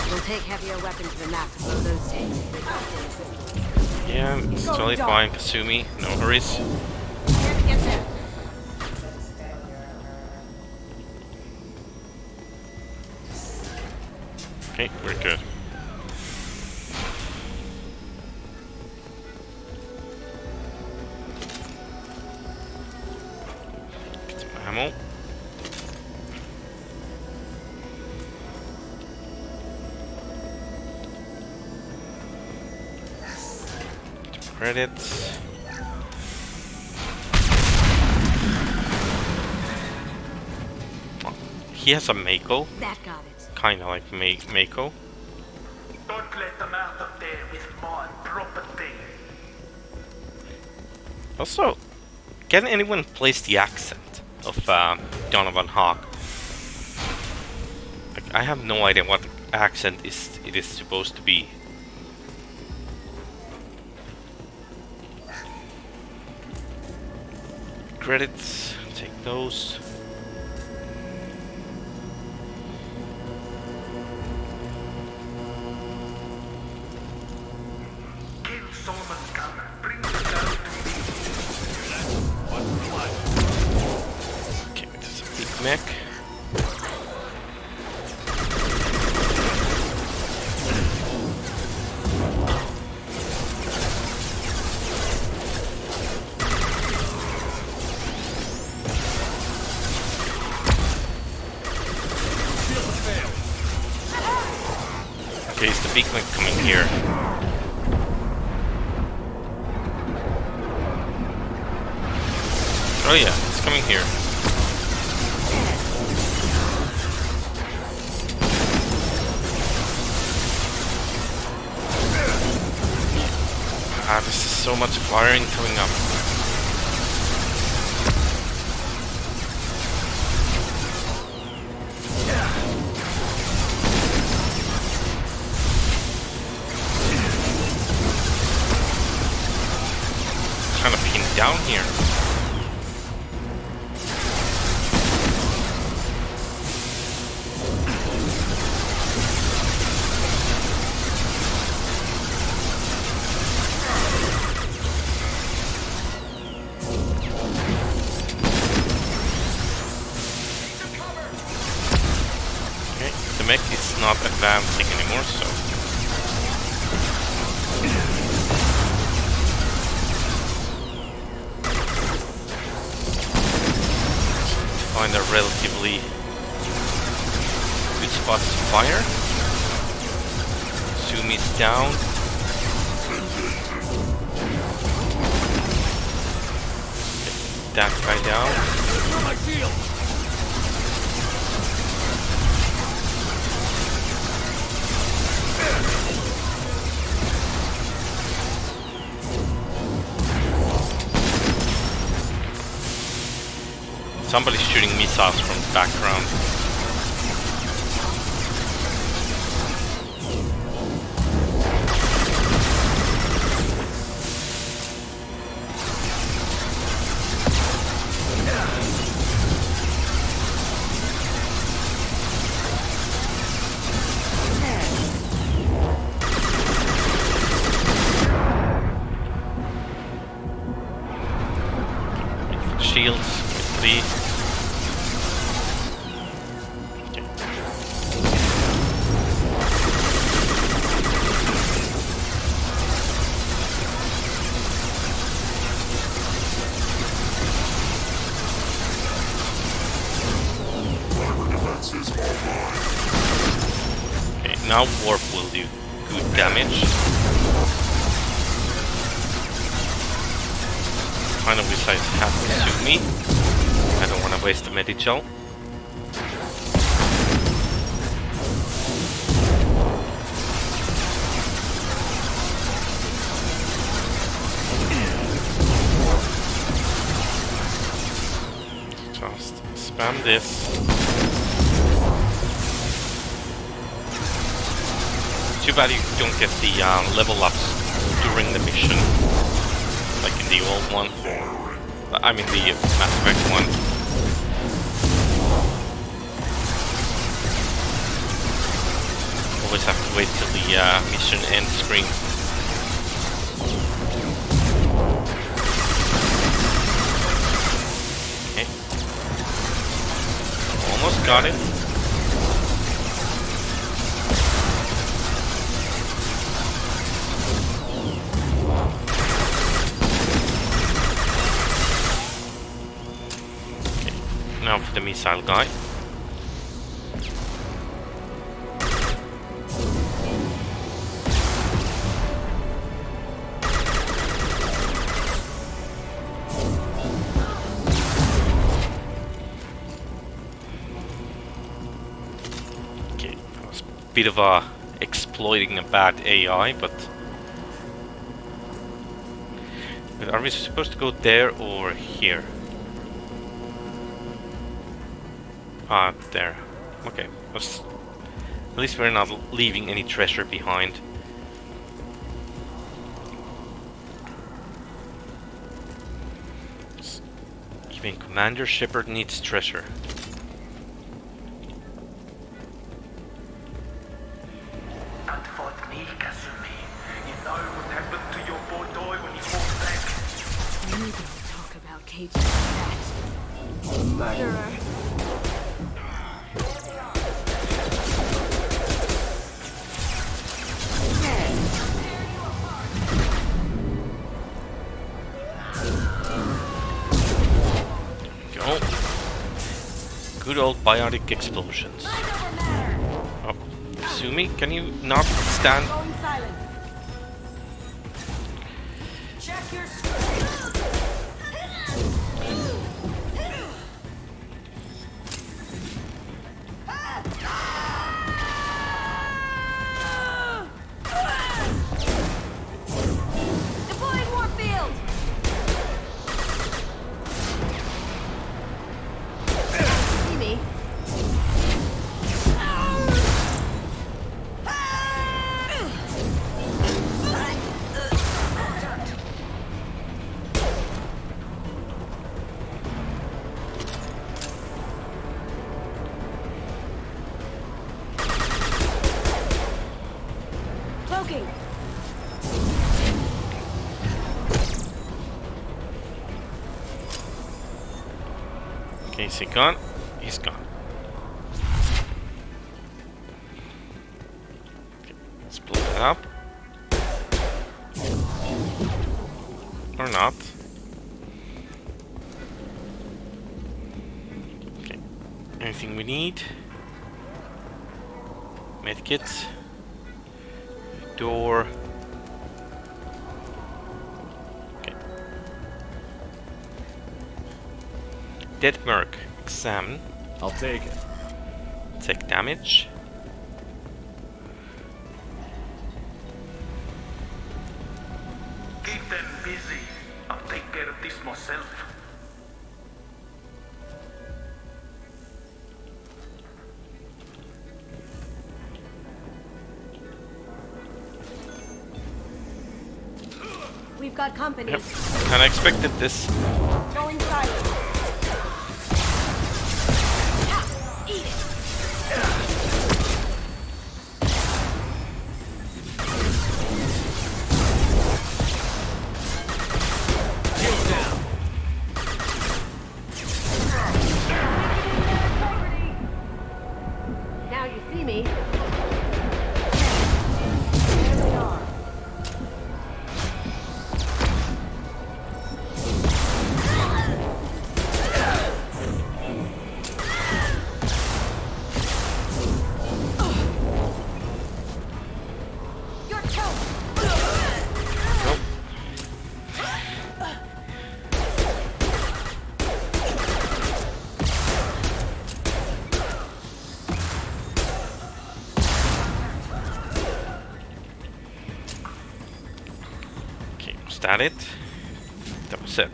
It'll take heavier weapons than that to blow those tanks. Yeah, it's totally fine. Kasumi, no worries. Can't get there. Okay, we're good. Get some ammo. Some credits. Oh, he has a Mako. That got it. Kinda like Mako. Don't let them out of there with my property. Also, can anyone place the accent of Donovan Hawk? Like, I have no idea what accent it is supposed to be. Credits, take those. Kill Solomon's gun. Bring the gun to me. Okay, there's a big mech. Okay, is the big mech coming here? Oh yeah, it's coming here. Ah, this is so much firing coming up. Kind of pinned down here. the mech is not advancing anymore, so... Find a relatively good spot to fire. Zoom is down. Get that guy down. My shield. Somebody's shooting missiles from the background. Shields, please. Okay, now warp will do good damage. Kind of wish I had Kasumi. I don't want to waste the Medichel. Just spam this. Too bad you don't get the level ups during the mission, like in the old one. I mean the Mass Effect one. Always have to wait till the mission end screen. Okay. Almost got it. Now for the missile guy. Okay, that was a bit of a exploiting a bad AI, but are we supposed to go there or here? Ah, there. Okay. At least we're not leaving any treasure behind. Even Commander Shepard needs treasure. And for me, Kasumi, you know what happened to your boy Doi when he fought back? You don't talk about cages like that. Murderer. Good old biotic explosions. Oh, Sumi, can you not stand? Check your deploying warp field. See me. Cloaking. Okay, is he gone? He's gone. that up. Or not. Okay. Anything we need? Medkit. Door. Okay. Dead Merc. Examine. I'll take it. Take damage. Keep them busy. I'll take care of this myself. We've got company. Yep. Kinda expected this. Throwing fire. Eat it. Now you see me. Is that it? That was it.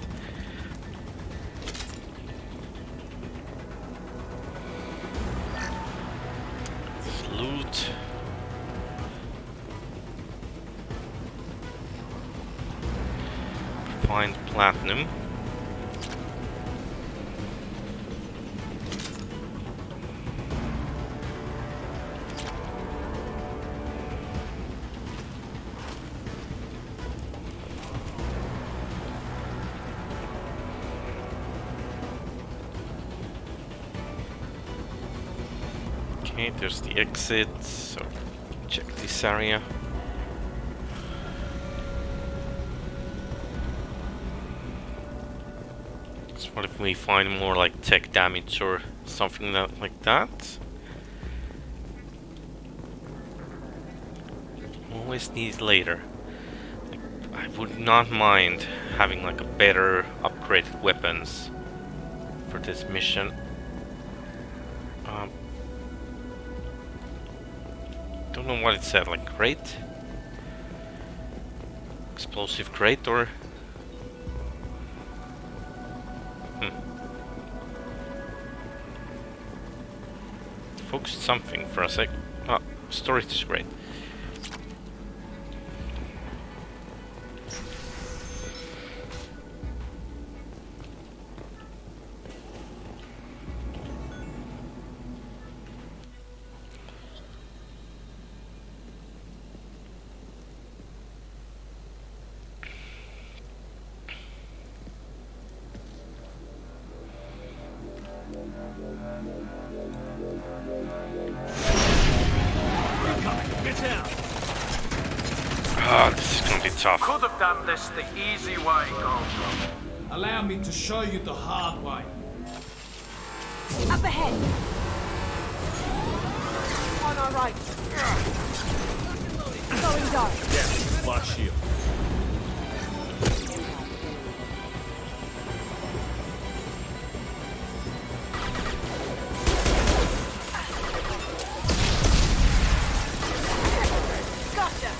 Loot. Find platinum. Okay, there's the exit, so check this area. So what if we find more like tech damage or something like that? Always need later. Like, I would not mind having like a better upgraded weapons for this mission. Don't know what it said, like crate? Explosive crate or... Focused something for a sec. Ah, storage is great. Ah, this is gonna be tough. Could have done this the easy way, Gold. Allow me to show you the hard way. Up ahead. On our right. Going dark. Yeah, lost shield. Gotcha.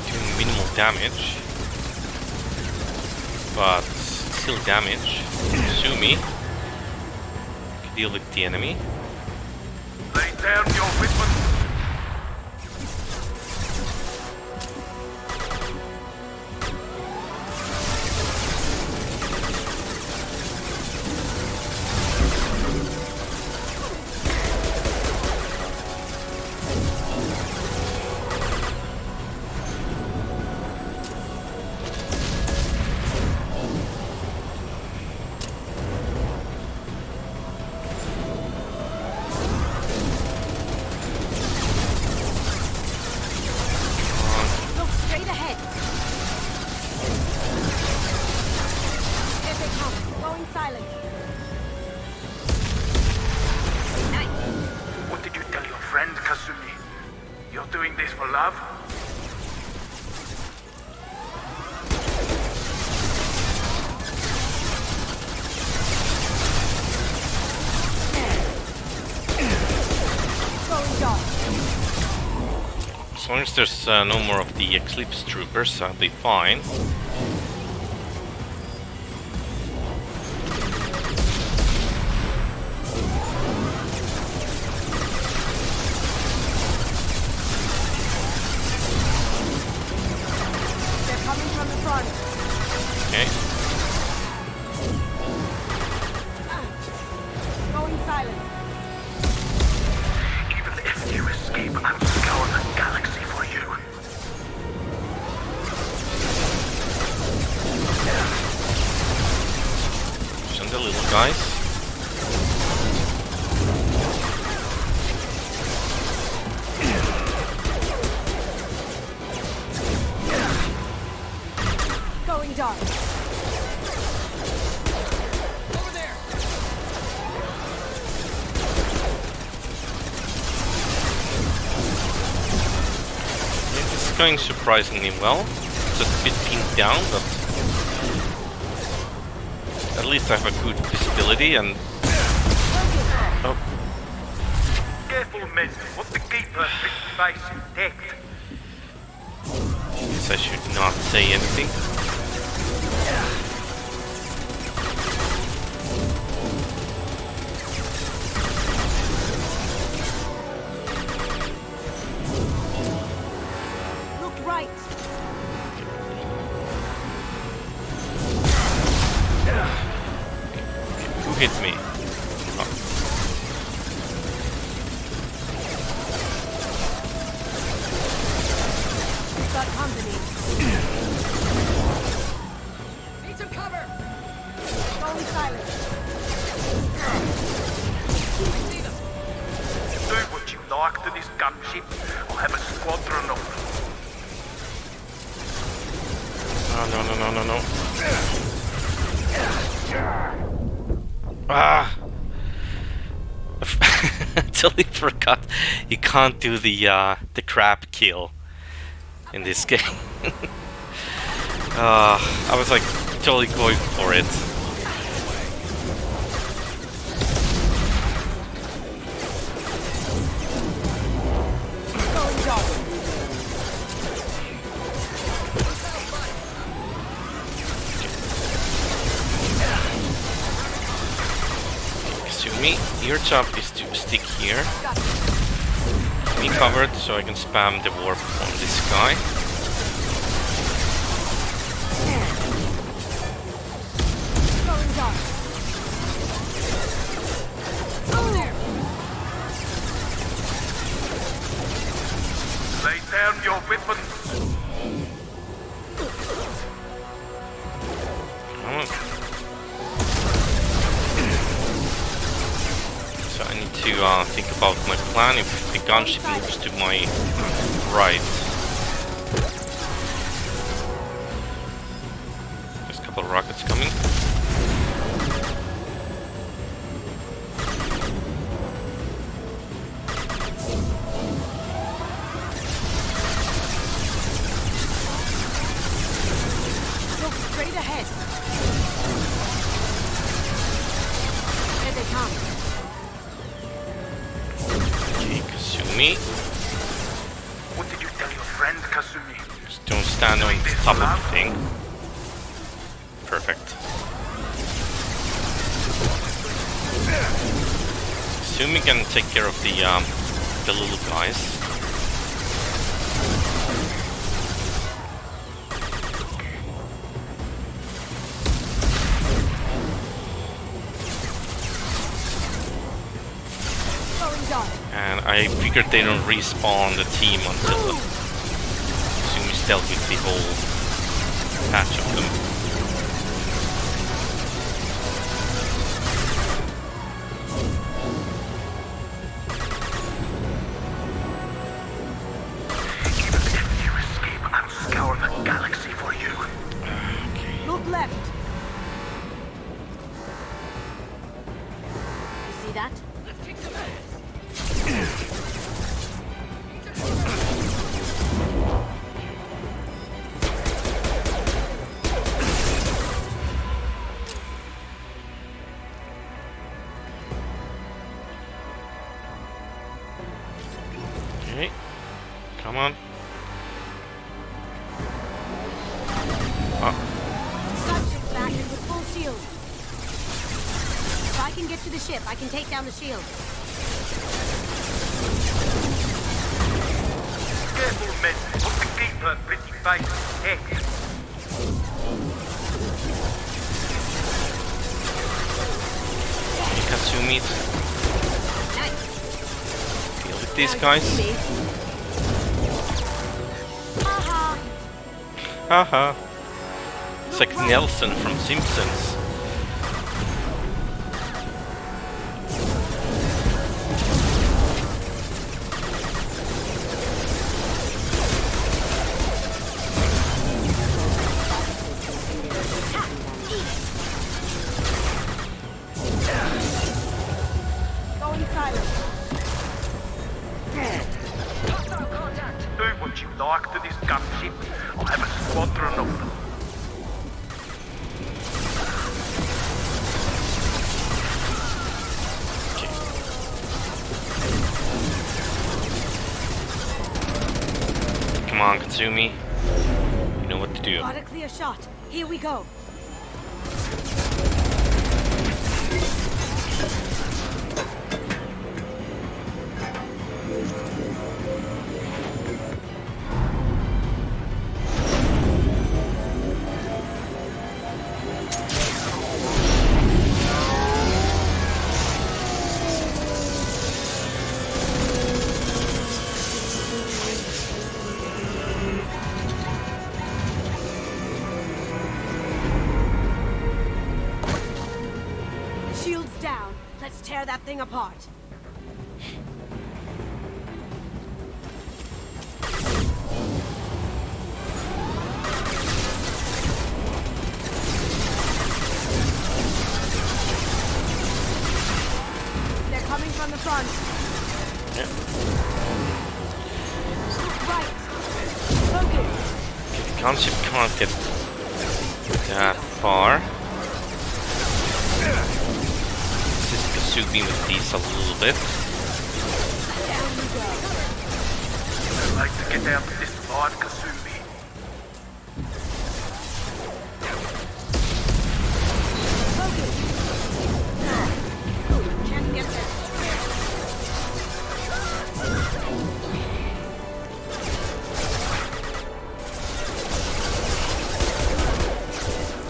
Doing minimal damage, but still damage. Sumi can deal with the enemy. Lay down your weapon. silent. What did you tell your friend, Kasumi? You're doing this for love? Going dark. As long as there's no more of the Eclipse troopers, I'll be fine. They're coming from the front. Okay. Going silent. Even if you escape, I'll scour the galaxy for you. Send the little guys. Going dark. Over there! It's going surprisingly well. Just a bit pinned down, but at least I have a good visibility and... Oh, Careful, men. What the keeper face detect. guess I should not say anything. Look right. Who hit me? Oh. We've got company. Need some cover! Going silent. I see them! Do what you like to this gunship. I'll have a squadron of them. No. Ah! I totally forgot you can't do the crab kill in this game. I was like totally going for it. Going dark. Kasumi, your job is to stick here. Be covered so I can spam the warp on this guy. Going dark. Over there. Lay down your weapons. So I need to think about my plan if the gunship moves to my right. There's a couple of rockets coming. Look straight ahead. Here they come. Okay, Kasumi. What did you tell your friend, Kasumi? Just don't stand on top of the thing. Perfect. Kasumi can take care of the little guys. Going dark. And I figured they don't respawn the team until Kasumi's dealt with the whole patch of them. Even if you escape, I'll scour the galaxy for you. Look left. Gunship's active with full shield. If I can get to the ship, I can take down the shield. Careful, men. Want to keep her pretty face head. Kasumi. Deal with these guys. Haha. It's like Nelson from Simpsons. Going silent. Do what you like to this gunship. I have a squadron of them. Come on, Katsumi. You know what to do. Got a clear shot. Here we go. Shields down. Let's tear that thing apart. They're coming from the front. Right. Focus. The gunship can't get that far. Just Kasumi with these a little bit. I'd like to get out of this alive, Kasumi. Can't get there.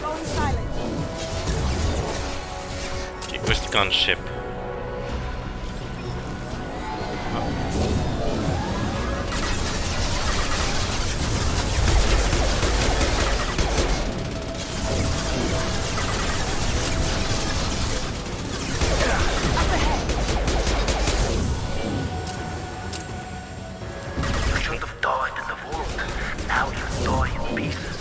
Going silent. Okay, where's the gunship? You should have died in the vault. Now you die in pieces.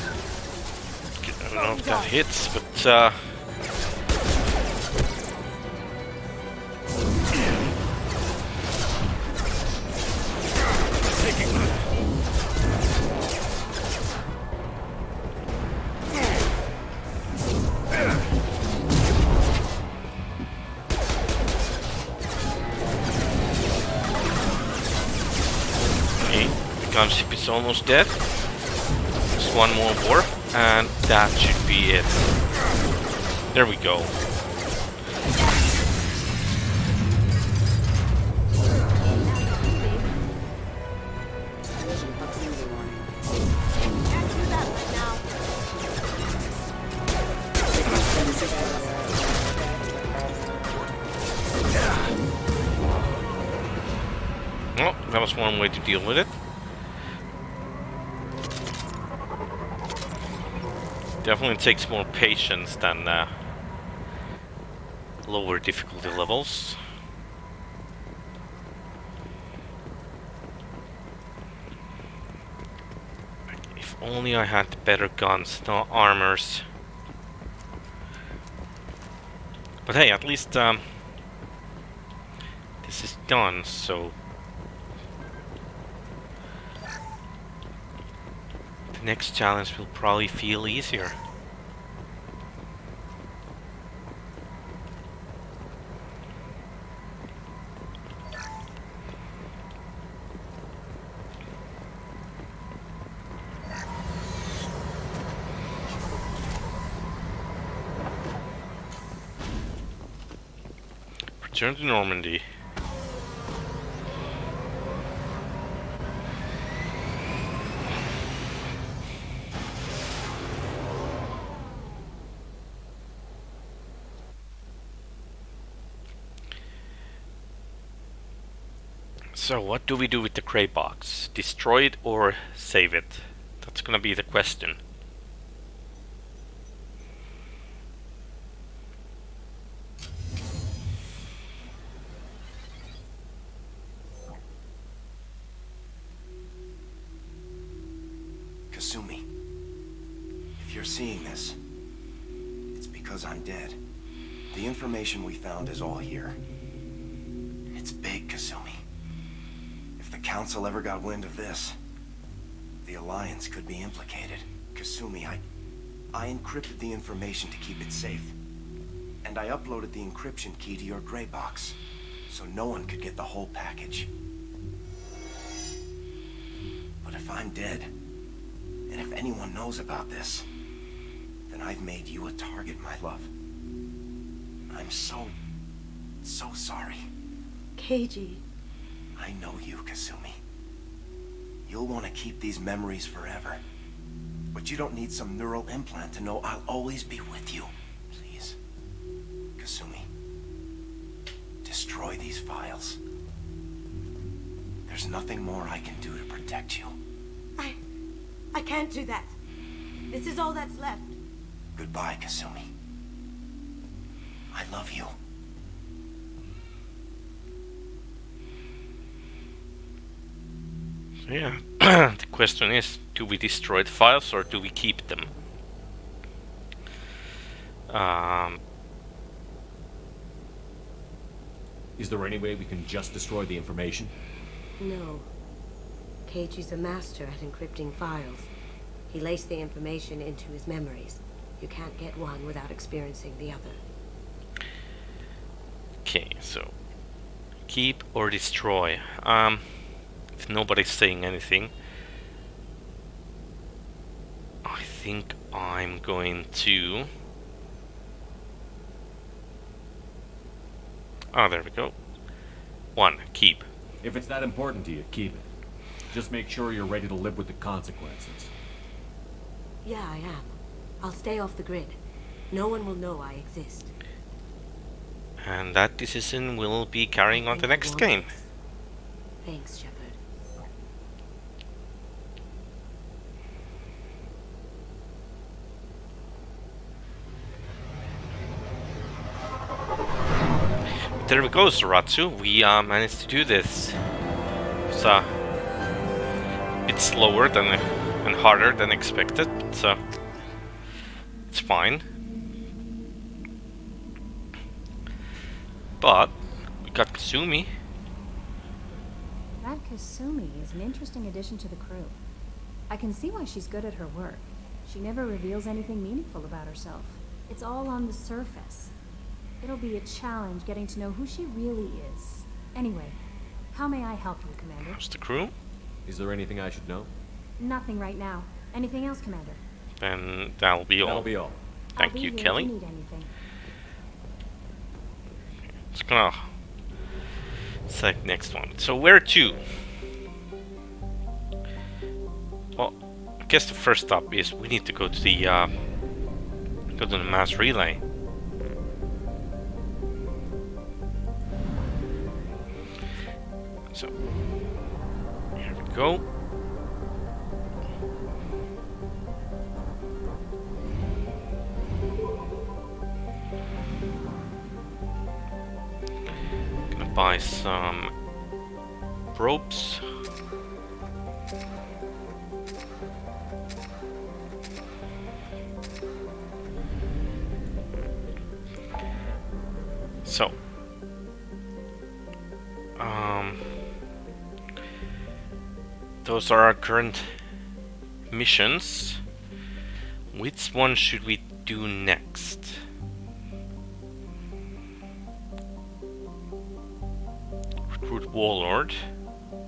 I don't know if that hits, but okay, the gunship is almost dead. Just one more warp, and that should be it. There we go. Can't do that right now. Well, that was one way to deal with it. Definitely takes more patience than lower difficulty levels. If only I had better guns, no armors. But hey, at least this is done, so the next challenge will probably feel easier. Return to Normandy. So what do we do with the gray box? Destroy it or save it? That's gonna be the question. Kasumi, if you're seeing this, it's because I'm dead. The information we found is all here. It's big, Kasumi. If the Council ever got wind of this, the Alliance could be implicated. Kasumi, I encrypted the information to keep it safe. And I uploaded the encryption key to your gray box, so no one could get the whole package. But if I'm dead, and if anyone knows about this, then I've made you a target, my love. I'm so sorry. Keiji. I know you, Kasumi. You'll want to keep these memories forever. But you don't need some neural implant to know I'll always be with you. Please. Kasumi. Destroy these files. There's nothing more I can do to protect you. I can't do that. This is all that's left. Goodbye, Kasumi. I love you. So yeah, the question is, do we destroy the files or do we keep them? Is there any way we can just destroy the information? No. Keiji's a master at encrypting files. He laced the information into his memories. You can't get one without experiencing the other. Okay, so keep or destroy. If nobody's saying anything, I think I'm going to... Oh, there we go. 1, keep. If it's that important to you, keep it. Just make sure you're ready to live with the consequences. Yeah, I am. I'll stay off the grid. No one will know I exist. And that decision will be carrying on the next game. Thanks, Shepard. There we go, Soratsu. We managed to do this. It's a bit slower than and harder than expected, but it's fine. But we got Kasumi. That Kasumi is an interesting addition to the crew. I can see why she's good at her work. She never reveals anything meaningful about herself. It's all on the surface. It'll be a challenge getting to know who she really is. Anyway, how may I help you, Commander? How's the crew? Is there anything I should know? Nothing right now. Anything else, Commander? Then that'll be all. That'll be all. Thank you, Kelly. If you need anything. It's gonna select next one. So where to? Well, I guess the first stop is we need to go to the mass relay. So here we go. Gonna buy some ropes. So those are our current missions. Which one should we do next? Recruit Warlord,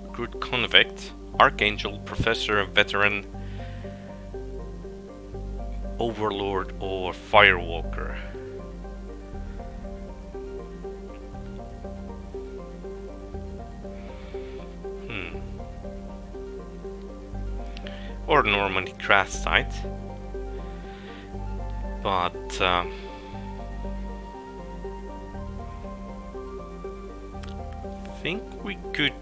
recruit Convict, Archangel, Professor, Veteran, Overlord, or Firewalker. or Normandy crash site. But I think we could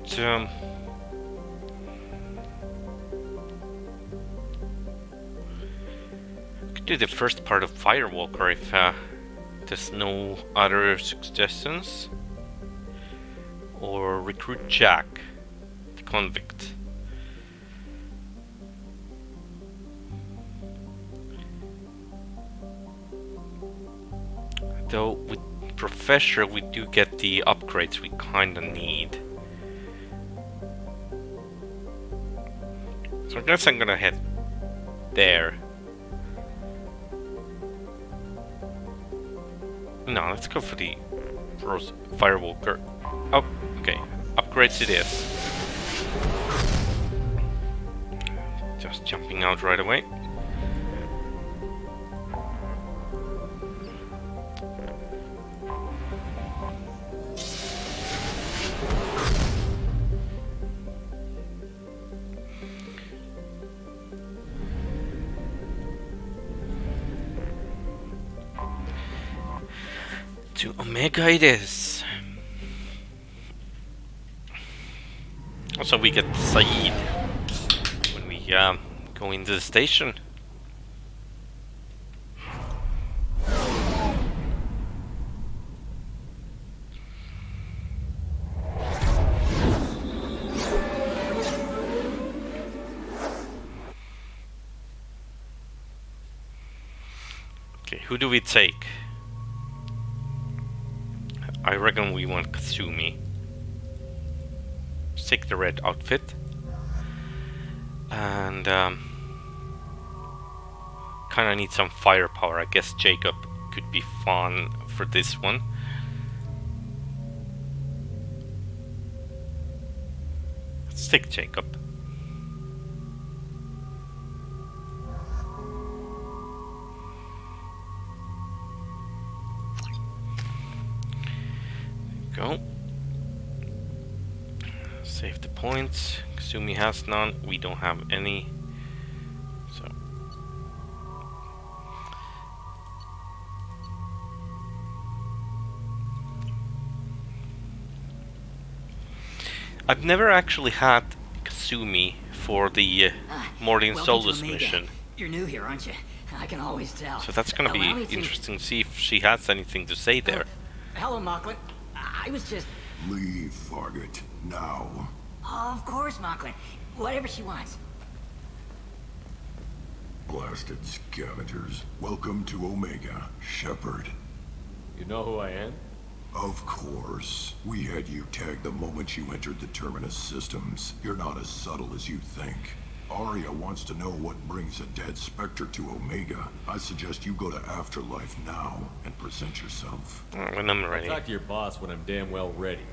do the first part of Firewalker if there's no other suggestions. Or recruit Jack, the convict. Though with Professor we do get the upgrades we kinda need. So I guess I'm gonna head there. No, let's go for the Firewalker. Oh, okay. Upgrades it is. Just jumping out right away. To Omega it is. Also we get Saeed when we go into the station. Okay, who do we take? I reckon we want Kasumi. Take the red outfit. And kinda need some firepower. I guess Jacob could be fun for this one. Let's take Jacob. Go. Save the points. Kasumi has none. We don't have any. So I've never actually had Kasumi for the Morty and Solus mission. You're new here, aren't you? I can always tell. So that's gonna be interesting to see if she has anything to say there. Hello, Mocklin. I was just... Leave, Fargate. Now. Of course, Mocklin. Whatever she wants. Blasted scavengers. Welcome to Omega, Shepard. You know who I am? Of course. We had you tagged the moment you entered the Terminus systems. You're not as subtle as you think. Arya wants to know what brings a dead Spectre to Omega. I suggest you go to Afterlife now and present yourself. When I'm ready. I'll talk to your boss when I'm damn well ready.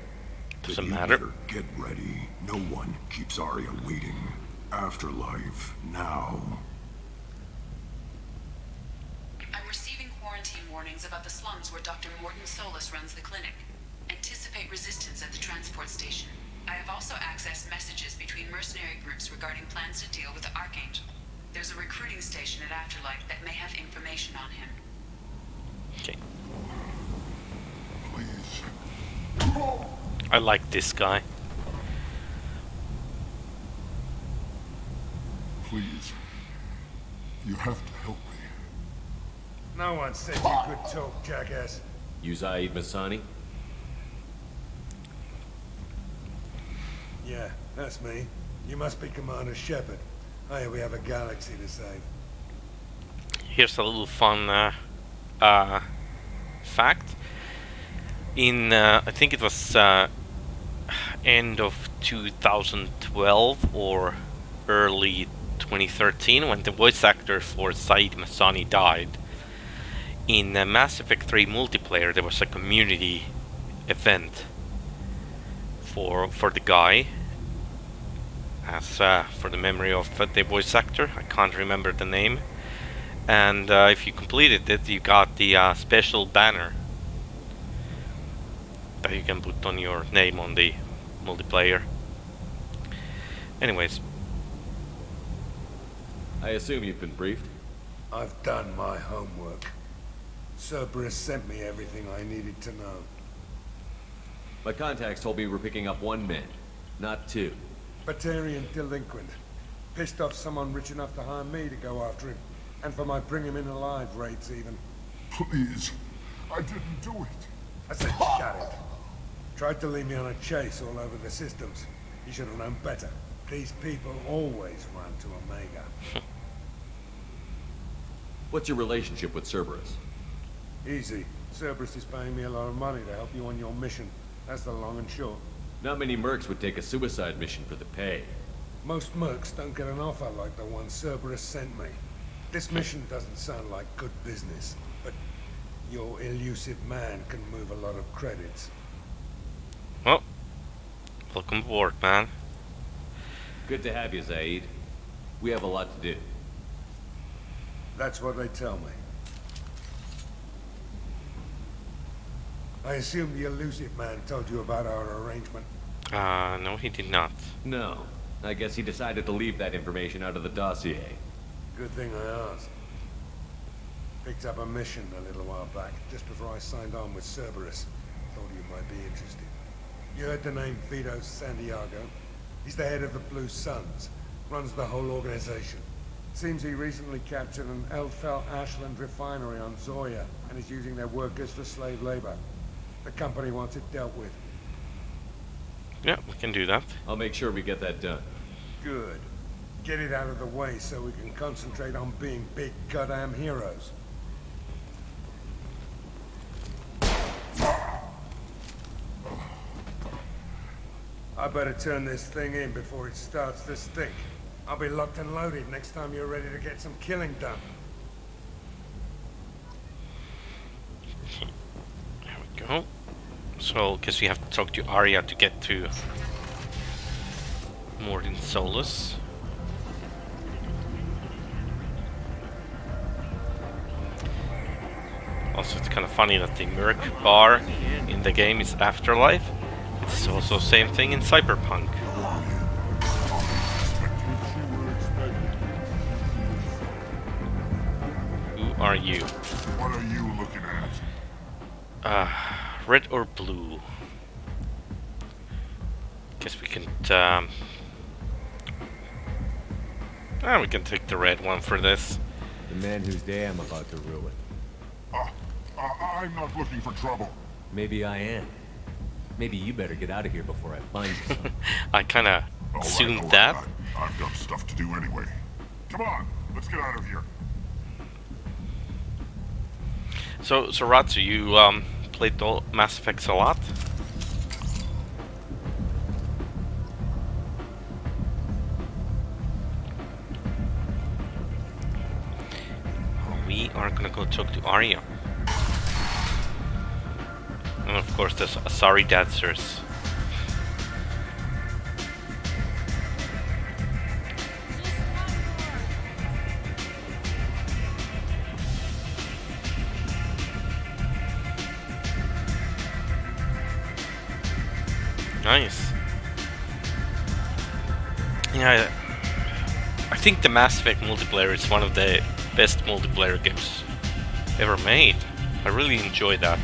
Doesn't matter. Get ready. No one keeps Arya waiting. Afterlife now. I'm receiving quarantine warnings about the slums where Dr. Morton Solus runs the clinic. Anticipate resistance at the transport station. I have also accessed messages between mercenary groups regarding plans to deal with the Archangel. There's a recruiting station at Afterlife that may have information on him. Okay. Please. I like this guy. Please. You have to help me. No one said you could talk, jackass. You Zaid Masani? Yeah, that's me. You must be Commander Shepard. Hey, we have a galaxy to save. Here's a little fun fact. In I think it was end of 2012 or early 2013 when the voice actor for Zaid Masani died. In Mass Effect 3 multiplayer there was a community event for the guy as for the memory of the voice actor. I can't remember the name. And if you completed it, you got the special banner that you can put on your name on the multiplayer. Anyways, I assume you've been briefed? I've done my homework. Cerberus sent me everything I needed to know. My contacts told me we're picking up 1 man, not 2. Batarian delinquent. Pissed off someone rich enough to hire me to go after him. And for my bring him in alive rates even. Please, I didn't do it. I said shut it. Tried to lead me on a chase all over the systems. You should have known better. These people always run to Omega. What's your relationship with Cerberus? Easy. Cerberus is paying me a lot of money to help you on your mission. That's the long and short. Not many mercs would take a suicide mission for the pay. Most mercs don't get an offer like the one Cerberus sent me. This mission doesn't sound like good business, but your elusive man can move a lot of credits. Well, welcome aboard, man. Good to have you, Zaid. We have a lot to do. That's what they tell me. I assume the elusive man told you about our arrangement. No, he did not. No. I guess he decided to leave that information out of the dossier. Good thing I asked. Picked up a mission a little while back, just before I signed on with Cerberus. Thought you might be interested. You heard the name Vito Santiago? He's the head of the Blue Suns. Runs the whole organization. Seems he recently captured an Eldfell Ashland refinery on Zoya and is using their workers for slave labor. The company wants it dealt with. Yeah, we can do that. I'll make sure we get that done. Good. Get it out of the way so we can concentrate on being big goddamn heroes. I better turn this thing in before it starts to stink. I'll be locked and loaded next time you're ready to get some killing done. There we go. So, guess we have to talk to Arya to get to Mordin Solus. Also, it's kind of funny that the Merc bar in the game is Afterlife. It's also the same thing in Cyberpunk. Who are you? What are you looking at? Red or blue? Guess we can, we can take the red one for this. The man whose day I'm about to ruin. I'm not looking for trouble. Maybe I am. Maybe you better get out of here before I find you. I kinda assumed that. I've got stuff to do anyway. Come on, let's get out of here. So Ratsu, you played Mass Effects a lot? We are gonna go talk to Arya. And of course there's Asari dancers. Nice. Yeah, I think the Mass Effect multiplayer is one of the best multiplayer games ever made. I really enjoy that.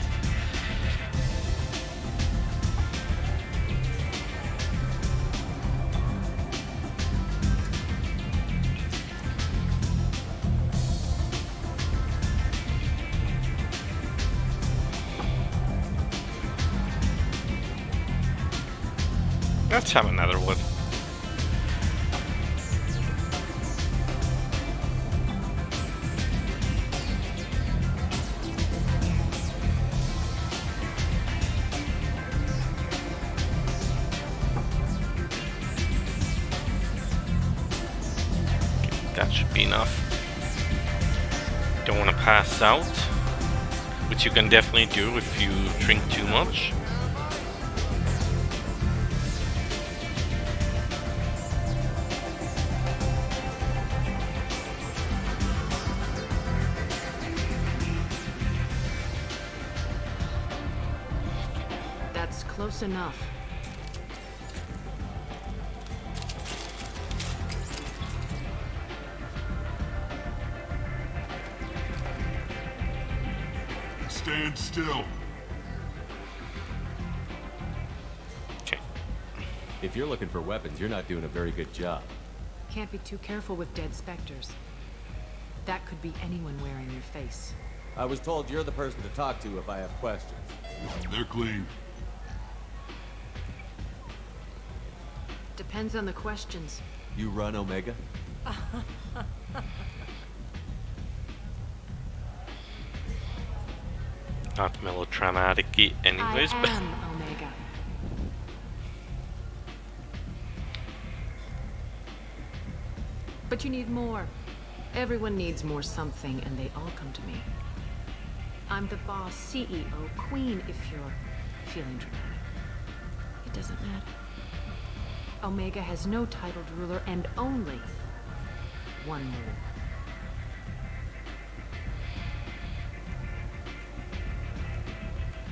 Let's have another one. That should be enough. Don't want to pass out, which you can definitely do if you drink too much. Close enough. stand still. If you're looking for weapons, you're not doing a very good job. Can't be too careful with dead specters. That could be anyone wearing your face. I was told you're the person to talk to if I have questions. They're clean. Depends on the questions. You run Omega? Not melodramatic anyways, I but am Omega. But you need more. Everyone needs more something, and they all come to me. I'm the boss, CEO, queen, if you're feeling dramatic. It doesn't matter. Omega has no titled ruler and only one rule.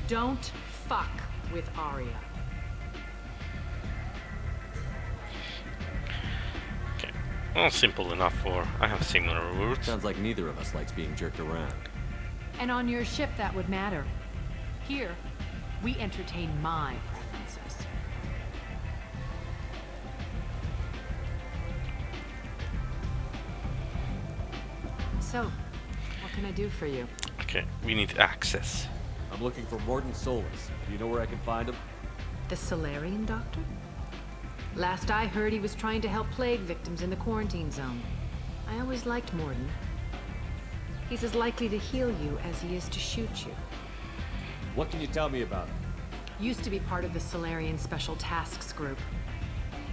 Don't fuck with Arya. well, simple enough for I have similar roots. Sounds like neither of us likes being jerked around. And on your ship, that would matter. Here, we entertain my preferences. So, what can I do for you? Okay, we need access. I'm looking for Mordin Solus. Do you know where I can find him? The Solarian doctor? Last I heard, he was trying to help plague victims in the quarantine zone. I always liked Mordin. He's as likely to heal you as he is to shoot you. What can you tell me about him? Used to be part of the Solarian Special Tasks Group.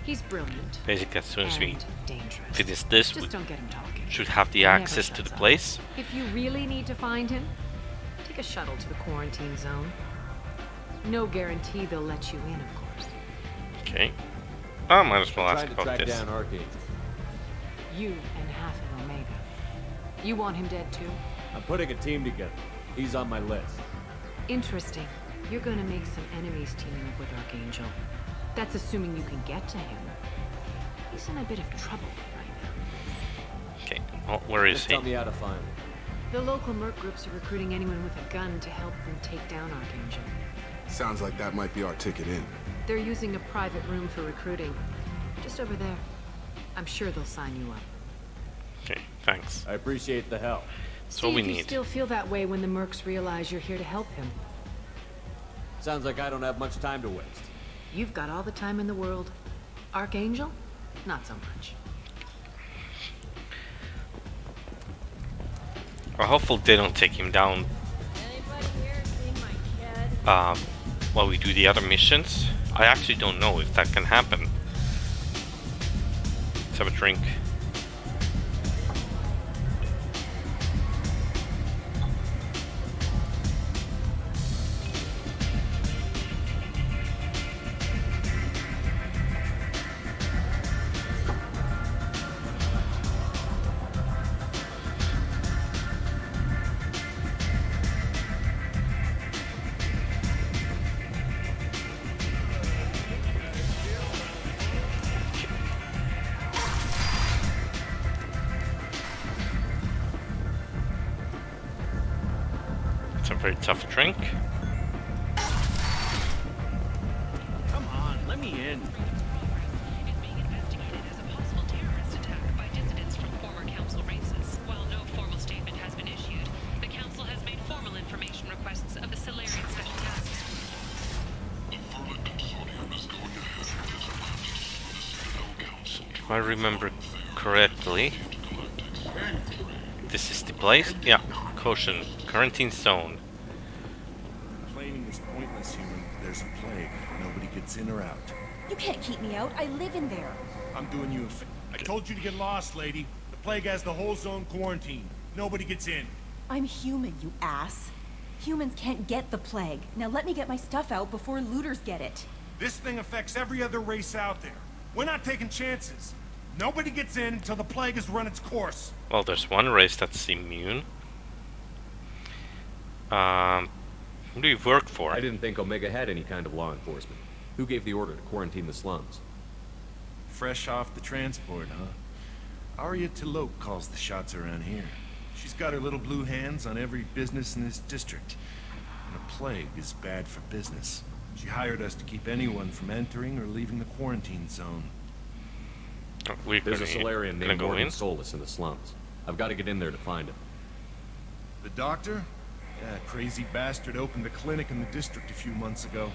He's brilliant. Basically, as soon as we dangerous. finish this, Just we don't get him talking. should have the He never access to shuts the up. place. If you really need to find him, take a shuttle to the quarantine zone. No guarantee they'll let you in, of course. Okay. I might as well I'm ask trying to about track this. down Archangel. You and half of Omega. You want him dead too? I'm putting a team together. He's on my list. Interesting. You're gonna make some enemies teaming up with Archangel. That's assuming you can get to him. He's in a bit of trouble right now. Okay. Well, where is Just he? tell me how to find him. The local merc groups are recruiting anyone with a gun to help them take down Archangel. Sounds like that might be our ticket in. They're using a private room for recruiting. Just over there. I'm sure they'll sign you up. Okay, thanks. I appreciate the help. That's See what we if you need. still feel that way when the mercs realize you're here to help him. Sounds like I don't have much time to waste. You've got all the time in the world. Archangel? Not so much. Well, hopefully they don't take him down while we do the other missions. I actually don't know if that can happen. Let's have a drink. It's a very tough drink. Come on, let me in. If I remember correctly, this is the place? Yeah, Caution, quarantine zone. Claiming is pointless, human. There's a plague. Nobody gets in or out. You can't keep me out. I live in there. I'm doing you a favor. I told you to get lost, lady. The plague has the whole zone quarantined. Nobody gets in. I'm human, you ass. Humans can't get the plague. Now let me get my stuff out before looters get it. This thing affects every other race out there. We're not taking chances. Nobody gets in until the plague has run its course. Well, there's one race that's immune. Who do you work for? I didn't think Omega had any kind of law enforcement. Who gave the order to quarantine the slums? Fresh off the transport, huh? Arya Talope calls the shots around here. She's got her little blue hands on every business in this district. and a plague is bad for business. She hired us to keep anyone from entering or leaving the quarantine zone. There's a Solarian named Morgan Solus in the slums. I've got to get in there to find him. The doctor? Yeah, crazy bastard opened a clinic in the district a few months ago.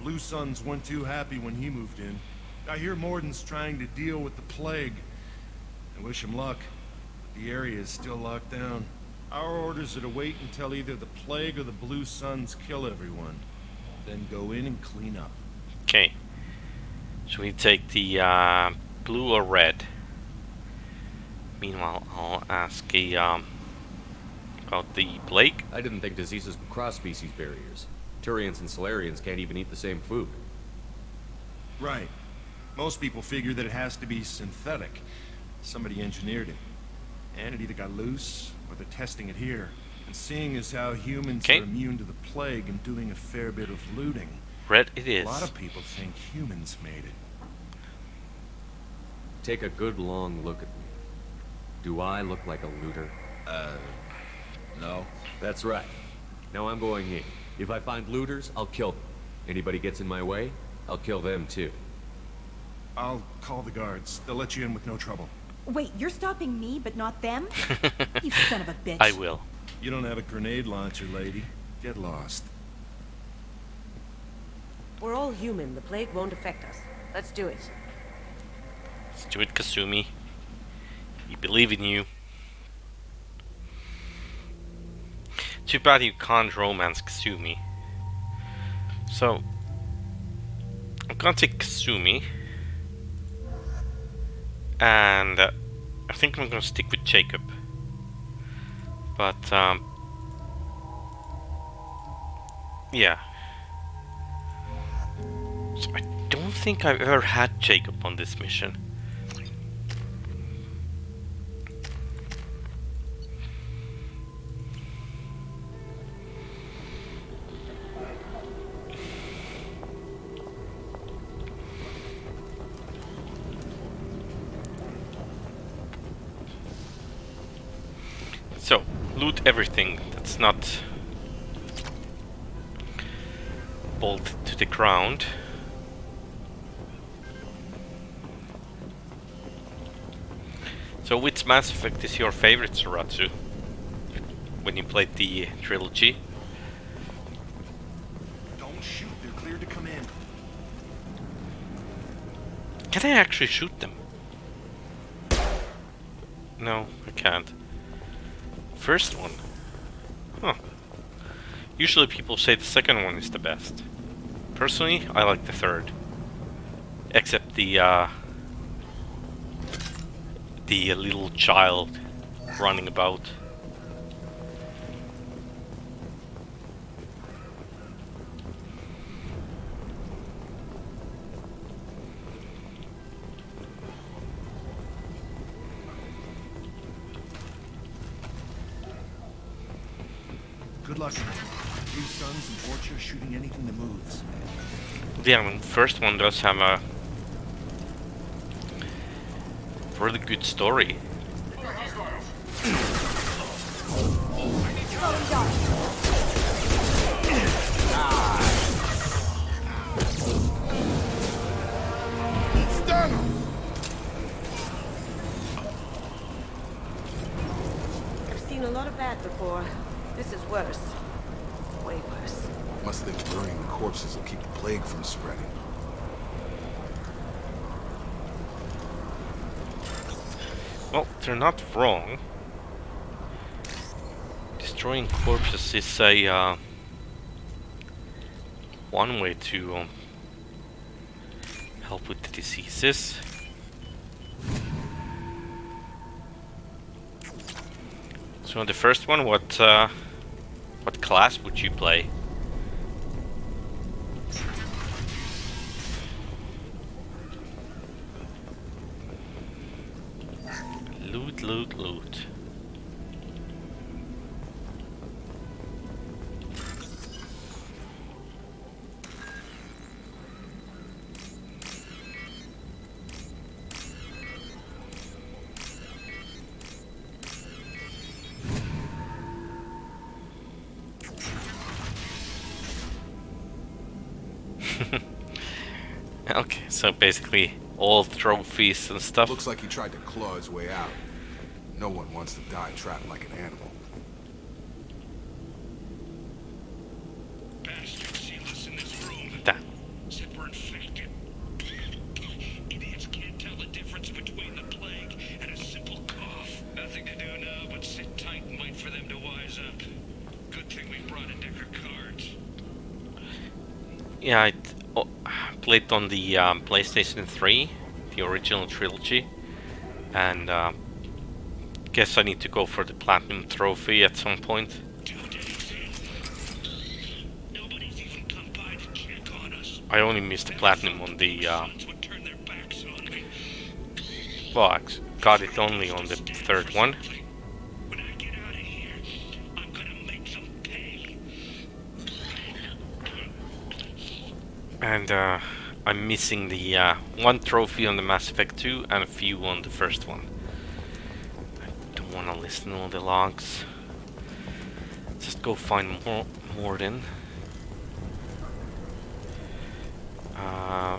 Blue Suns weren't too happy when he moved in. I hear Morden's trying to deal with the plague. I wish him luck, but the area is still locked down. Our orders are to wait until either the plague or the Blue Suns kill everyone. Then go in and clean up. Okay. Should we take the blue or red? Meanwhile, I'll ask about the plague. I didn't think diseases could cross species barriers. Turians and Solarians can't even eat the same food. Right. Most people figure that it has to be synthetic. Somebody engineered it. And it either got loose, or they're testing it here. And seeing as how humans are immune to the plague and doing a fair bit of looting, red it is. A lot of people think humans made it. Take a good long look at me. Do I look like a looter? No. That's right. Now I'm going in. If I find looters, I'll kill them. Anybody gets in my way, I'll kill them too. I'll call the guards. They'll let you in with no trouble. Wait, you're stopping me, but not them? You son of a bitch. I will. You don't have a grenade launcher, lady. Get lost. We're all human. The plague won't affect us. Let's do it. Let's do it, Kasumi. We believe in you. Too bad you can't romance Kasumi. So, I'm gonna take Kasumi. And I think I'm gonna stick with Jacob. But, yeah. So I don't think I've ever had Jacob on this mission. So, loot everything that's not bolted to the ground. So, which Mass Effect is your favorite, Saratsu? When you played the trilogy? Don't shoot, they're cleared to come in. Can I actually shoot them? No, I can't. First one? Huh. Usually people say the second one is the best. Personally, I like the third. Except the little child running about. Good luck. Blue Suns and Orcha shooting anything that moves. Yeah, the first one does have a really good story. I've seen a lot of bad before. This is worse. Way worse. Must think burning the corpses will keep the plague from spreading. Well, they're not wrong. Destroying corpses is a one way to help with the diseases. So the first one, what class would you play? Loot, loot, loot. Okay, so basically all trophies and stuff. Looks like he tried to claw his way out. No one wants to die trapped like an animal. Bastards sealed us in this room. That. Said we're infected. Idiots can't tell the difference between the plague and a simple cough. Nothing to do now but sit tight and wait for them to wise up. Good thing we brought a deck of cards. Yeah, I played on the PlayStation 3, the original trilogy, and guess I need to go for the Platinum Trophy at some point. I only missed the Platinum on the well, I got it only on the third one. And I'm missing the one trophy on the Mass Effect 2 and a few on the first one. I don't want to listen to all the logs. Just go find Morden.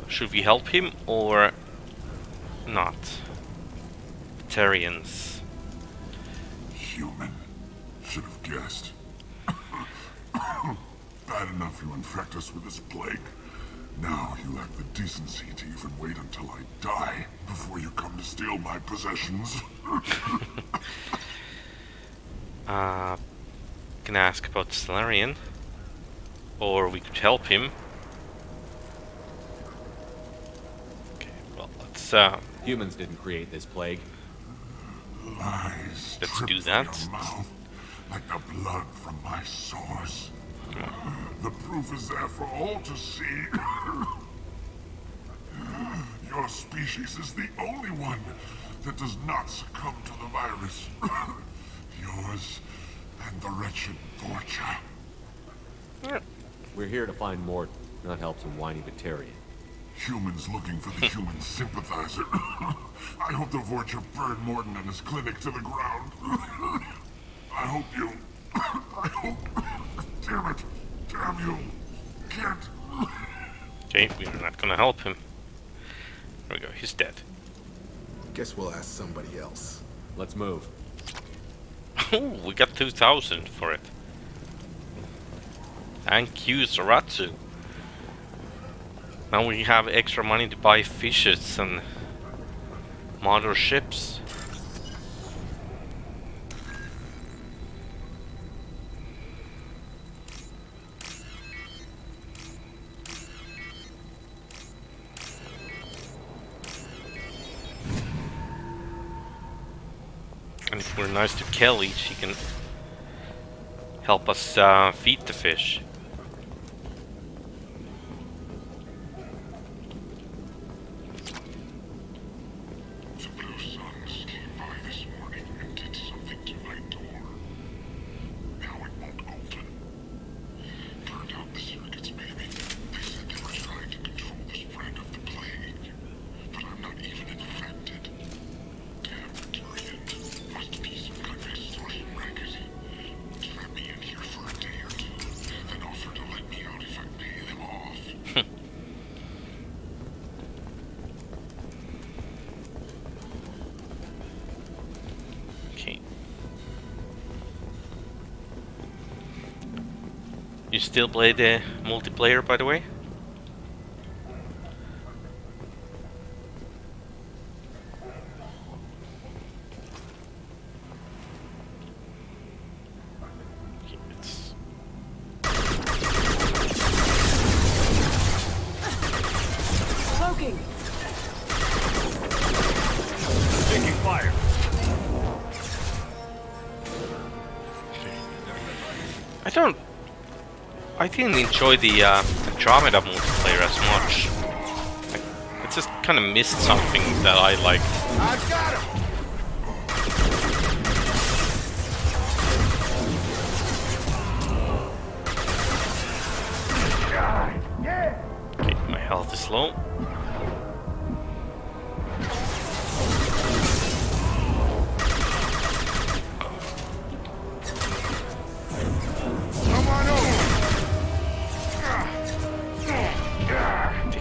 Should we help him or not? Batarians. Human. Should have guessed. Bad enough you infect us with this plague. Now you lack the decency to even wait until I die before you come to steal my possessions. Can ask about Clarion, or we could help him. Okay, well let's Humans didn't create this plague. Lies. Let's do that. Your mouth, like the blood from my sores. The proof is there for all to see. Your species is the only one that does not succumb to the virus. Yours and the wretched Vorcha. We're here to find Morden, not help some whiny Batarian. Humans looking for the human sympathizer. I hope the Vorcha burned Morden and his clinic to the ground. I hope you... I hope... Damn it! Damn you! Can't... Okay, we're not gonna help him. There we go, he's dead. Guess we'll ask somebody else. Let's move. Oh, we got 2,000 for it. Thank you, Soratsu. Now we have extra money to buy fishes and modern ships. And if we're nice to Kelly, she can help us feed the fish. You still play the multiplayer, by the way? Smoking! Taking fire. I didn't enjoy the Andromeda multiplayer as much. I just kind of missed something that I liked. I've got him! Okay, my health is low. Come on over!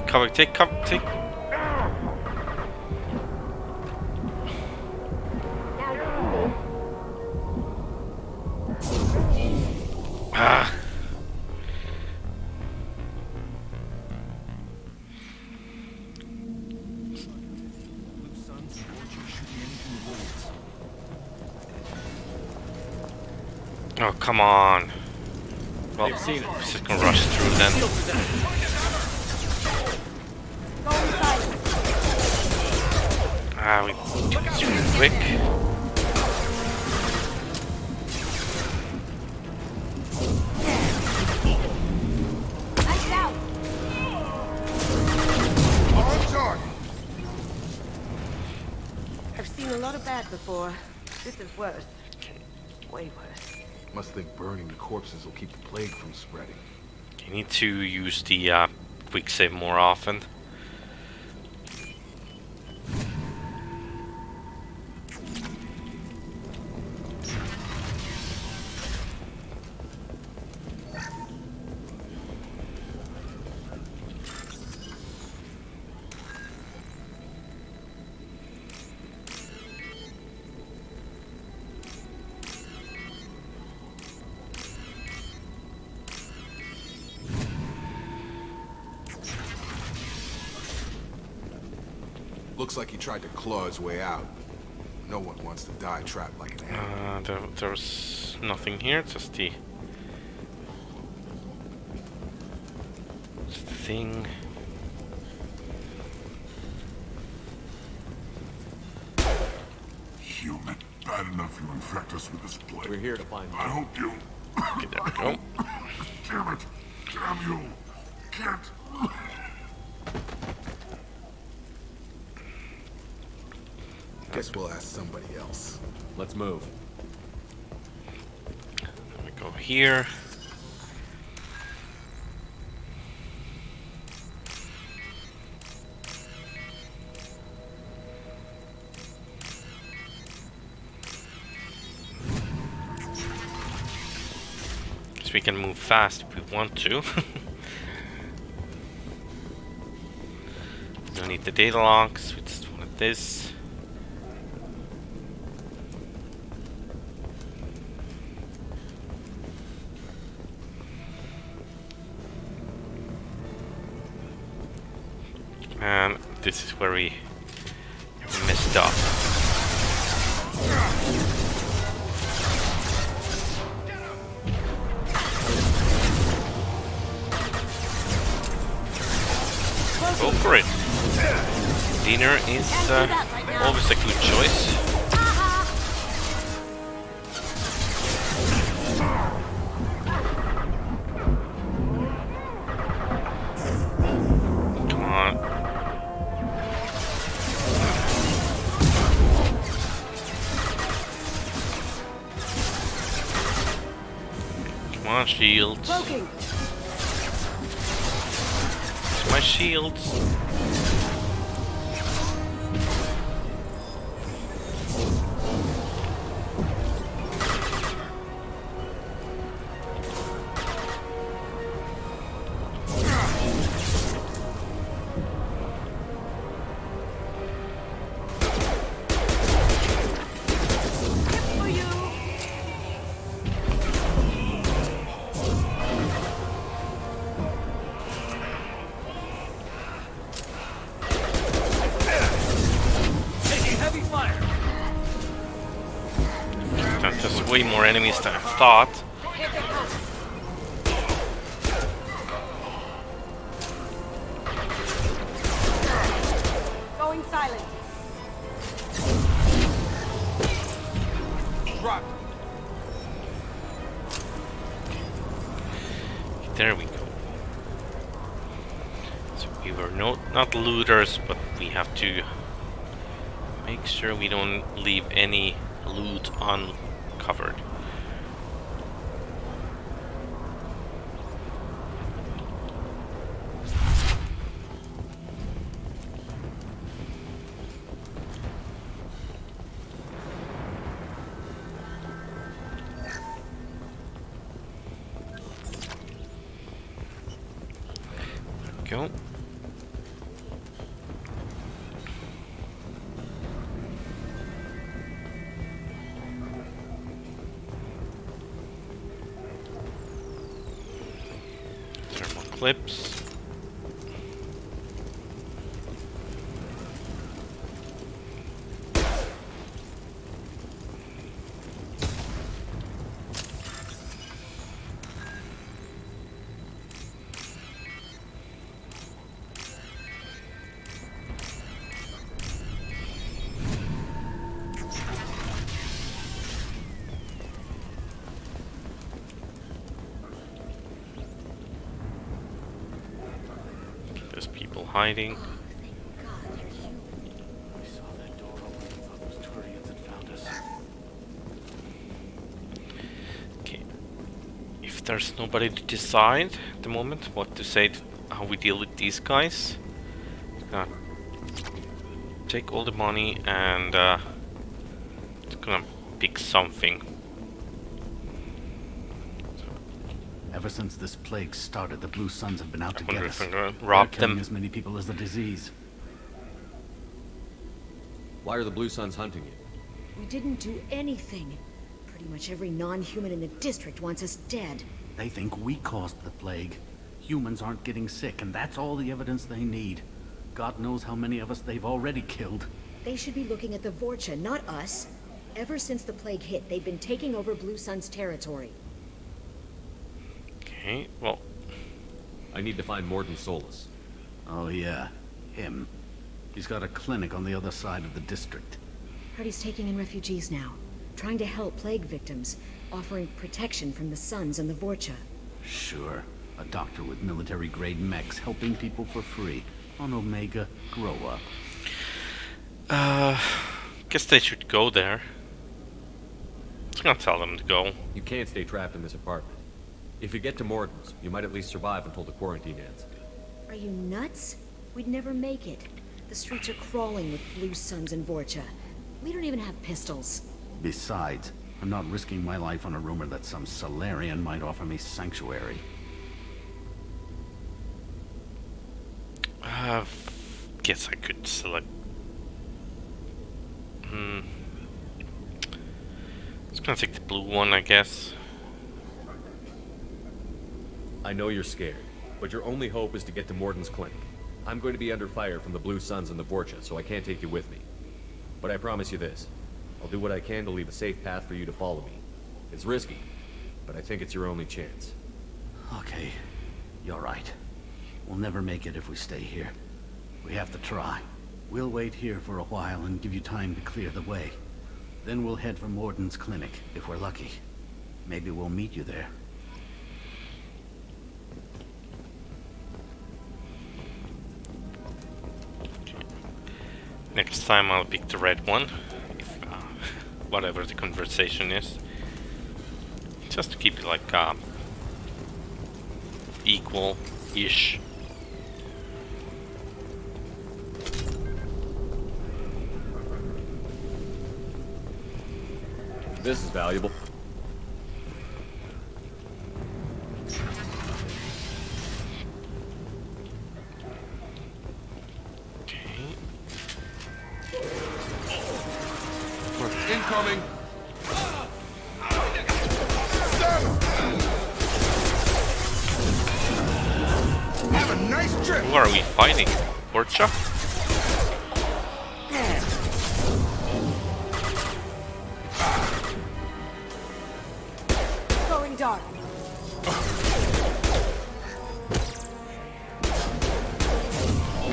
cover, take cover, take. Ah. Oh, come on. Well, They've seen it. Let's just gonna rush through then. Ah, we do this really quick. I've seen a lot of bad before. This is worse. Way worse. Must think burning the corpses will keep the plague from spreading. You need to use the quick save more often. Looks like he tried to claw his way out. No one wants to die trapped like an animal. There's nothing here, just the thing. Human, bad enough you infect us with this plague. We're here to find you. I hope you... Okay, there we go. Damn it! Damn you! Can't... Guess we'll ask somebody else. Let's move. Let me go here. So we can move fast if we want to. Don't need the data logs, we just wanted this. And this is where we messed up. Go for it. Dinner is always a good choice. Come on. Come on, shields. My shields. There's way more enemies than I thought. Going silent. Drop. There we go. So we were not looters, but we have to make sure we don't leave any loot uncovered. Go. clips. There's people hiding. We saw that door open and thought those Turians had found us. Okay. If there's nobody to decide at the moment what to say, how we deal with these guys, take all the money and just gonna pick something. Ever since this plague started, the Blue Suns have been out to get us. I'm gonna rob They're killing them. as many people as the disease. Why are the Blue Suns hunting you? We didn't do anything. Pretty much every non-human in the district wants us dead. They think we caused the plague. Humans aren't getting sick, and that's all the evidence they need. God knows how many of us they've already killed. They should be looking at the Vorcha, not us. Ever since the plague hit, they've been taking over Blue Sun's territory. Okay, well, I need to find Morden Solus. Oh yeah, him. He's got a clinic on the other side of the district. Heard he's taking in refugees now, trying to help plague victims, offering protection from the Suns and the Vorcha. Sure, a doctor with military-grade mechs helping people for free. On Omega, grow up. guess they should go there. I'm gonna tell them to go. You can't stay trapped in this apartment. If you get to Morden's, you might at least survive until the quarantine ends. Are you nuts? We'd never make it. The streets are crawling with Blue Suns and Vorcha. We don't even have pistols. Besides, I'm not risking my life on a rumor that some Solarian might offer me sanctuary. Guess I could select. Just gonna take the blue one, I guess. I know you're scared, but your only hope is to get to Morden's clinic. I'm going to be under fire from the Blue Suns and the Vorcha, so I can't take you with me. But I promise you this. I'll do what I can to leave a safe path for you to follow me. It's risky, but I think it's your only chance. Okay, you're right. We'll never make it if we stay here. We have to try. We'll wait here for a while and give you time to clear the way. Then we'll head for Morden's clinic, if we're lucky. Maybe we'll meet you there. Next time I'll pick the red one, if, whatever the conversation is. Just to keep it like equal-ish. This is valuable. Incoming! Have a nice trip! Who are we fighting? Vorcha? Going dark.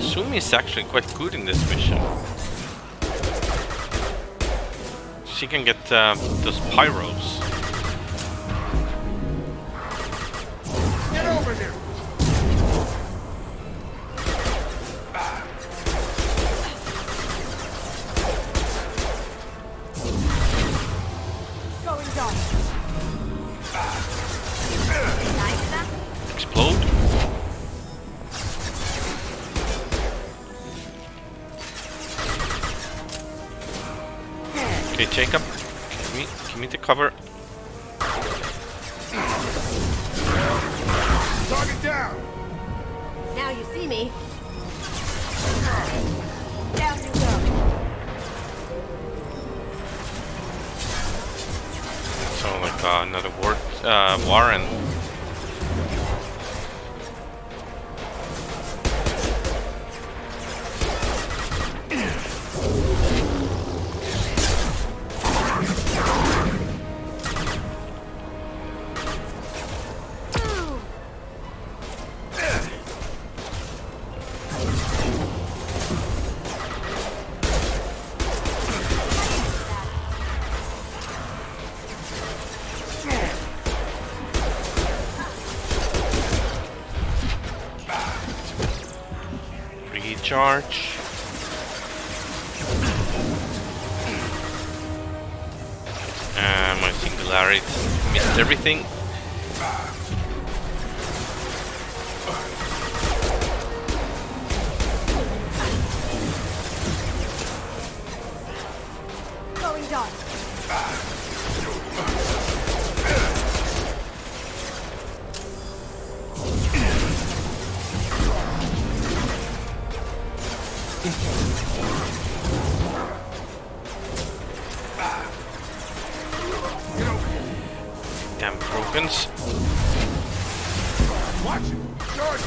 Sumi is actually quite good in this mission. She can get those pyros. Get over here! Going dark. Explode. Okay, Jacob, give me the cover. Target down! Now you see me. Down you go. So like another Warren. charge. My singularity missed everything. Going dark. Damn brokens. Watch it! George!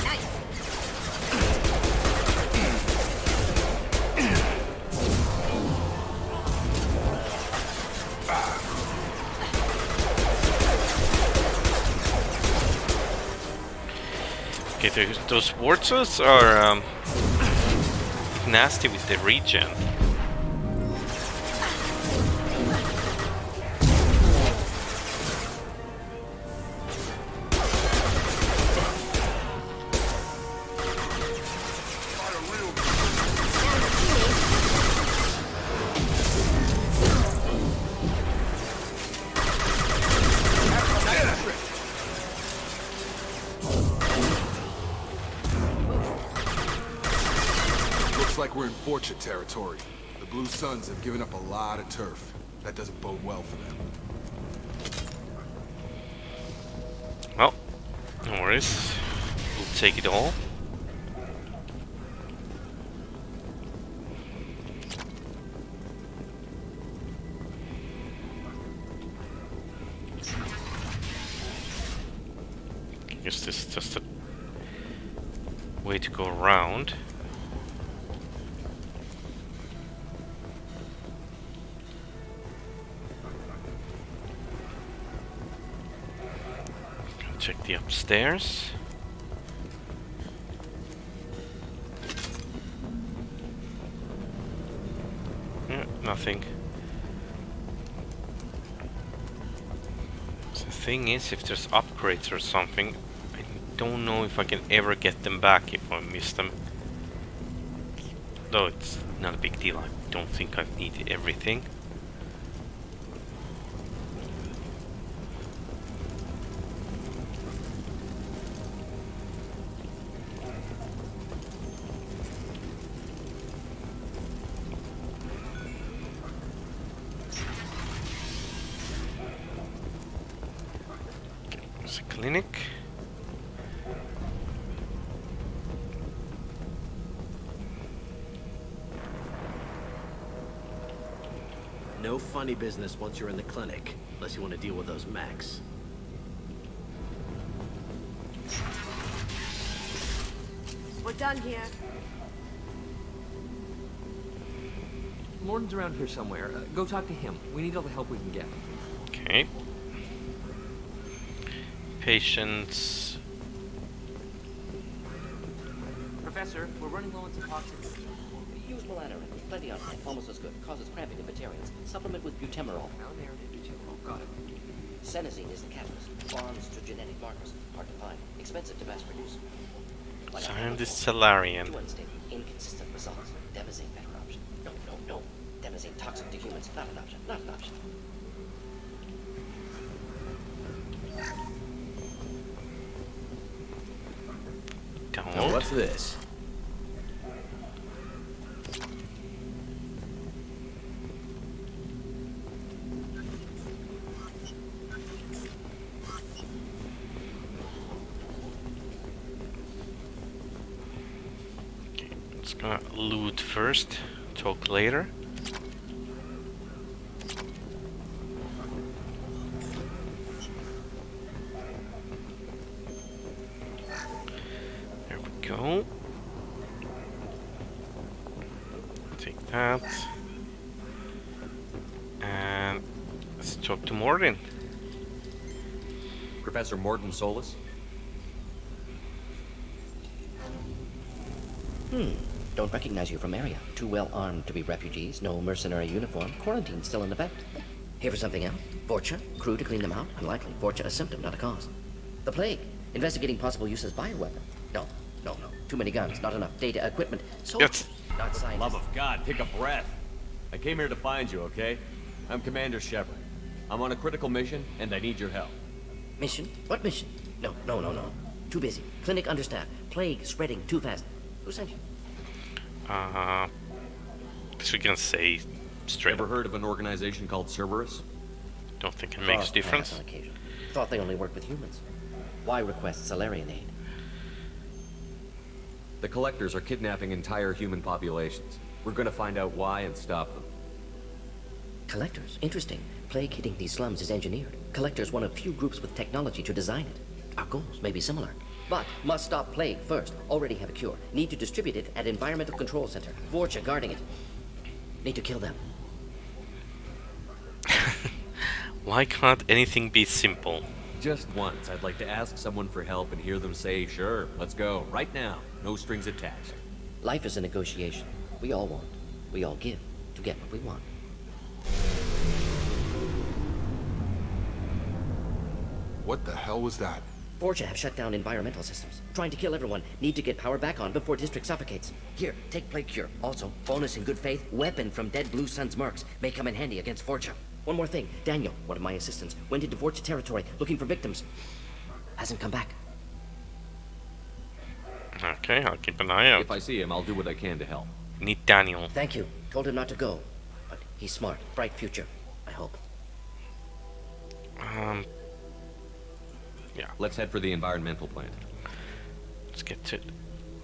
Okay, those warthogs are nasty with the regen. Like we're in Fortune territory. The Blue Suns have given up a lot of turf. That doesn't bode well for them. Well, no worries. We'll take it all. I guess this is just a way to go around. Check the upstairs. Yeah, nothing. So the thing is, if there's upgrades or something, I don't know if I can ever get them back if I miss them. Though it's not a big deal, I don't think I've needed everything. Clinic. No funny business once you're in the clinic, unless you want to deal with those mechs. We're done here. Morden's around here somewhere. Go talk to him. We need all the help we can get. Okay. Patients. Professor, we're running low on some toxins. Use melatonin. Plenty on hand. Almost as good. Causes cramping in vegetarians. Supplement with butemerol. Malnarrated butemerol. Got it. Senesine is the catalyst. Bonds to genetic markers. Hard to find. Expensive to mass produce. Scientist Clarion. Too unstable. Inconsistent results. Demazine better option. No. Demazine toxic to humans. Not an option. Not an option. Now what's this? Okay, let's gonna loot first, talk later. Go. Take that. And let's talk to Morden. Professor Morden Solis? Don't recognize you from area. Too well armed to be refugees. No mercenary uniform. Quarantine still in effect. Here for something else? Vorcha? Crew to clean them out? Unlikely. Vorcha a symptom, not a cause. The plague. Investigating possible use as bioweapon. No. No, too many guns, not enough data, equipment. So Yes. not scientists. Love of God, take a breath. I came here to find you, okay? I'm Commander Shepard. I'm on a critical mission, and I need your help. Mission? What mission? No. Too busy. Clinic understaffed. Plague spreading too fast. Who sent you? Guess we can say straight. Ever heard of an organization called Cerberus? Don't think it makes difference. On occasion. Thought they only worked with humans. Why request Salarian aid? The Collectors are kidnapping entire human populations. We're gonna find out why and stop them. Collectors? Interesting. Plague hitting these slums is engineered. Collectors one of few groups with technology to design it. Our goals may be similar. But must stop plague first. Already have a cure. Need to distribute it at Environmental Control Center. Vorcha guarding it. Need to kill them. Why can't anything be simple? Just once, I'd like to ask someone for help and hear them say, sure, let's go, right now. No strings attached. Life is a negotiation. We all want. We all give to get what we want. What the hell was that? Vorcha have shut down environmental systems. Trying to kill everyone. Need to get power back on before district suffocates. Here, take plague cure. Also, bonus in good faith, weapon from dead Blue Sun's mercs. May come in handy against Vorcha. One more thing. Daniel, one of my assistants, went into Vorcha territory looking for victims. Hasn't come back. Okay, I'll keep an eye out. If I see him, I'll do what I can to help. Need Daniel. Thank you. Told him not to go. But he's smart. Bright future. I hope. Yeah. Let's head for the environmental plant. Let's get to it.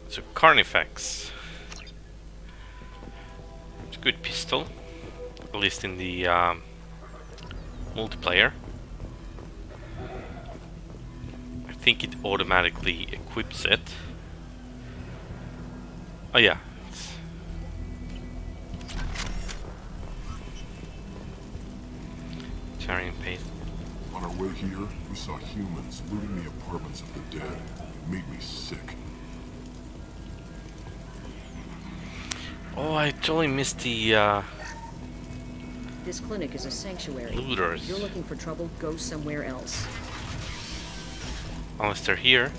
So, Carnifex. It's a good pistol. At least in the multiplayer. I think it automatically equips it. Oh yeah. Carrying paste. On our way here, we saw humans looting the apartments of the dead. It made me sick. Oh, I totally missed the This clinic is a sanctuary. looters. If you're looking for trouble, go somewhere else. Unless they're here.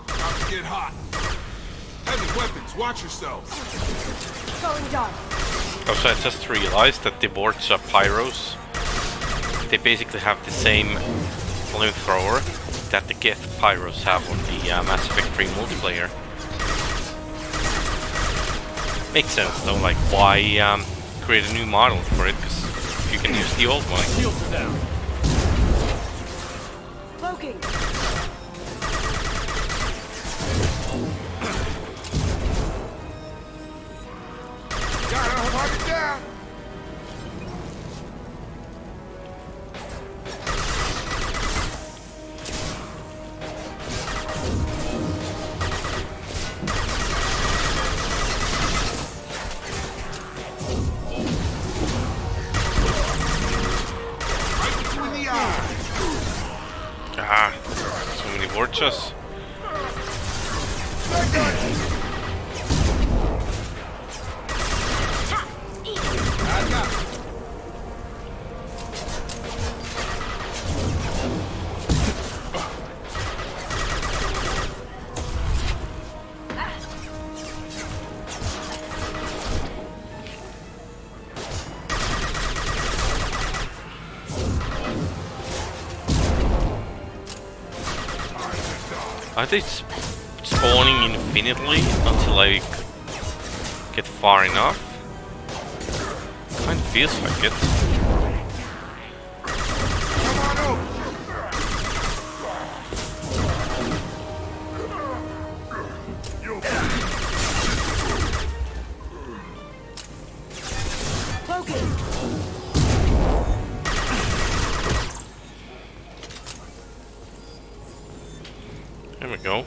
About to get hot. Heavy weapons, watch yourselves. Going dark. Also, I just realized that the Vorcha Pyros, they basically have the same flamethrower that the Geth Pyros have on the Mass Effect 3 multiplayer. Makes sense though, like why create a new model for it, because you can use the old one. Shields are down. Cloaking. Gotta hold it down. Right between the eyes. Ah, so many Vorchas. Are they spawning infinitely until I get far enough? Kind of feels like it. Come on over. Cloaking. There we go.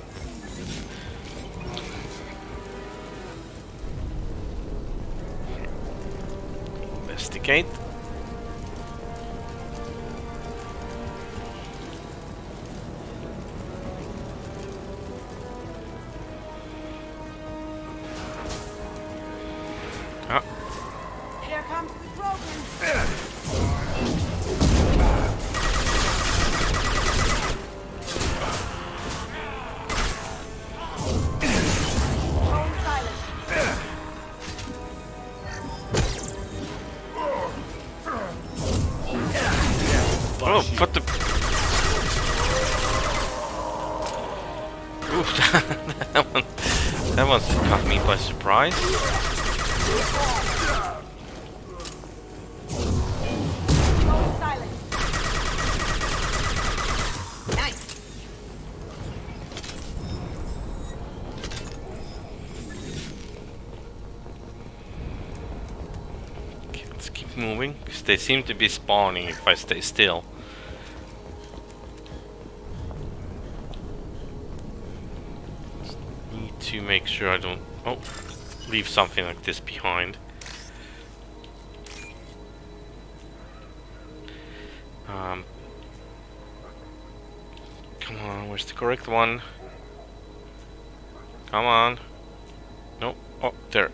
Investigate. That one caught me by surprise. Nice. Okay, let's keep moving, because they seem to be spawning if I stay still. Need to make sure I don't leave something like this behind. Come on, where's the correct one? Come on. No. Oh, there.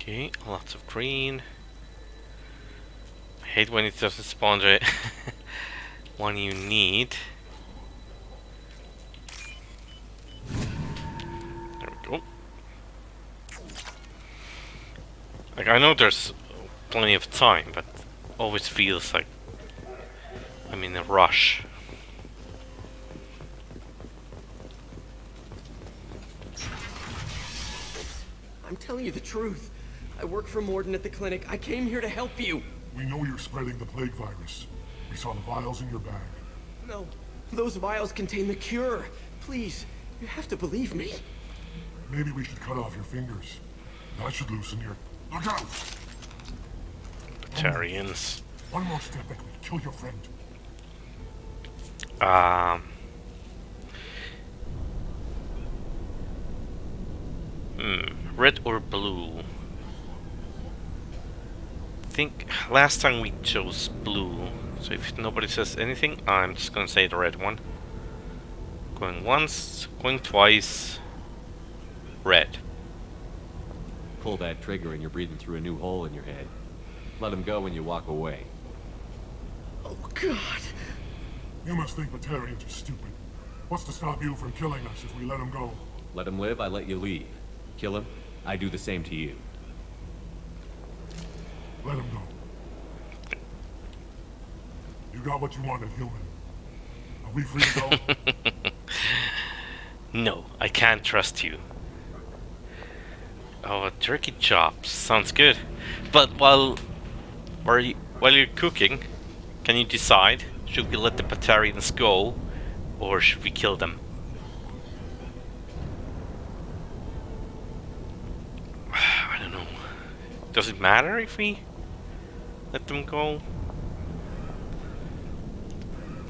Okay, lots of green. I hate when it doesn't spawn the one you need. There we go. Like, I know there's plenty of time, but always feels like I'm in a rush. I'm telling you the truth. I work for Morden at the clinic. I came here to help you. We know you're spreading the plague virus. We saw the vials in your bag. No, those vials contain the cure. Please, you have to believe me. Maybe we should cut off your fingers. That should loosen your... Look out! Batarians. One more step that could kill your friend. Red or blue? I think last time we chose blue, so if nobody says anything, I'm just gonna say the red one. Going once, going twice, red. Pull that trigger and you're breathing through a new hole in your head. Let him go when you walk away. Oh, God. You must think Batarians are stupid. What's to stop you from killing us if we let him go? Let him live, I let you leave. Kill him, I do the same to you. Let him go. You got what you wanted, human. Are we free to go? No, I can't trust you. Oh, turkey chops. Sounds good. But while you're cooking, can you decide? Should we let the Batarians go, or should we kill them? I don't know. Does it matter if we let them go?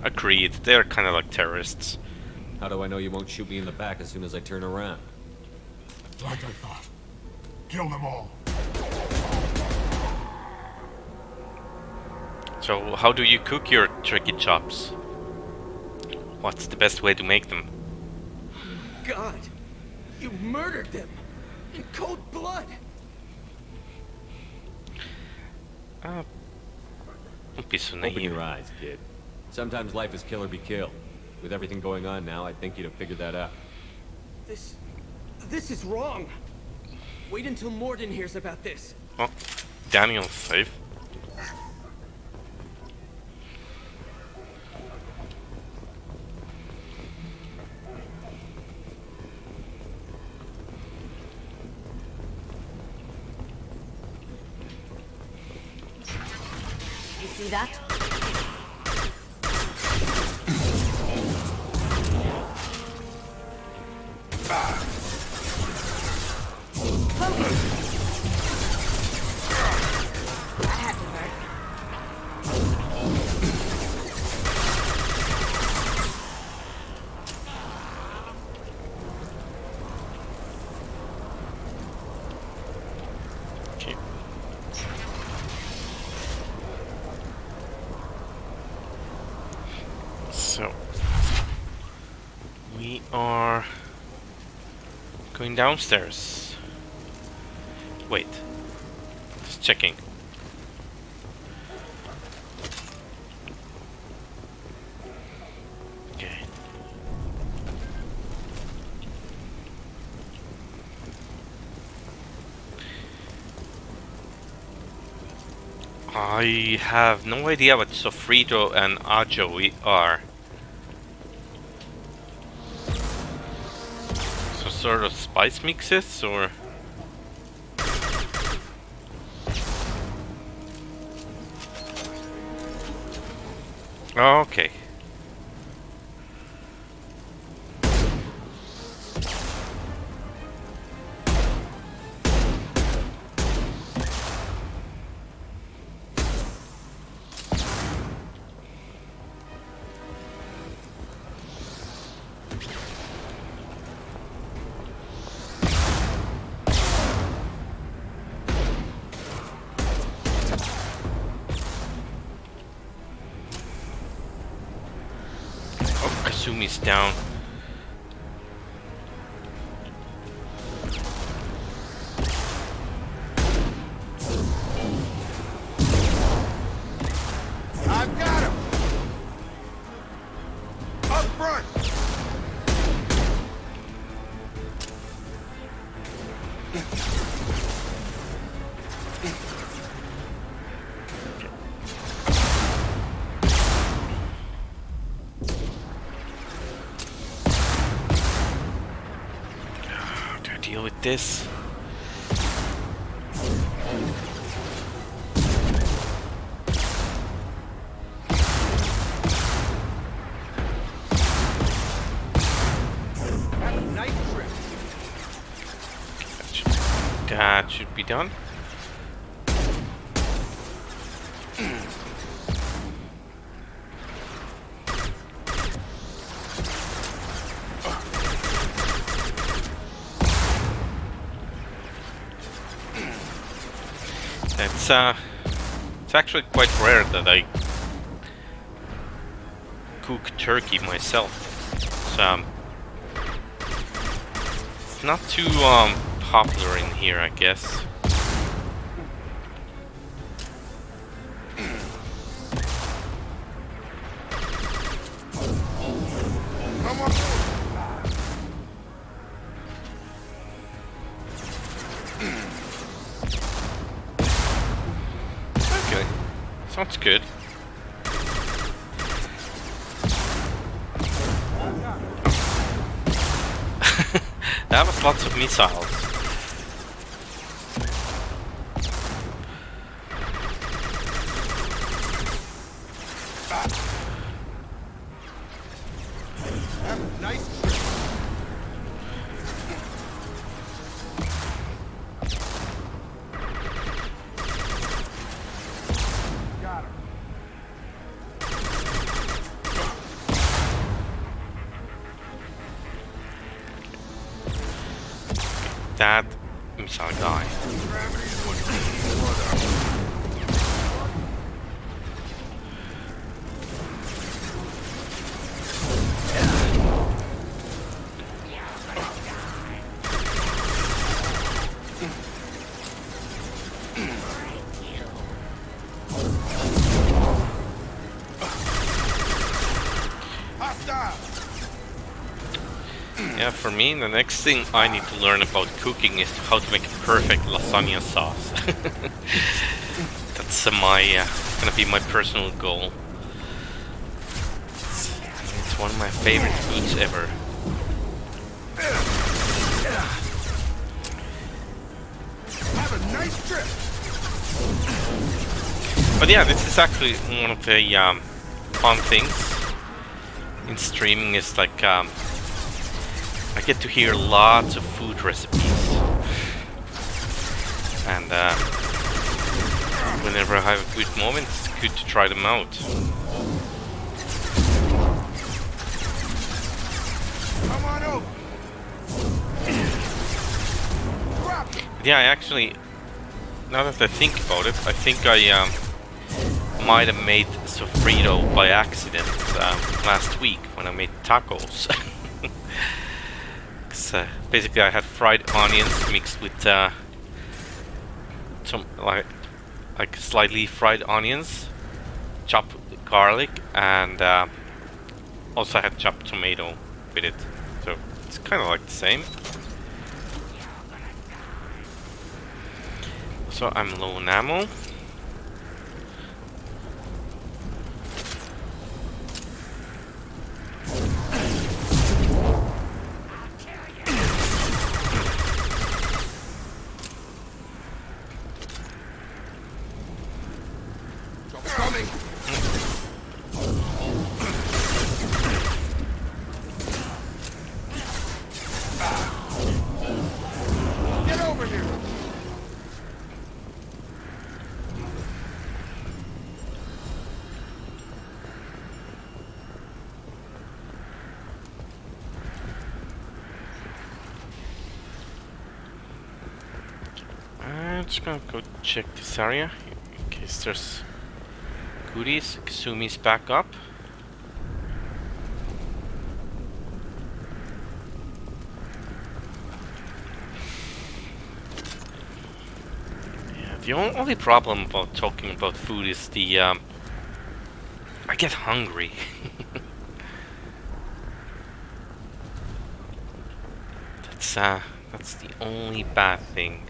Agreed. They're kind of like terrorists. How do I know you won't shoot me in the back as soon as I turn around? Like I thought. Kill them all. So, how do you cook your turkey chops? What's the best way to make them? God, you murdered them in cold blood. Don't be so Open naive. your eyes, kid. Sometimes life is kill or be killed. With everything going on now, I'd think you'd have figured that out. This is wrong. Wait until Morden hears about this. Well, Daniel's safe. You see that? So we are going downstairs. Wait, just checking. Okay. I have no idea what sofrito and ajo are. So sort of spice mixes, or? Oh, okay. Kasumi's down. I've got him! Up front! Deal with this. Have a nice trip. That should be done. It's actually quite rare that I cook turkey myself. So it's not too popular in here, I guess. Come on. Okay, sounds good. That was lots of missiles. Have a nice trip. Got him. That missile guy. Yeah, for me, the next thing I need to learn about cooking is how to make a perfect lasagna sauce. That's gonna be my personal goal. It's one of my favorite foods ever. Have a nice trip. But yeah, this is actually one of the fun things in streaming. Is like I get to hear lots of food recipes, and whenever I have a good moment, it's good to try them out. Come on over. Drop it. Yeah, I actually, now that I think about it, I think I might have made sofrito by accident last week when I made tacos. Basically I had fried onions mixed with some like slightly fried onions, chopped garlic, and also I had chopped tomato with it. So it's kind of like the same. So I'm low on ammo. Coming. Get over here. I'm just gonna go check this area in case there's goodies. Kasumi's back up. Yeah, the only problem about talking about food is the I get hungry. That's the only bad thing.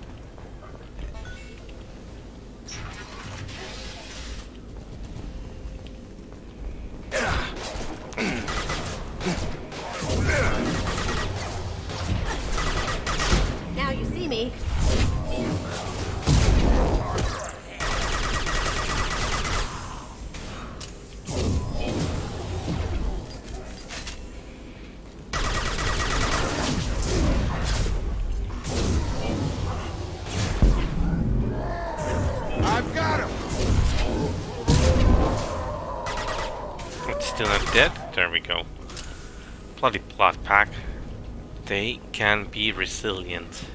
Now you see me. I've got him. It's still not dead. There we go. Bloody plot pack. They can be resilient.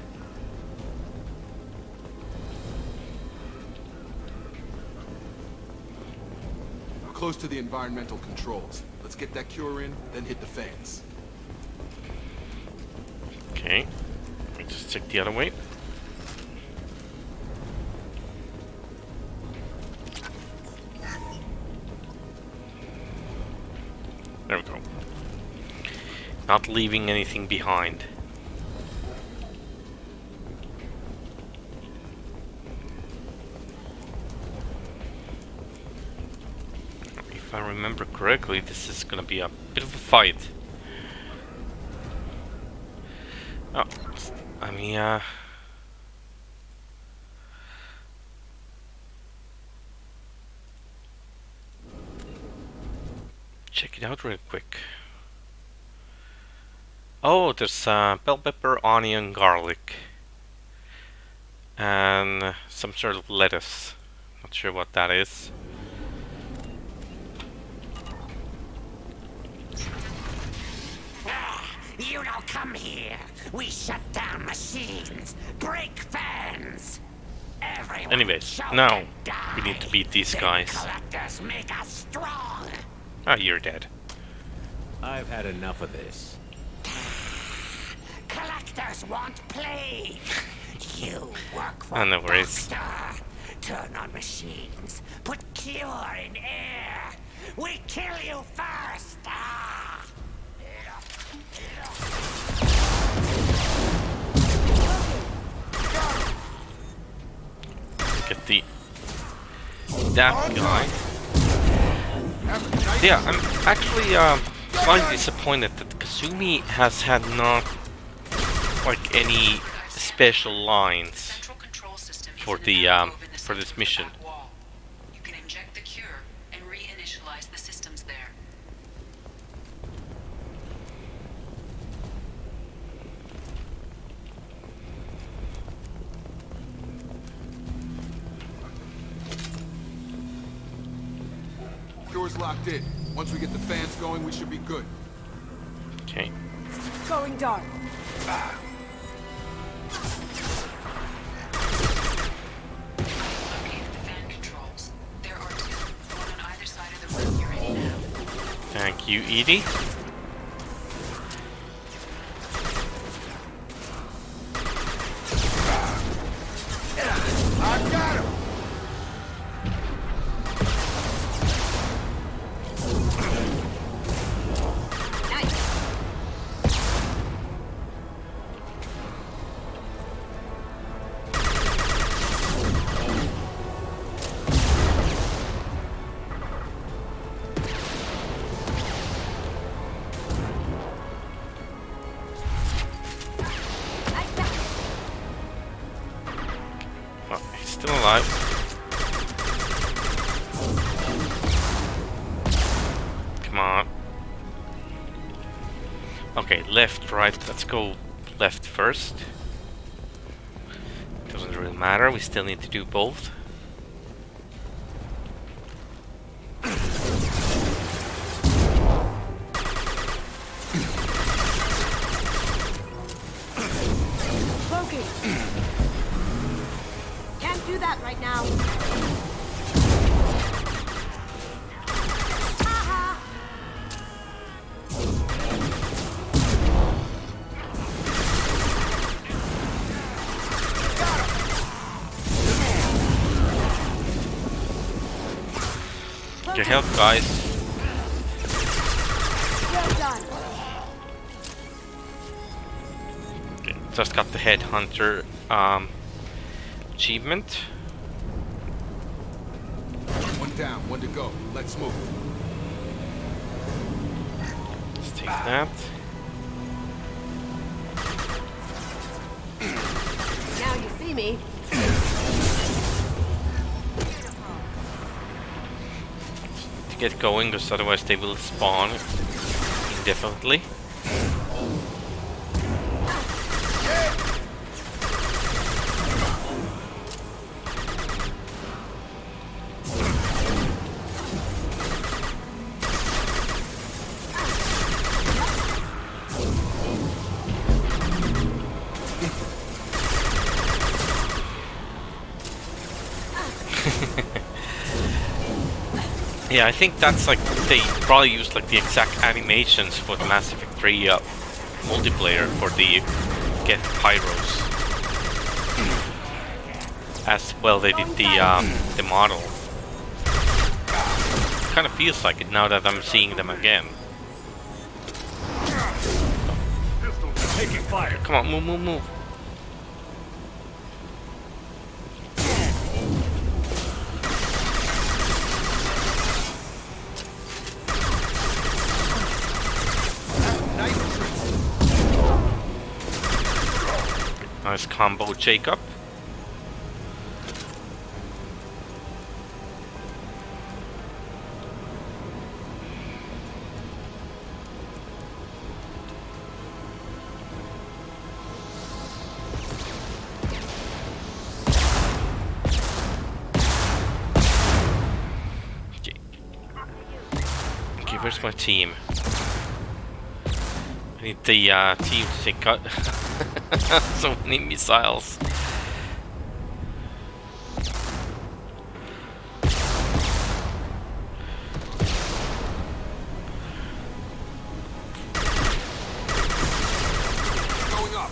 We're close to the environmental controls. Let's get that cure in, then hit the fans. Okay. Let me just check the other way. There we go. Not leaving anything behind. If I remember correctly, this is gonna be a bit of a fight. Oh, I mean, check it out real quick. Oh, there's bell pepper, onion, garlic, and some sort of lettuce. Not sure what that is. You don't come here. We shut down machines, break fans. Everyone Anyways, now we need to beat these guys. Collectors make us strong. Oh, you're dead. I've had enough of this. Collectors want plague. You work for Oh, no worries. Doctor. Turn on machines. Put cure in air. We kill you first. Get that guy. Yeah, I'm actually slightly disappointed that Kasumi has had not like any special lines for the for this mission. You can inject the cure and reinitialize the systems there. Cure's locked in. Once we get the fans going, we should be good. Okay. Going dark. Locate the fan controls. There are two. You, Edie? I got him! Oh, he's still alive. Come on. Okay, left, right. Let's go left first. Doesn't really matter. We still need to do both. Loki! Can't do that right now. Haha! Get your help, guys. Well done. Okay, just got the headhunter achievement. One down, one to go. Let's move. Let's take that. Now you see me. To get going, because otherwise they will spawn indefinitely. Yeah, I think that's like they probably used like the exact animations for the Mass Effect 3 multiplayer for the get pyros. As well, they did the model. Kind of feels like it now that I'm seeing them again. Taking fire. Come on, move, move, move. Nice combo, Jacob. Okay, where's my team? I need the team to take out so many missiles. Going up.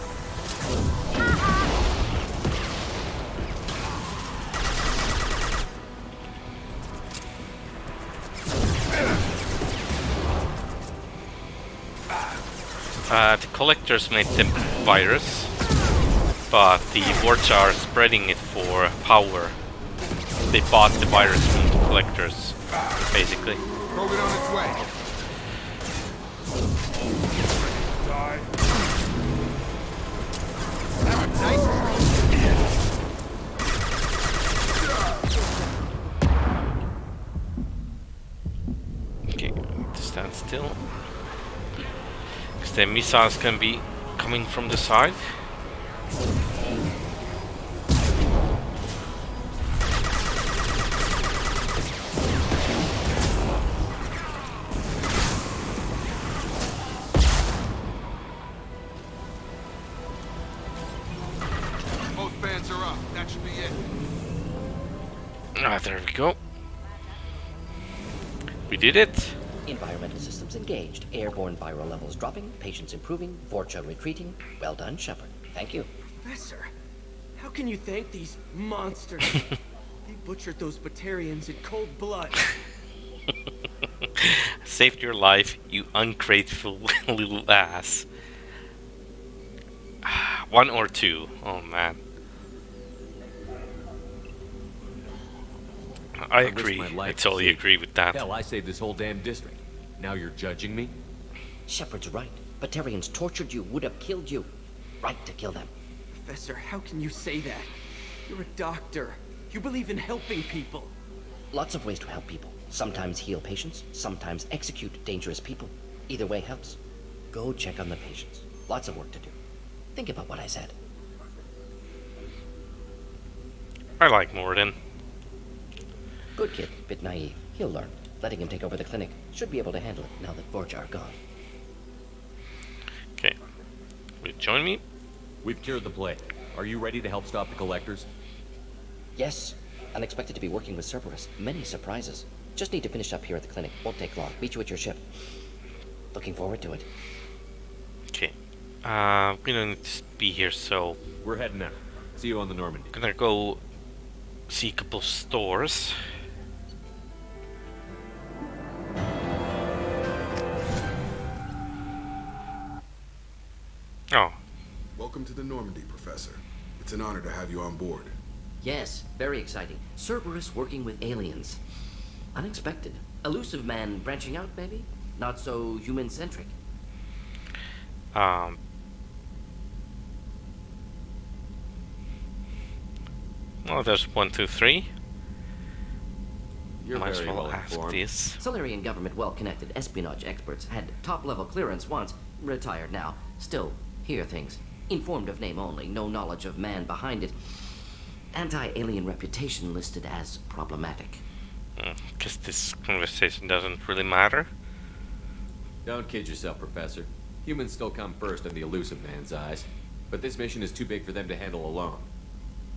The collectors made the virus, but the Vorcha are spreading it for power. They bought the virus from the collectors, basically. Probe it on its way. Die. Okay, I need to stand still. Because the missiles can be coming from the side. Both fans are up. That should be it. Ah, there we go. We did it. Environmental systems Systems engaged. Airborne viral levels dropping. Patients improving. Vorcha retreating. Well done, Shepard. Thank you. Professor, how can you thank these monsters? They butchered those Batarians in cold blood. Saved your life, you ungrateful little ass. 1 or 2. Oh man. I agree. I totally agree with that. Hell, I saved this whole damn district. Now you're judging me? Shepard's right. Batarians tortured you, would have killed you. Right to kill them. Professor, how can you say that? You're a doctor. You believe in helping people. Lots of ways to help people. Sometimes heal patients, sometimes execute dangerous people. Either way helps. Go check on the patients. Lots of work to do. Think about what I said. I like Morden. Good kid, bit naive. He'll learn. Letting him take over the clinic should be able to handle it now that Vorcha are gone. Okay. Will you join me? We've cured the plague. Are you ready to help stop the collectors? Yes. Unexpected to be working with Cerberus. Many surprises. Just need to finish up here at the clinic. Won't take long. Meet you at your ship. Looking forward to it. Okay. We don't need to be here, so... We're heading out. See you on the Normandy. Gonna go see a couple stores. Oh. Welcome to the Normandy, Professor. It's an honor to have you on board. Yes, very exciting. Cerberus working with aliens. Unexpected. Elusive man branching out, maybe? Not so human-centric. Well, there's 1, 2, 3. You're Might as very well well ask informed. this. Solarian government well-connected espionage experts had top-level clearance once, retired now. Still, hear things. Informed of name only, no knowledge of man behind it. Anti-alien reputation listed as problematic. Guess this conversation doesn't really matter. Don't kid yourself, Professor. Humans still come first in the elusive man's eyes. But this mission is too big for them to handle alone.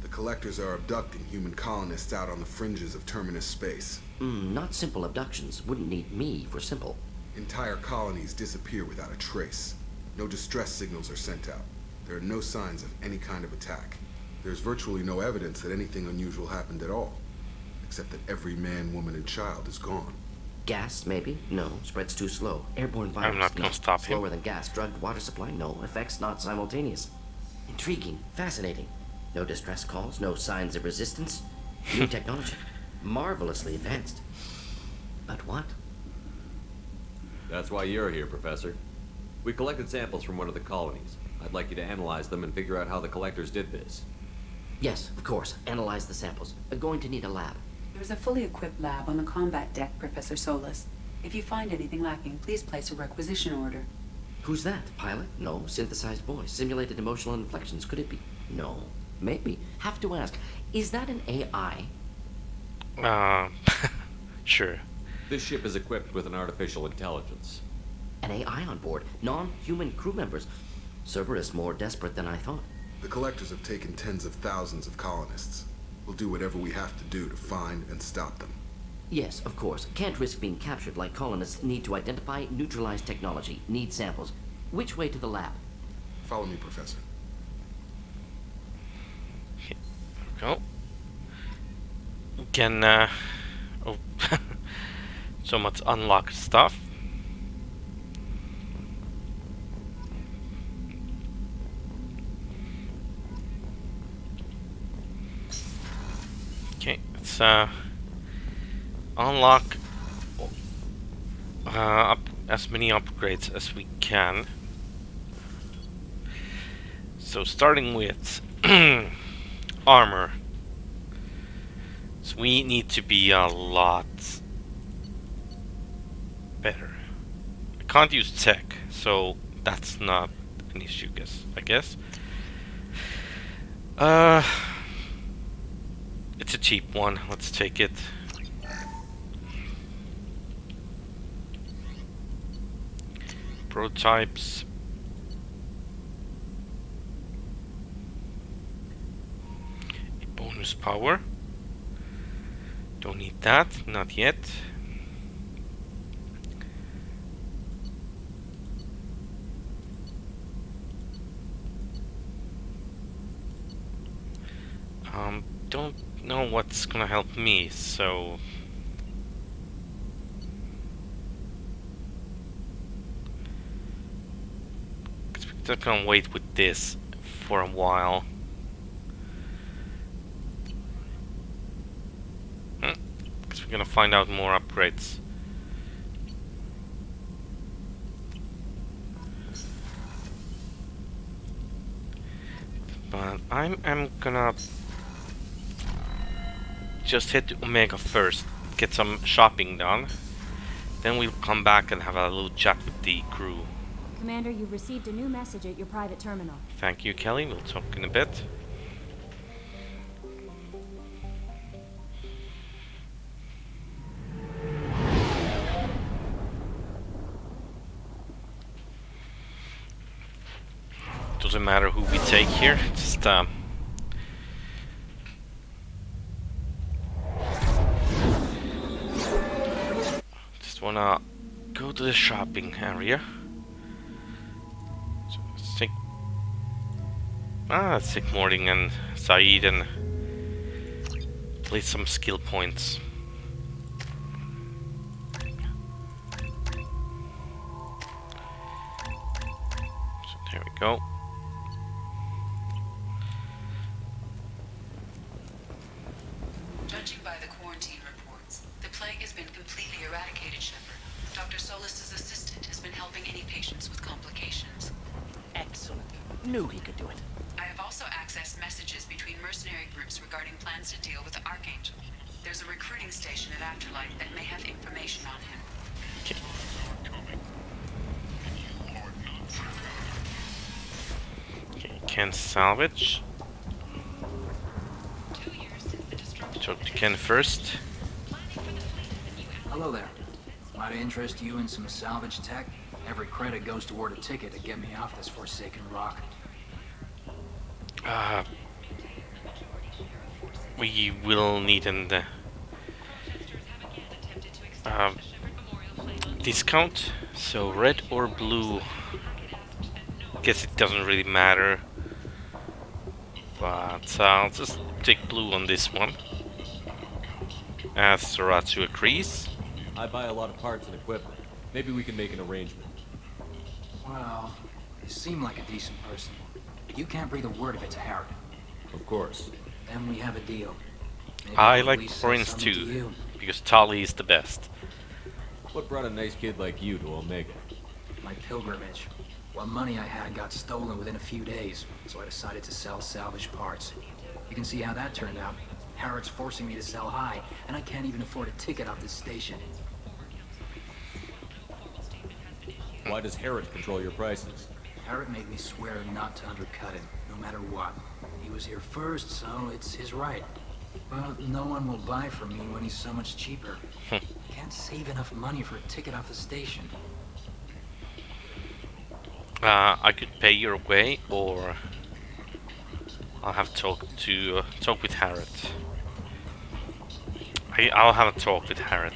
The collectors are abducting human colonists out on the fringes of Terminus space. Not simple abductions. Wouldn't need me for simple. Entire colonies disappear without a trace. No distress signals are sent out. There are no signs of any kind of attack. There's virtually no evidence that anything unusual happened at all. Except that every man, woman, and child is gone. Gas, maybe? No. Spreads too slow. Airborne virus? I'm not gonna no. stop him. Slower than gas. Drugged water supply? No. Effects not simultaneous. Intriguing. Fascinating. No distress calls. No signs of resistance. New technology. Marvelously advanced. But what? That's why you're here, Professor. We collected samples from one of the colonies. I'd like you to analyze them and figure out how the collectors did this. Yes, of course. Analyze the samples. Going to need a lab. There's a fully equipped lab on the combat deck, Professor Solis. If you find anything lacking, please place a requisition order. Who's that? Pilot? No. Synthesized voice. Simulated emotional inflections. Could it be? No. Maybe. Have to ask. Is that an AI? Sure. This ship is equipped with an artificial intelligence. An AI on board. Non-human crew members. Cerberus more desperate than I thought. The collectors have taken tens of thousands of colonists. We'll do whatever we have to do to find and stop them. Yes, of course. Can't risk being captured like colonists. Need to identify, neutralize technology. Need samples. Which way to the lab? Follow me, Professor. Here we go. We can, oh, so much unlocked stuff. Okay, let's unlock as many upgrades as we can. So starting with armor. So we need to be a lot better. I can't use tech, so that's not an issue, I guess. It's a cheap one. Let's take it. Prototypes. Bonus power. Don't need that. Not yet. don't know what's gonna help me, so... We're just gonna wait with this for a while. Because we're gonna find out more upgrades. But I'm gonna just head to Omega first, get some shopping done. Then we'll come back and have a little chat with the crew. Commander, you've received a new message at your private terminal. Thank you, Kelly. We'll talk in a bit. Doesn't matter who we take here, just wanna go to the shopping area. So let's take Morting and Saeed and play some skill points. So there we go. Judging by the quarantine reports, the plague has been completely eradicated, Shepard. Dr. Solis's assistant has been helping any patients with complications. Excellent. Knew he could do it. I have also accessed messages between mercenary groups regarding plans to deal with the Archangel. There's a recruiting station at Afterlight that may have information on him. Okay, can salvage. Talk to Ken first. Hello there. Might I interest you in some salvage tech? Every credit goes toward a ticket to get me off this forsaken rock. We will need an discount. So red or blue. Guess it doesn't really matter. But I'll just take blue on this one. As Saratsu agrees. I buy a lot of parts and equipment. Maybe we can make an arrangement. Well, you seem like a decent person. But you can't breathe a word of it to Harrod. Of course. Then we have a deal. Maybe I I'll like at least say Florence something to too, you. because Tali is the best. What brought a nice kid like you to Omega? My pilgrimage. What money I had got stolen within a few days, so I decided to sell salvage parts. You can see how that turned out. Harrod's forcing me to sell high, and I can't even afford a ticket off this station. Why does Harrod control your prices? Harrod made me swear not to undercut him, no matter what. He was here first, so it's his right. But no one will buy from me when he's so much cheaper. Can't save enough money for a ticket off the station. I could pay your way, or I'll have to talk with Harrod. I'll have a talk with Harrod.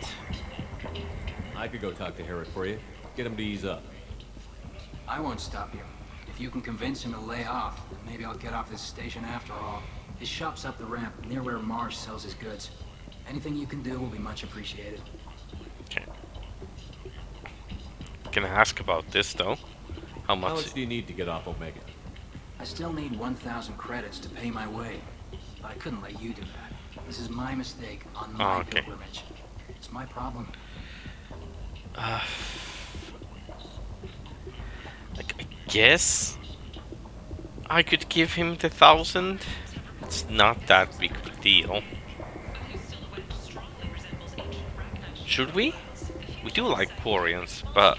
I could go talk to Harrod for you. Get him to ease up. I won't stop you. If you can convince him to lay off, maybe I'll get off this station after all. His shop's up the ramp, near where Marsh sells his goods. Anything you can do will be much appreciated. Okay. Can I ask about this though? How much do you need to get off Omega? I still need 1,000 credits to pay my way, but I couldn't let you do that. This is my mistake on my pilgrimage. It's my problem. I guess I could give him the 1,000. It's not that big of a deal. Should we? We do like Quarians, but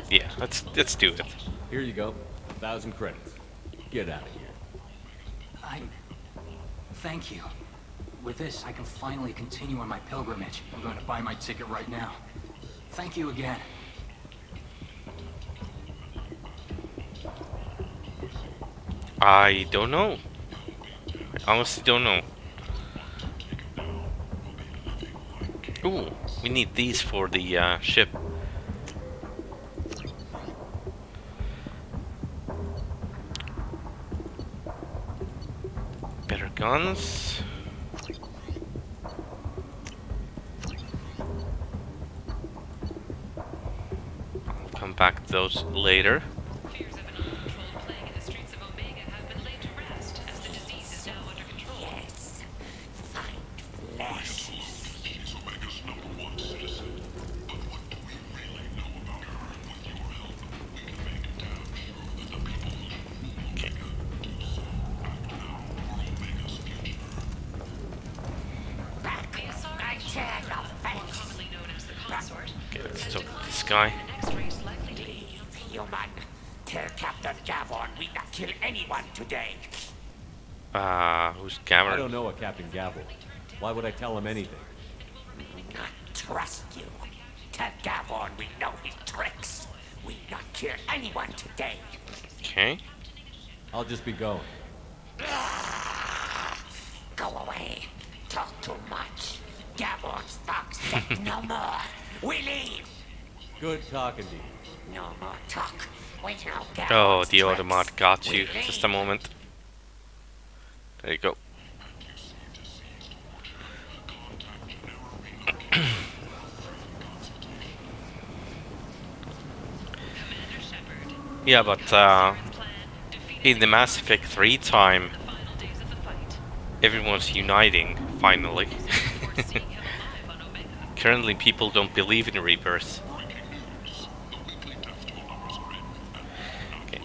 yeah, let's do it. Here you go, 1,000 credits. Get out of here. Thank you. With this, I can finally continue on my pilgrimage. I'm going to buy my ticket right now. Thank you again. I don't know. I honestly don't know. Ooh, we need these for the ship. guns. I'll come back to those later. Fears of an uncontrolled plague in the streets of Omega have been laid to rest, as the disease is now under control. Yes. Find flesh. She's Omega's #1 citizen. But what do we really know about her? With your help, we can make damn sure that the people who live on Omega do so. And now for Omega's future. I tear your face. Commonly known as the consort. Okay, let's talk to this guy. Leave, human. Tell Captain Gavon we not kill anyone today. Who's I Gamer? don't know a Captain Gavel. Why would I tell him anything? Not trust you. Tell Gavon we know his tricks. We not kill anyone today. Okay. I'll just be going. Go away. Talk too much. Gavon's thugs get no more. We leave. Good talking to you. No more talk. We know Gavon's Oh, the tricks. automat got you. We Just a leave. moment. There you go. Yeah, but in the Mass Effect 3 time, everyone's uniting, finally. Currently people don't believe in rebirth. Okay.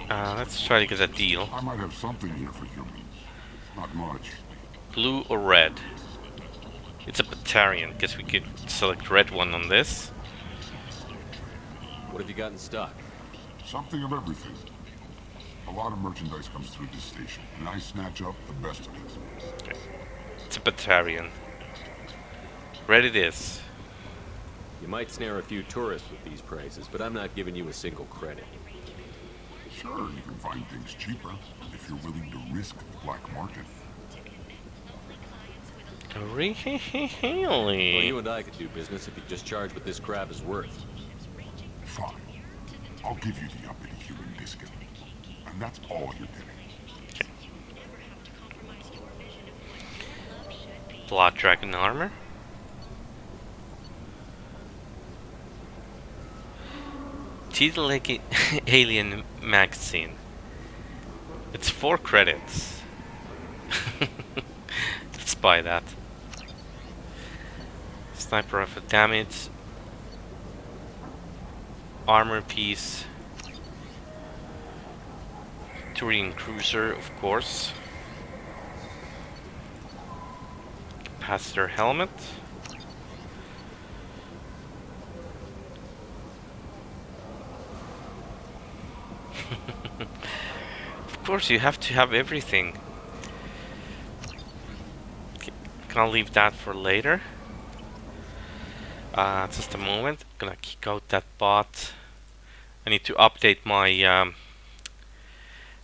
Let's try to get a deal. I might have something here for humans. Not much. Blue or red? It's a Batarian. Guess we could select red one on this. What have you got in stock? Something of everything. A lot of merchandise comes through this station, and I snatch up the best of it. Okay. It's a Batarian. Red it is. You might snare a few tourists with these prices, but I'm not giving you a single credit. Sure, you can find things cheaper if you're willing to risk the black market. Really? Well, you and I could do business if you just charge what this crap is worth. Fine. I'll give you the uppity human biscuit. And that's all you're getting. Blood Dragon armor. T-Leg Alien magazine. It's 4 credits. Let's buy that. Sniper rifle damage. Armor piece. Turian cruiser, of course. Capacitor helmet. Of course, you have to have everything. Okay, gonna leave that for later. Just a moment. Gonna kick out that bot. I need to update my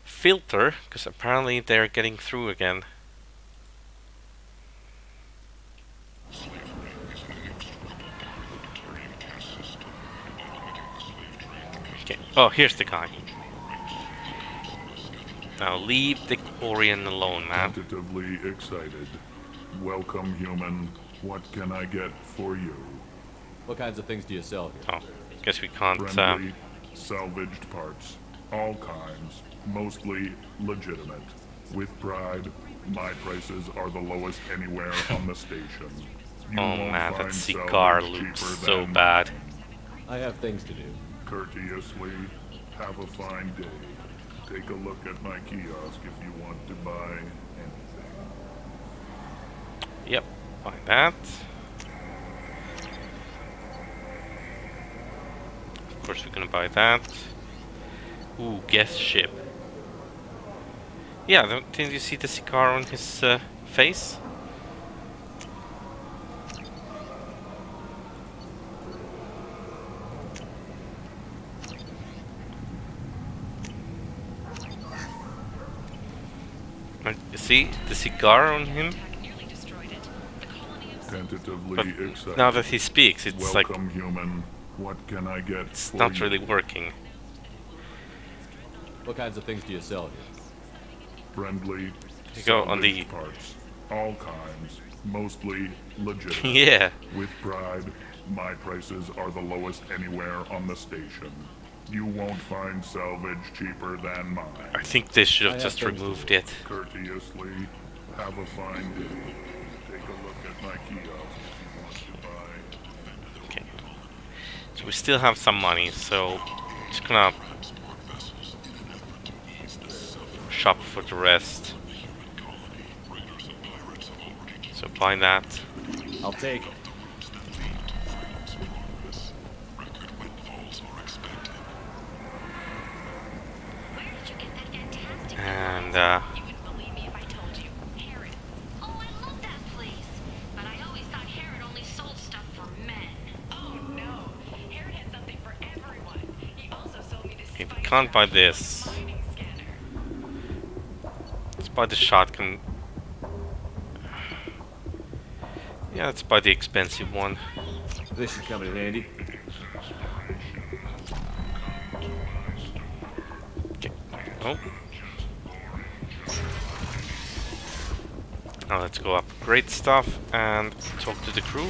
filter because apparently they're getting through again. Okay. Oh, here's the guy. Now leave the Quarian alone, man. Tentatively excited. Welcome, human. What can I get for you? What kinds of things do you sell here? Oh, guess we can't. Friendly, salvaged parts. All kinds. Mostly legitimate. With pride, my prices are the lowest anywhere on the station. You Oh won't man, that find cigar salvage looks cheaper so than bad. I have things to do. Courteously, have a fine day. Take a look at my kiosk if you want to buy anything. Yep, buy that. Of course we're gonna buy that. Ooh, guest ship. Yeah, didn't you see the cigar on his face? See the cigar on him? Tentatively But excited. now that he speaks, it's Welcome, like human. What can I get it's for not you? really working. What kinds of things do you sell here? Friendly, You go on the... Parts, all kinds, mostly legitimate. Yeah. With pride, my prices are the lowest anywhere on the station. You won't find salvage cheaper than mine. I think they should have just removed it. Courteously, have a fine day. Take a look at my kiosk if you want to buy. Okay. So we still have some money, so just gonna shop for the rest. So buy that. I'll take it. And You wouldn't believe me if I told you. Herod. Oh, I love that place. But I always thought Herod only sold stuff for men. Oh no. Herod had something for everyone. He also sold me this. okay, we can't buy this. Let's buy the shotgun. Yeah, let's buy the expensive one. This should come in handy. Okay. Oh. Now let's go upgrade stuff and talk to the crew.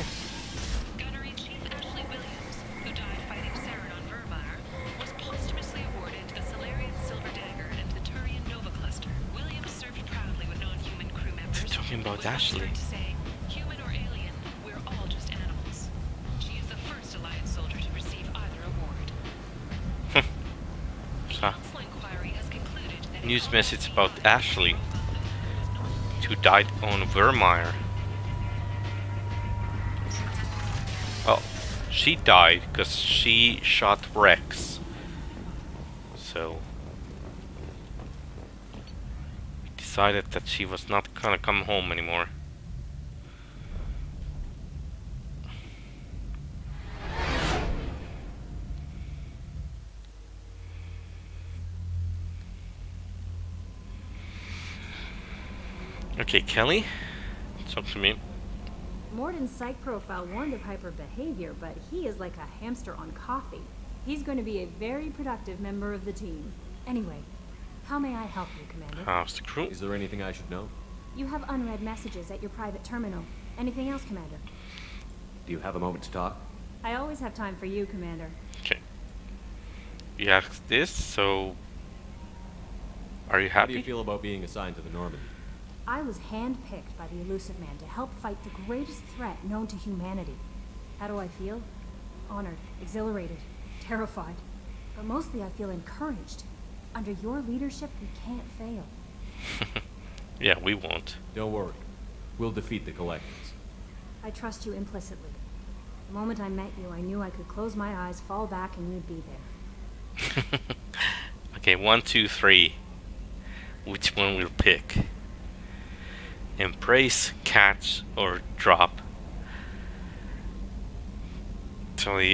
Gunnery Chief Ashley Williams, who died fighting Saren on Vermeer, was posthumously awarded the Solarian Silver Dagger and the Turian Nova Cluster. Williams served proudly with non-human crew members. They're talking about Ashley. To say, human or alien, we're all just animals. She is the first Alliance soldier to receive either award. So, news message about Ashley, who died on Vermeer. Well, she died because she shot Rex. So, decided that she was not gonna come home anymore. Okay, Kelly, talk to me. Morden's psych profile warned of hyper behavior, but he is like a hamster on coffee. He's going to be a very productive member of the team. Anyway, how may I help you, Commander? How's the crew? Is there anything I should know? You have unread messages at your private terminal. Anything else, Commander? Do you have a moment to talk? I always have time for you, Commander. Okay. You asked this, so... Are you How happy? do you feel about being assigned to the Normandy? I was handpicked by the Elusive Man to help fight the greatest threat known to humanity. How do I feel? Honored, exhilarated, terrified. But mostly I feel encouraged. Under your leadership, we can't fail. Yeah, we won't. Don't worry. We'll defeat the Collectors. I trust you implicitly. The moment I met you, I knew I could close my eyes, fall back, and you'd be there. Okay, 1, 2, 3. Which one we'll pick? Embrace, catch, or drop. So we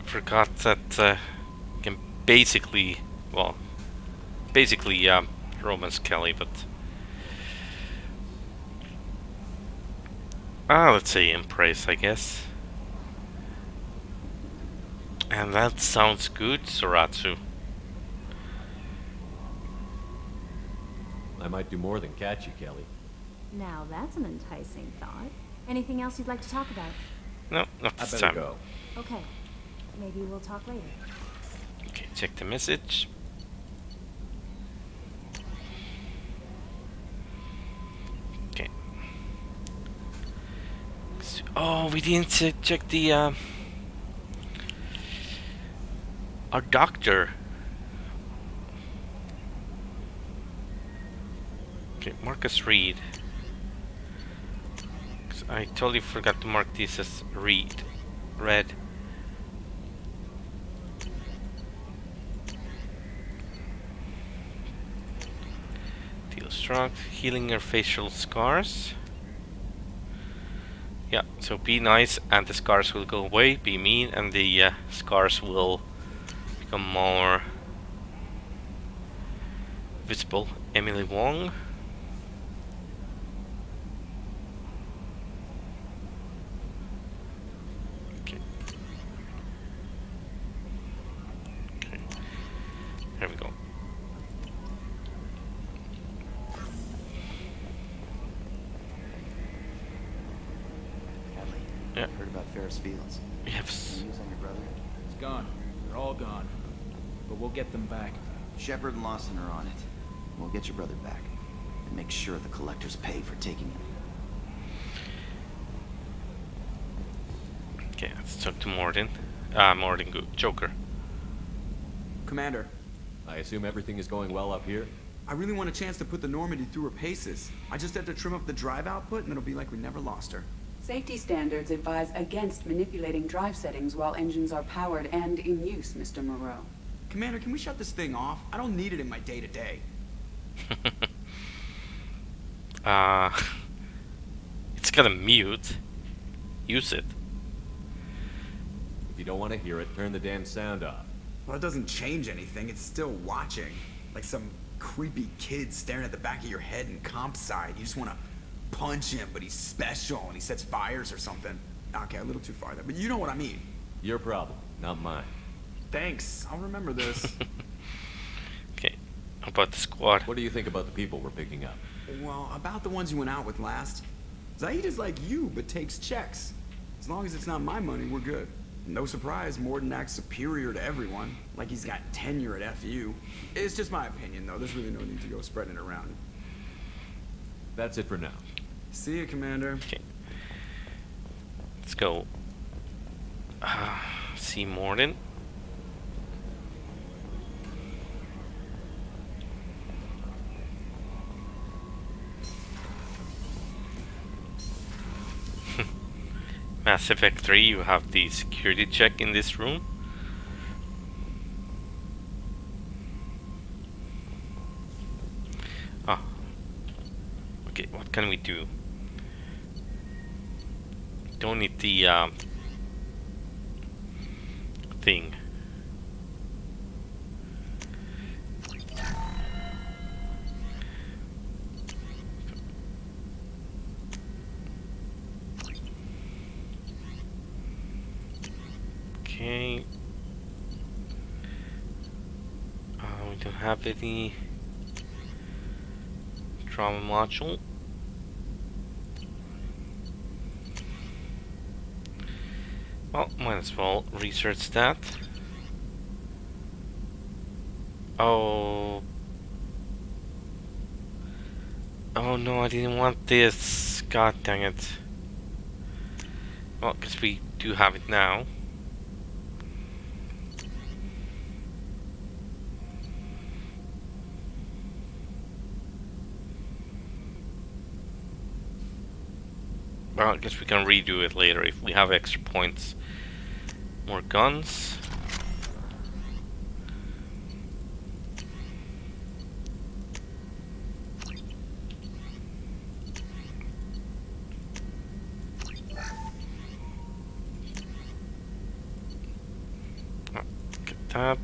forgot that can basically, well, basically romance Kelly, but let's say embrace, I guess. And that sounds good, Soratsu. I might do more than catch you, Kelly. Now that's an enticing thought. Anything else you'd like to talk about? No, not I this better time. go. Okay. Maybe we'll talk later. Okay, check the message. Okay. Oh, we didn't check the our doctor. Okay, Marcus Reed. 'Cause I totally forgot to mark this as Reed. Red. Deal strength, healing your facial scars. Yeah, so be nice and the scars will go away. Be mean and the scars will become more visible. Emily Wong. There we go. Ferris Fields. Yes. Any news on your brother? It's gone. They're all gone. But we'll get them back. Shepard and Lawson are on it. We'll get your brother back. And make sure the collectors pay for taking him. Okay, let's talk to Morden. Joker. Commander, I assume everything is going well up here? I really want a chance to put the Normandy through her paces. I just have to trim up the drive output and it'll be like we never lost her. Safety standards advise against manipulating drive settings while engines are powered and in use, Mr. Moreau. Commander, can we shut this thing off? I don't need it in my day-to-day. It's got a mute. Use it. If you don't want to hear it, turn the damn sound off. Well, it doesn't change anything. It's still watching. Like some creepy kid staring at the back of your head in comp side. You just want to punch him, but he's special and he sets fires or something. Okay, a little too far there, but you know what I mean. Your problem, not mine. Thanks. I'll remember this. Okay, how about the squad? What do you think about the people we're picking up? Well, about the ones you went out with last. Zaid is like you, but takes checks. As long as it's not my money, we're good. No surprise, Morden acts superior to everyone, like he's got tenure at FU. It's just my opinion, though. There's really no need to go spreading it around. That's it for now. See you, Commander. Okay. Let's go. See Morden. Mass Effect 3, you have the security check in this room. Ah. Okay, what can we do? Don't need the thing. Okay. We don't have any trauma module. Well, might as well research that. Oh. Oh no, I didn't want this. God dang it. Well, because we do have it now. Well, I guess we can redo it later if we have extra points. More guns. Get that.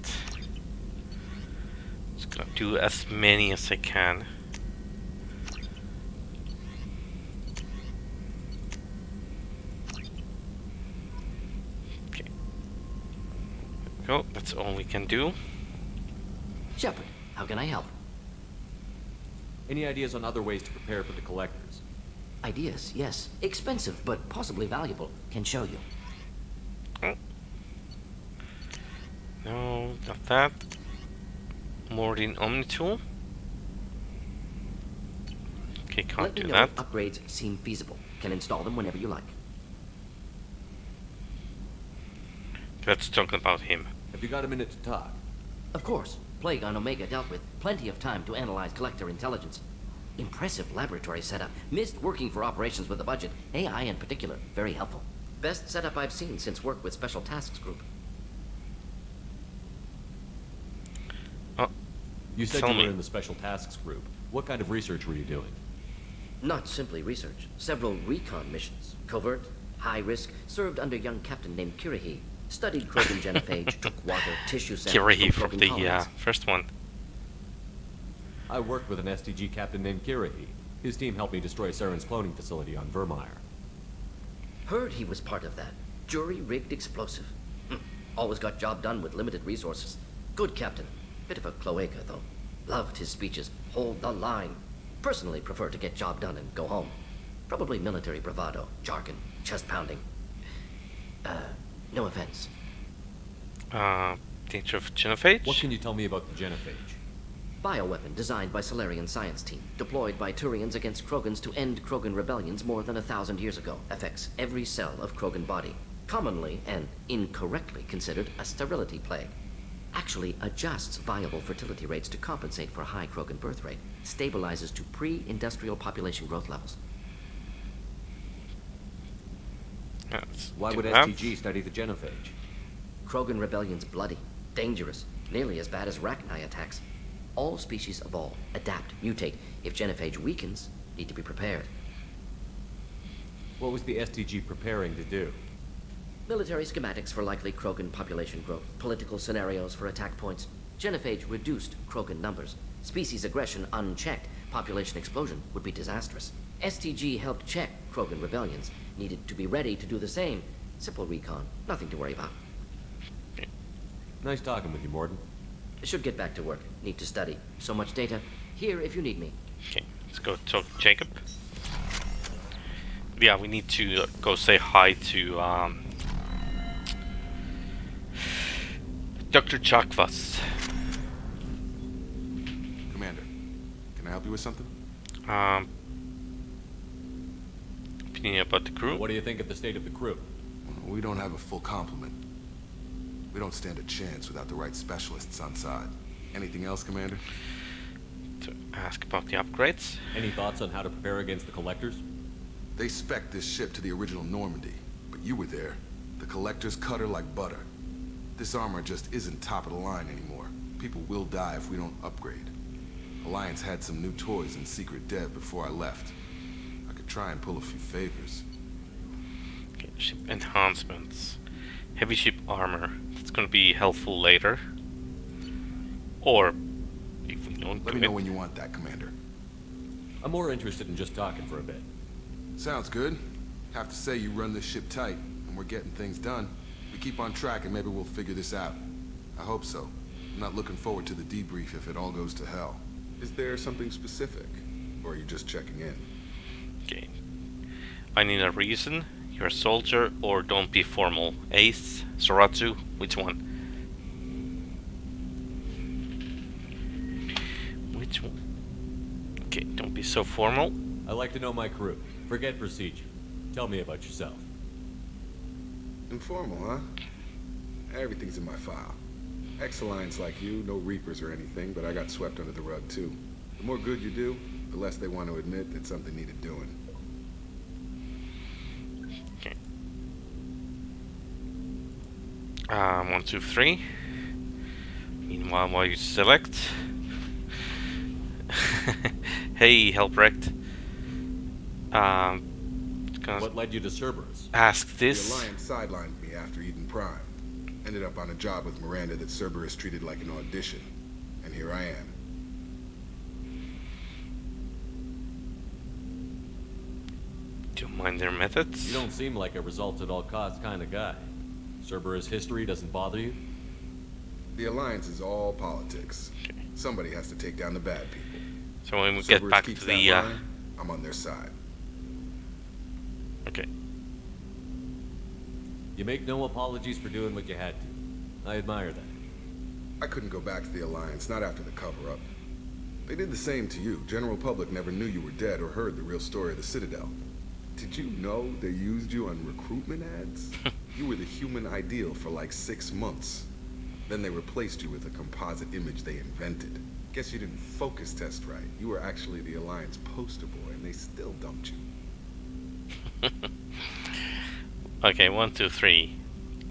Just gonna do as many as I can. That's all we can do. Shepard, how can I help? Any ideas on other ways to prepare for the collectors? Ideas, yes. Expensive, but possibly valuable. Can show you. Oh. No, not that. Morden Omnitool. Okay, can't Let do me know that. if upgrades seem feasible. Can install them whenever you like. Let's talk about him. Have you got a minute to talk? Of course. Plague on Omega dealt with. Plenty of time to analyze collector intelligence. Impressive laboratory setup. Missed working for operations with a budget. AI in particular. Very helpful. Best setup I've seen since work with Special Tasks Group. Oh, you said you were in the Special Tasks Group. What kind of research were you doing? Not simply research. Several recon missions. Covert, high risk, served under young captain named Kirahi. Studied Krogan genophage, took water, tissue samples Kirahi from from Krogan the colonies. first one. I worked with an STG captain named Kirahi. His team helped me destroy Saren's cloning facility on Vermeer. Heard he was part of that. Jury-rigged explosive. Always got job done with limited resources. Good captain. Bit of a cloaca, though. Loved his speeches. Hold the line. Personally prefer to get job done and go home. Probably military bravado, jargon, chest pounding. But he was a good guy. Always got job done. Good captain. Bit of a cloaca, though. Loved his speeches. Hold the line. Personally prefer to get job done and go home. Probably military bravado, jargon, chest pounding. But he was a good guy. No offense. Danger of genophage? What can you tell me about the genophage? Bioweapon designed by Solarian science team, deployed by Turians against Krogans to end Krogan rebellions more than 1,000 years ago. Affects every cell of Krogan body. Commonly and incorrectly considered a sterility plague. Actually adjusts viable fertility rates to compensate for a high Krogan birth rate. Stabilizes to pre-industrial population growth levels. Why would STG study the genophage? Krogan rebellion's bloody, dangerous, nearly as bad as Rachni attacks. All species evolve, adapt, mutate. If genophage weakens, need to be prepared. What was the STG preparing to do? Military schematics for likely Krogan population growth, political scenarios for attack points. Genophage reduced Krogan numbers. Species aggression unchecked, population explosion would be disastrous. STG helped check Krogan rebellions, needed to be ready to do the same. Simple recon, nothing to worry about. Nice talking with you, Morden. Should get back to work. Need to study. So much data. Here if you need me. Okay, let's go talk to Jacob. Yeah, we need to go say hi to Dr. Chakvas. Commander, can I help you with something? Opinion about the crew? What do you think of the state of the crew? We don't have a full complement. We don't stand a chance without the right specialists on side. Anything else, Commander? To ask about the upgrades. Any thoughts on how to prepare against the Collectors? They spec'd this ship to the original Normandy, but you were there. The Collectors cut her like butter. This armor just isn't top of the line anymore. People will die if we don't upgrade. Alliance had some new toys in secret dev before I left. I could try and pull a few favors. Okay, ship enhancements. Heavy ship armor. That's gonna be helpful later. Or if we don't Let me know when you want that, Commander. I'm more interested in just talking for a bit. Sounds good. Have to say you run this ship tight, and we're getting things done. We keep on track and maybe we'll figure this out. I hope so. I'm not looking forward to the debrief if it all goes to hell. Is there something specific? Or are you just checking in? Okay. I need a reason. You're a soldier or don't be formal. Ace, Soratsu, which one? Which one? Okay, don't be so formal. I like to know my crew. Forget procedure. Tell me about yourself. Informal, huh? Everything's in my file. Ex-Alliance like you, no Reapers or anything, but I got swept under the rug too. The more good you do, the less they want to admit that something needed doing. Okay. 1, 2, 3. Meanwhile, while you select. Hey, Helprecht. What led you to Cerberus? Ask this. The Alliance sidelined me after Eden Prime. Ended up on a job with Miranda that Cerberus treated like an audition. And here I am. Do you mind their methods? You don't seem like a results at all costs kind of guy. Cerberus history doesn't bother you? The Alliance is all politics. Okay. Somebody has to take down the bad people. So when we get back to the line, I'm on their side. Okay. You make no apologies for doing what you had to. I admire that. I couldn't go back to the Alliance, not after the cover-up. They did the same to you. General public never knew you were dead or heard the real story of the Citadel. Did you know they used you on recruitment ads? You were the human ideal for like 6 months. Then they replaced you with a composite image they invented. Guess you didn't focus test right. You were actually the Alliance poster boy, and they still dumped you. Okay, 1, 2, 3.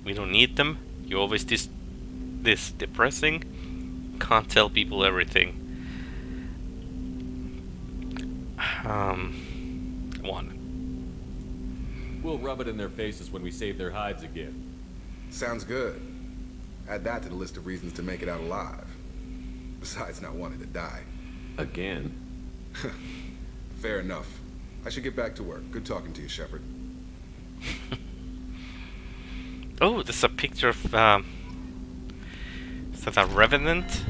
We don't need them. You always this depressing. Can't tell people everything. 1. We'll rub it in their faces when we save their hides again. Sounds good. Add that to the list of reasons to make it out alive. Besides not wanting to die. Again? Fair enough. I should get back to work. Good talking to you, Shepard. Oh, there's a picture of, is that a Revenant?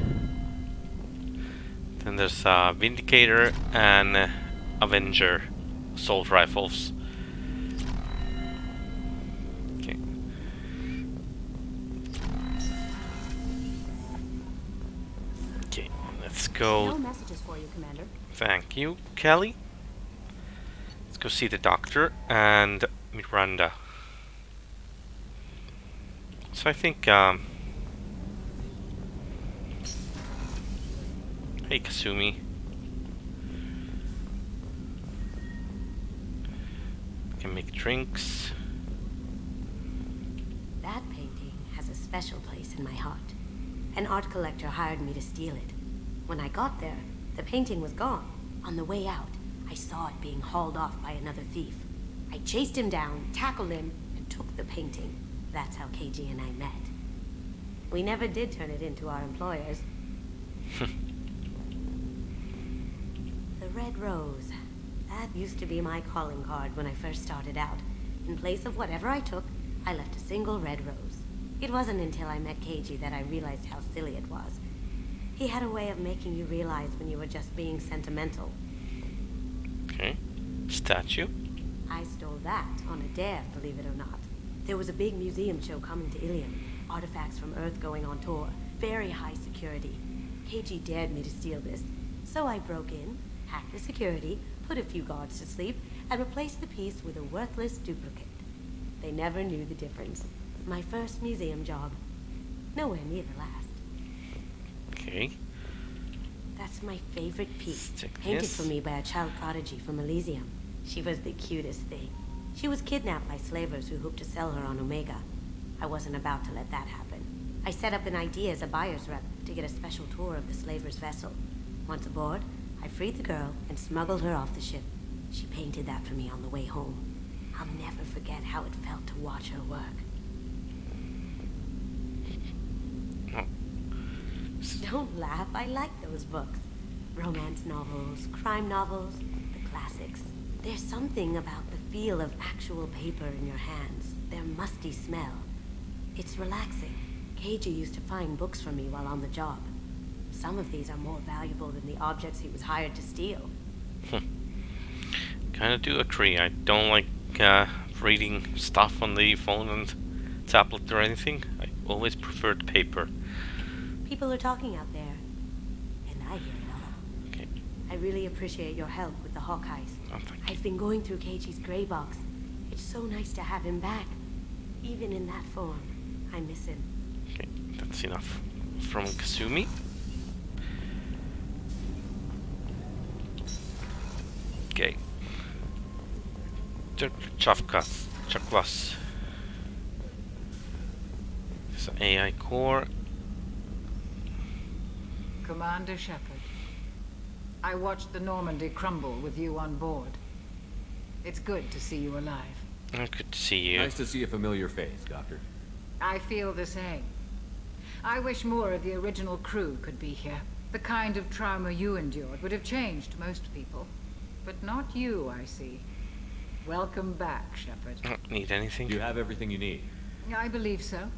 Then there's a Vindicator and Avenger assault rifles. Okay. go. No messages for you, Commander. Thank you, Kelly. Let's go see the doctor and Miranda. So I think, hey Kasumi. Can make drinks. That painting has a special place in my heart. An art collector hired me to steal it. When I got there, the painting was gone. On the way out, I saw it being hauled off by another thief. I chased him down, tackled him, and took the painting. That's how KG and I met. We never did turn it into our employers. The red rose. That used to be my calling card when I first started out. In place of whatever I took, I left a single red rose. It wasn't until I met KG that I realized how silly it was. He had a way of making you realize when you were just being sentimental. Okay. Statue. I stole that on a dare, believe it or not. There was a big museum show coming to Ilium. Artifacts from Earth going on tour. Very high security. KG dared me to steal this. So I broke in, hacked the security, put a few guards to sleep, and replaced the piece with a worthless duplicate. They never knew the difference. My first museum job. Nowhere near the last. Okay. That's my favorite piece. Check Painted this. for me by a child prodigy from Elysium. She was the cutest thing. She was kidnapped by slavers who hoped to sell her on Omega. I wasn't about to let that happen. I set up an ID as a buyer's rep to get a special tour of the slaver's vessel. Once aboard, I freed the girl and smuggled her off the ship. She painted that for me on the way home. I'll never forget how it felt to watch her work. Don't laugh, I like those books. Romance novels, crime novels, the classics. There's something about the feel of actual paper in your hands, their musty smell. It's relaxing. KG used to find books for me while on the job. Some of these are more valuable than the objects he was hired to steal. Kinda do agree. I don't like reading stuff on the phone and tablet or anything. I always preferred paper. People are talking out there, and I hear it all. Okay. I really appreciate your help with the Hawk heist. Oh, thank you. I've been going through KG's gray box. It's so nice to have him back, even in that form. I miss him. Okay, that's enough from Kasumi. Okay. Chakwas. It's an AI core. Commander Shepard, I watched the Normandy crumble with you on board. It's good to see you alive. Good to see you. Nice to see a familiar face, Doctor. I feel the same. I wish more of the original crew could be here. The kind of trauma you endured would have changed most people. But not you, I see. Welcome back, Shepard. Don't need anything. Do you have everything you need? I believe so.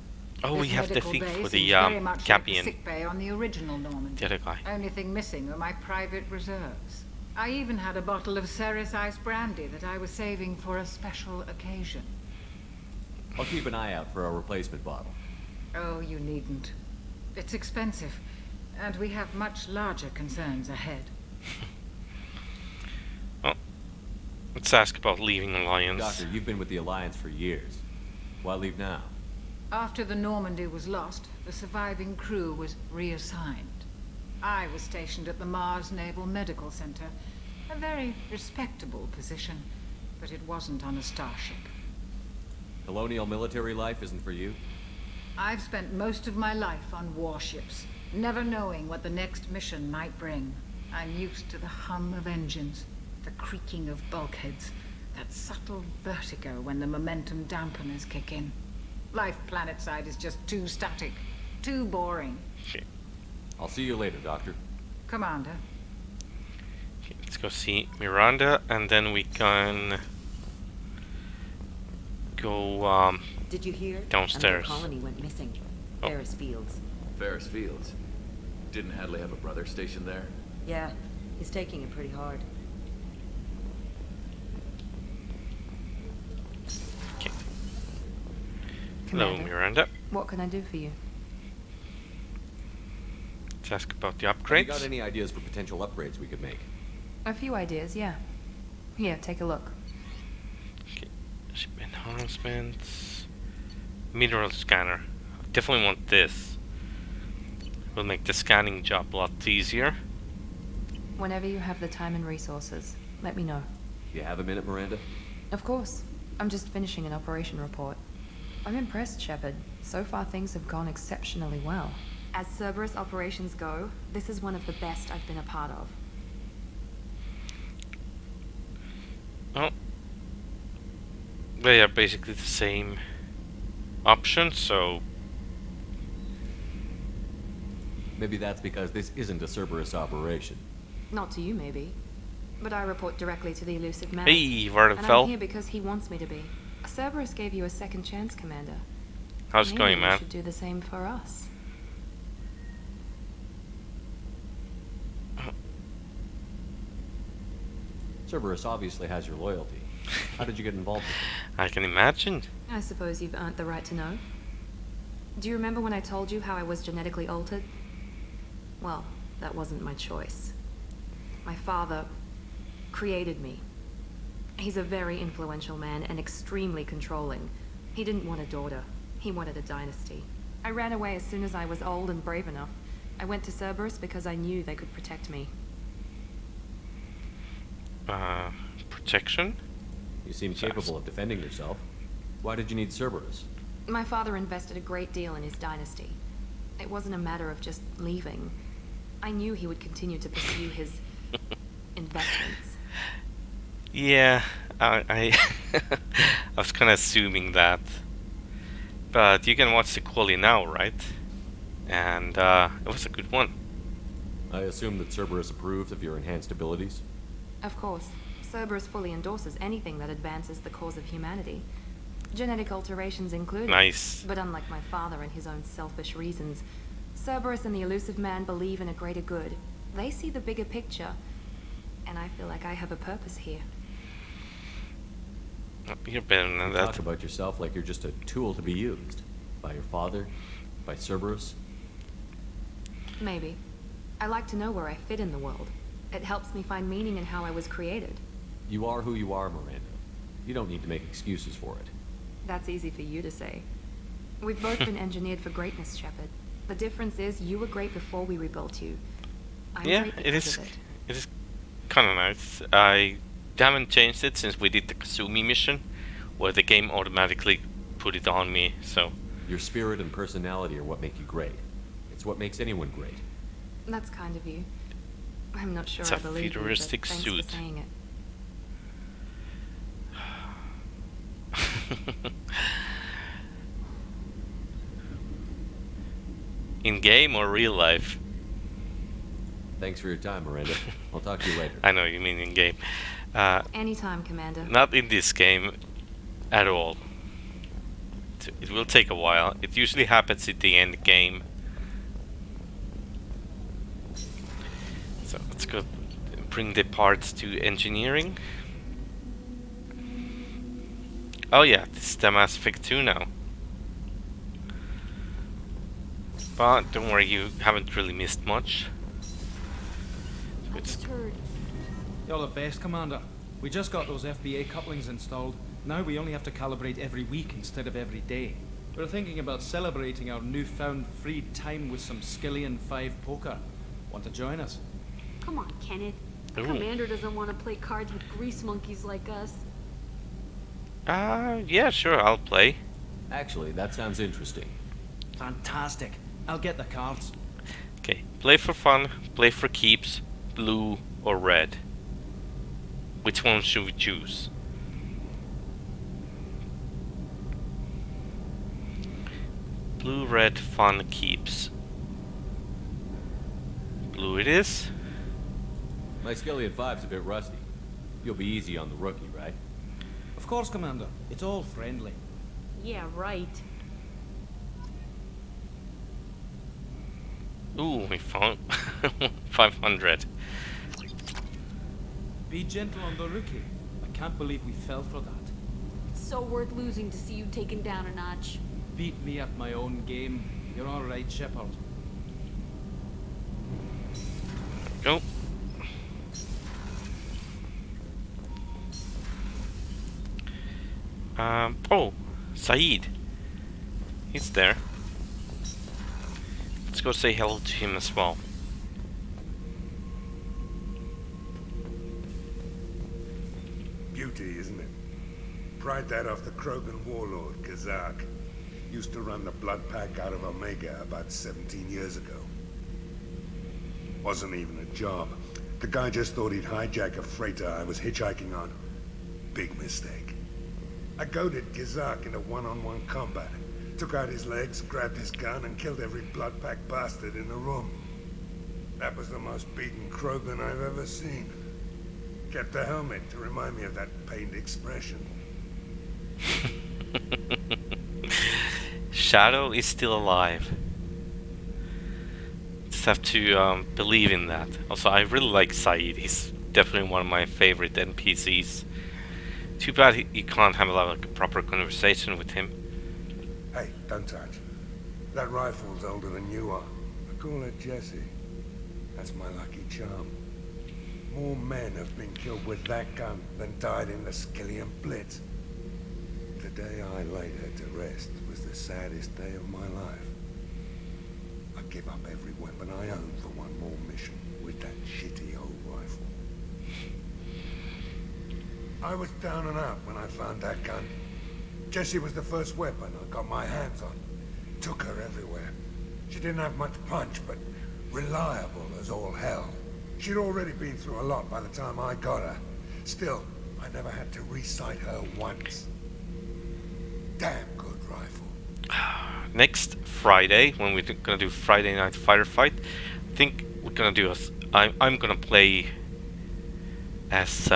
Oh, we This have the medical thing bay for seems the very much like the Capian. sick bay on the original Normandy. The other guy. Only thing missing were my private reserves. I even had a bottle of Ceres Ice brandy that I was saving for a special occasion. I'll keep an eye out for a replacement bottle. Oh, you needn't. It's expensive, and we have much larger concerns ahead. Well, let's ask about leaving Alliance. Doctor, you've been with the Alliance for years. Why leave now? After the Normandy was lost, the surviving crew was reassigned. I was stationed at the Mars Naval Medical Center, a very respectable position, but it wasn't on a starship. Colonial military life isn't for you? I've spent most of my life on warships, never knowing what the next mission might bring. I'm used to the hum of engines, the creaking of bulkheads, that subtle vertigo when the momentum dampeners kick in. Life planetside is just too static, too boring. Okay. I'll see you later, Doctor. Commander. Okay, let's go see Miranda, and then we can go Did you hear? downstairs. Another colony went missing. Oh. Ferris Fields. Ferris Fields. Didn't Hadley have a brother stationed there? Yeah, he's taking it pretty hard. Hello, Commander, Miranda. What can I do for you? Let's ask about the Have you upgrades. got any ideas for potential upgrades we could make? A few ideas, yeah. Here, take a look. Okay. Ship enhancements. Mineral scanner. Definitely want this. Will make the scanning job a lot easier. Whenever you have the time and resources, let me know. You have a minute, Miranda? Of course. I'm just finishing an operation report. I'm impressed, Shepard. So far things have gone exceptionally well. As Cerberus operations go, this is one of the best I've been a part of. Oh. They are basically the same options, so... Maybe that's because this isn't a Cerberus operation. Not to you, maybe. But I report directly to the elusive man. Hey, Varden and fell. I'm here because he wants me to be. Cerberus gave you a second chance, Commander. How's it going, Maybe man? you should do the same for us. Cerberus obviously has your loyalty. How did you get involved with it? I can imagine. I suppose you've earned the right to know. Do you remember when I told you how I was genetically altered? Well, that wasn't my choice. My father created me. He's a very influential man and extremely controlling. He didn't want a daughter. He wanted a dynasty. I ran away as soon as I was old and brave enough. I went to Cerberus because I knew they could protect me. Protection? You seem capable of defending yourself. Why did you need Cerberus? My father invested a great deal in his dynasty. It wasn't a matter of just leaving. I knew he would continue to pursue his investments. Yeah, I was kind of assuming that. But you can watch the quali now, right? And it was a good one. I assume that Cerberus approves of your enhanced abilities? Of course. Cerberus fully endorses anything that advances the cause of humanity. Genetic alterations included. Nice. But unlike my father and his own selfish reasons, Cerberus and the elusive man believe in a greater good. They see the bigger picture, and I feel like I have a purpose here. You're better than You that. talk about yourself like you're just a tool to be used. By your father? By Cerberus? Maybe. I like to know where I fit in the world. It helps me find meaning in how I was created. You are who you are, Miranda. You don't need to make excuses for it. That's easy for you to say. We've both been engineered for greatness, Shepard. The difference is you were great before we rebuilt you. I'm Yeah, great it because is. of it. It is kind of nice. I haven't changed it since we did the Kasumi mission, where the game automatically put it on me. So your spirit and personality are what make you great. It's what makes anyone great. That's kind of you. I'm not sure It's I a believe you, but futuristic thanks suit. for saying it. in game or real life? Thanks for your time, Miranda. I'll talk to you later. I know you mean in game. Anytime, Commander. Not in this game at all. It will take a while. It usually happens at the end game. So let's go bring the parts to engineering. Oh yeah, this is the Mass Effect 2 now. But don't worry, you haven't really missed much. I just heard. You're the best, Commander. We just got those FBA couplings installed. Now we only have to calibrate every week instead of every day. We're thinking about celebrating our newfound free time with some Skillian 5 poker. Want to join us? Come on, Kenneth. The Ooh. commander doesn't want to play cards with grease monkeys like us. Yeah, sure, I'll play. Actually, that sounds interesting. Fantastic. I'll get the cards. Okay, play for fun, play for keeps, blue or red. Which one should we choose? Blue, red, fun, keeps. Blue it is. My Skillian 5's a bit rusty. You'll be easy on the rookie, right? Of course, Commander. It's all friendly. Yeah, right. Ooh, we found 500. Be gentle on the rookie. I can't believe we fell for that. It's so worth losing to see you taken down a notch. Beat me at my own game. You're all right, Shepard. Oh. Oh, Saeed. He's there. Let's go say hello to him as well. Beauty, isn't it? Pried that off the Krogan warlord, Kazak. Used to run the blood pack out of Omega about 17 years ago. Wasn't even a job. The guy just thought he'd hijack a freighter I was hitchhiking on. Big mistake. I goaded Kazak into one-on-one combat. Took out his legs, grabbed his gun, and killed every blood pack bastard in the room. That was the most beaten Krogan I've ever seen. Kept a helmet to remind me of that pained expression. Shadow is still alive. Just have to believe in that. Also, I really like Saeed. He's definitely one of my favorite NPCs. Too bad you can't have like a proper conversation with him. Hey, don't touch. That rifle's older than you are. I call it Jesse. That's my lucky charm. More men have been killed with that gun than died in the Skillian Blitz. The day I laid her to rest was the saddest day of my life. I give up every weapon I own for one more mission with that shitty old rifle. I was down and out when I found that gun. Jessie was the first weapon I got my hands on. Took her everywhere. She didn't have much punch, but reliable as all hell. She'd already been through a lot by the time I got her. Still, I never had to re-sight her once. Damn good rifle. Next Friday, when we're gonna do Friday Night Firefight, I think we're gonna do I'm gonna play as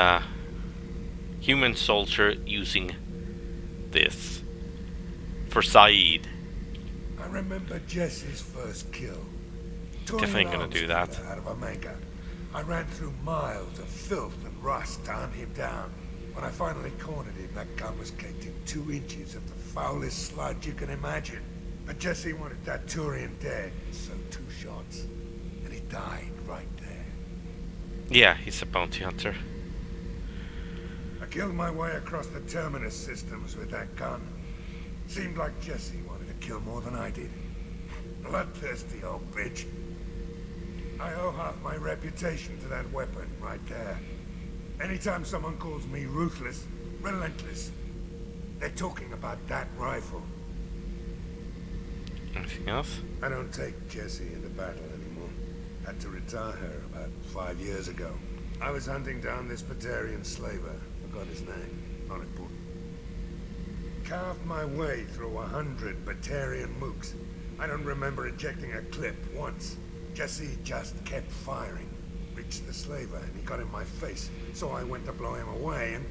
human soldier using this for Saeed. I remember Jesse's first kill. Definitely gonna do that. Out of Omega. I ran through miles of filth and rust to hunt him down. When I finally cornered him, that gun was caked in 2 inches of the foulest sludge you can imagine. But Jesse wanted that Turian dead, so 2 shots. And he died right there. Yeah, he's a bounty hunter. I killed my way across the terminus systems with that gun. Seemed like Jesse wanted to kill more than I did. Bloodthirsty old bitch. I owe half my reputation to that weapon right there. Anytime someone calls me ruthless, relentless, they're talking about that rifle. Anything else? I don't take Jessie into battle anymore. Had to retire her about 5 years ago. I was hunting down this Batarian slaver. Forgot his name. Not important. Carved my way through 100 Batarian mooks. I don't remember ejecting a clip once. Jesse just kept firing. Reached the slaver and he got in my face, so I went to blow him away and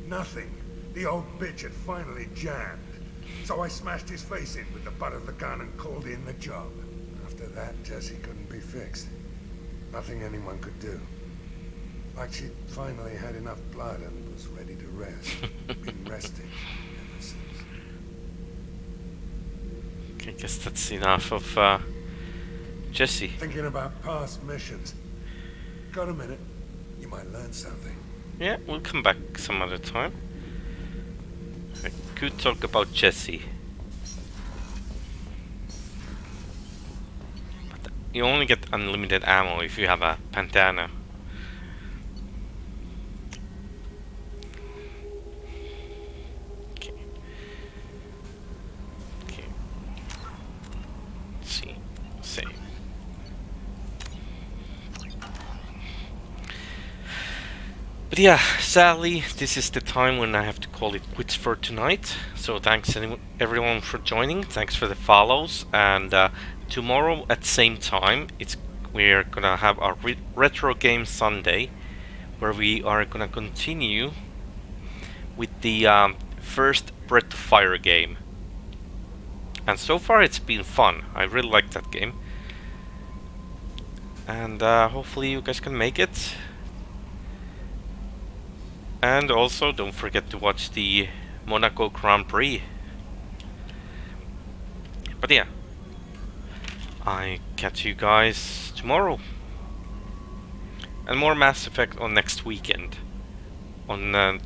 nothing. The old bitch had finally jammed. So I smashed his face in with the butt of the gun and called in the job. After that, Jesse couldn't be fixed. Nothing anyone could do. Like she'd finally had enough blood and was ready to rest. Been resting ever since. I guess that's enough of Jesse. Thinking about past missions. Got a minute? You might learn something. Yeah, we'll come back some other time. I could talk about Jesse. But you only get unlimited ammo if you have a bandana. Okay. Okay. Let's see. Save. But yeah, sadly, this is the time when I have to call it quits for tonight. So thanks everyone for joining. Thanks for the follows. And tomorrow at the same time, we're gonna have our Retro Game Sunday, where we are gonna continue with the first Breath of Fire game. And so far it's been fun. I really like that game. And hopefully you guys can make it. And also, don't forget to watch the Monaco Grand Prix. But yeah, I catch you guys tomorrow. And more Mass Effect on next weekend. On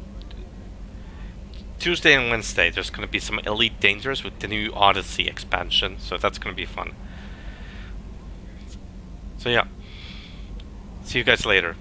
Tuesday and Wednesday, there's going to be some Elite Dangerous with the new Odyssey expansion, so that's going to be fun. So yeah, see you guys later.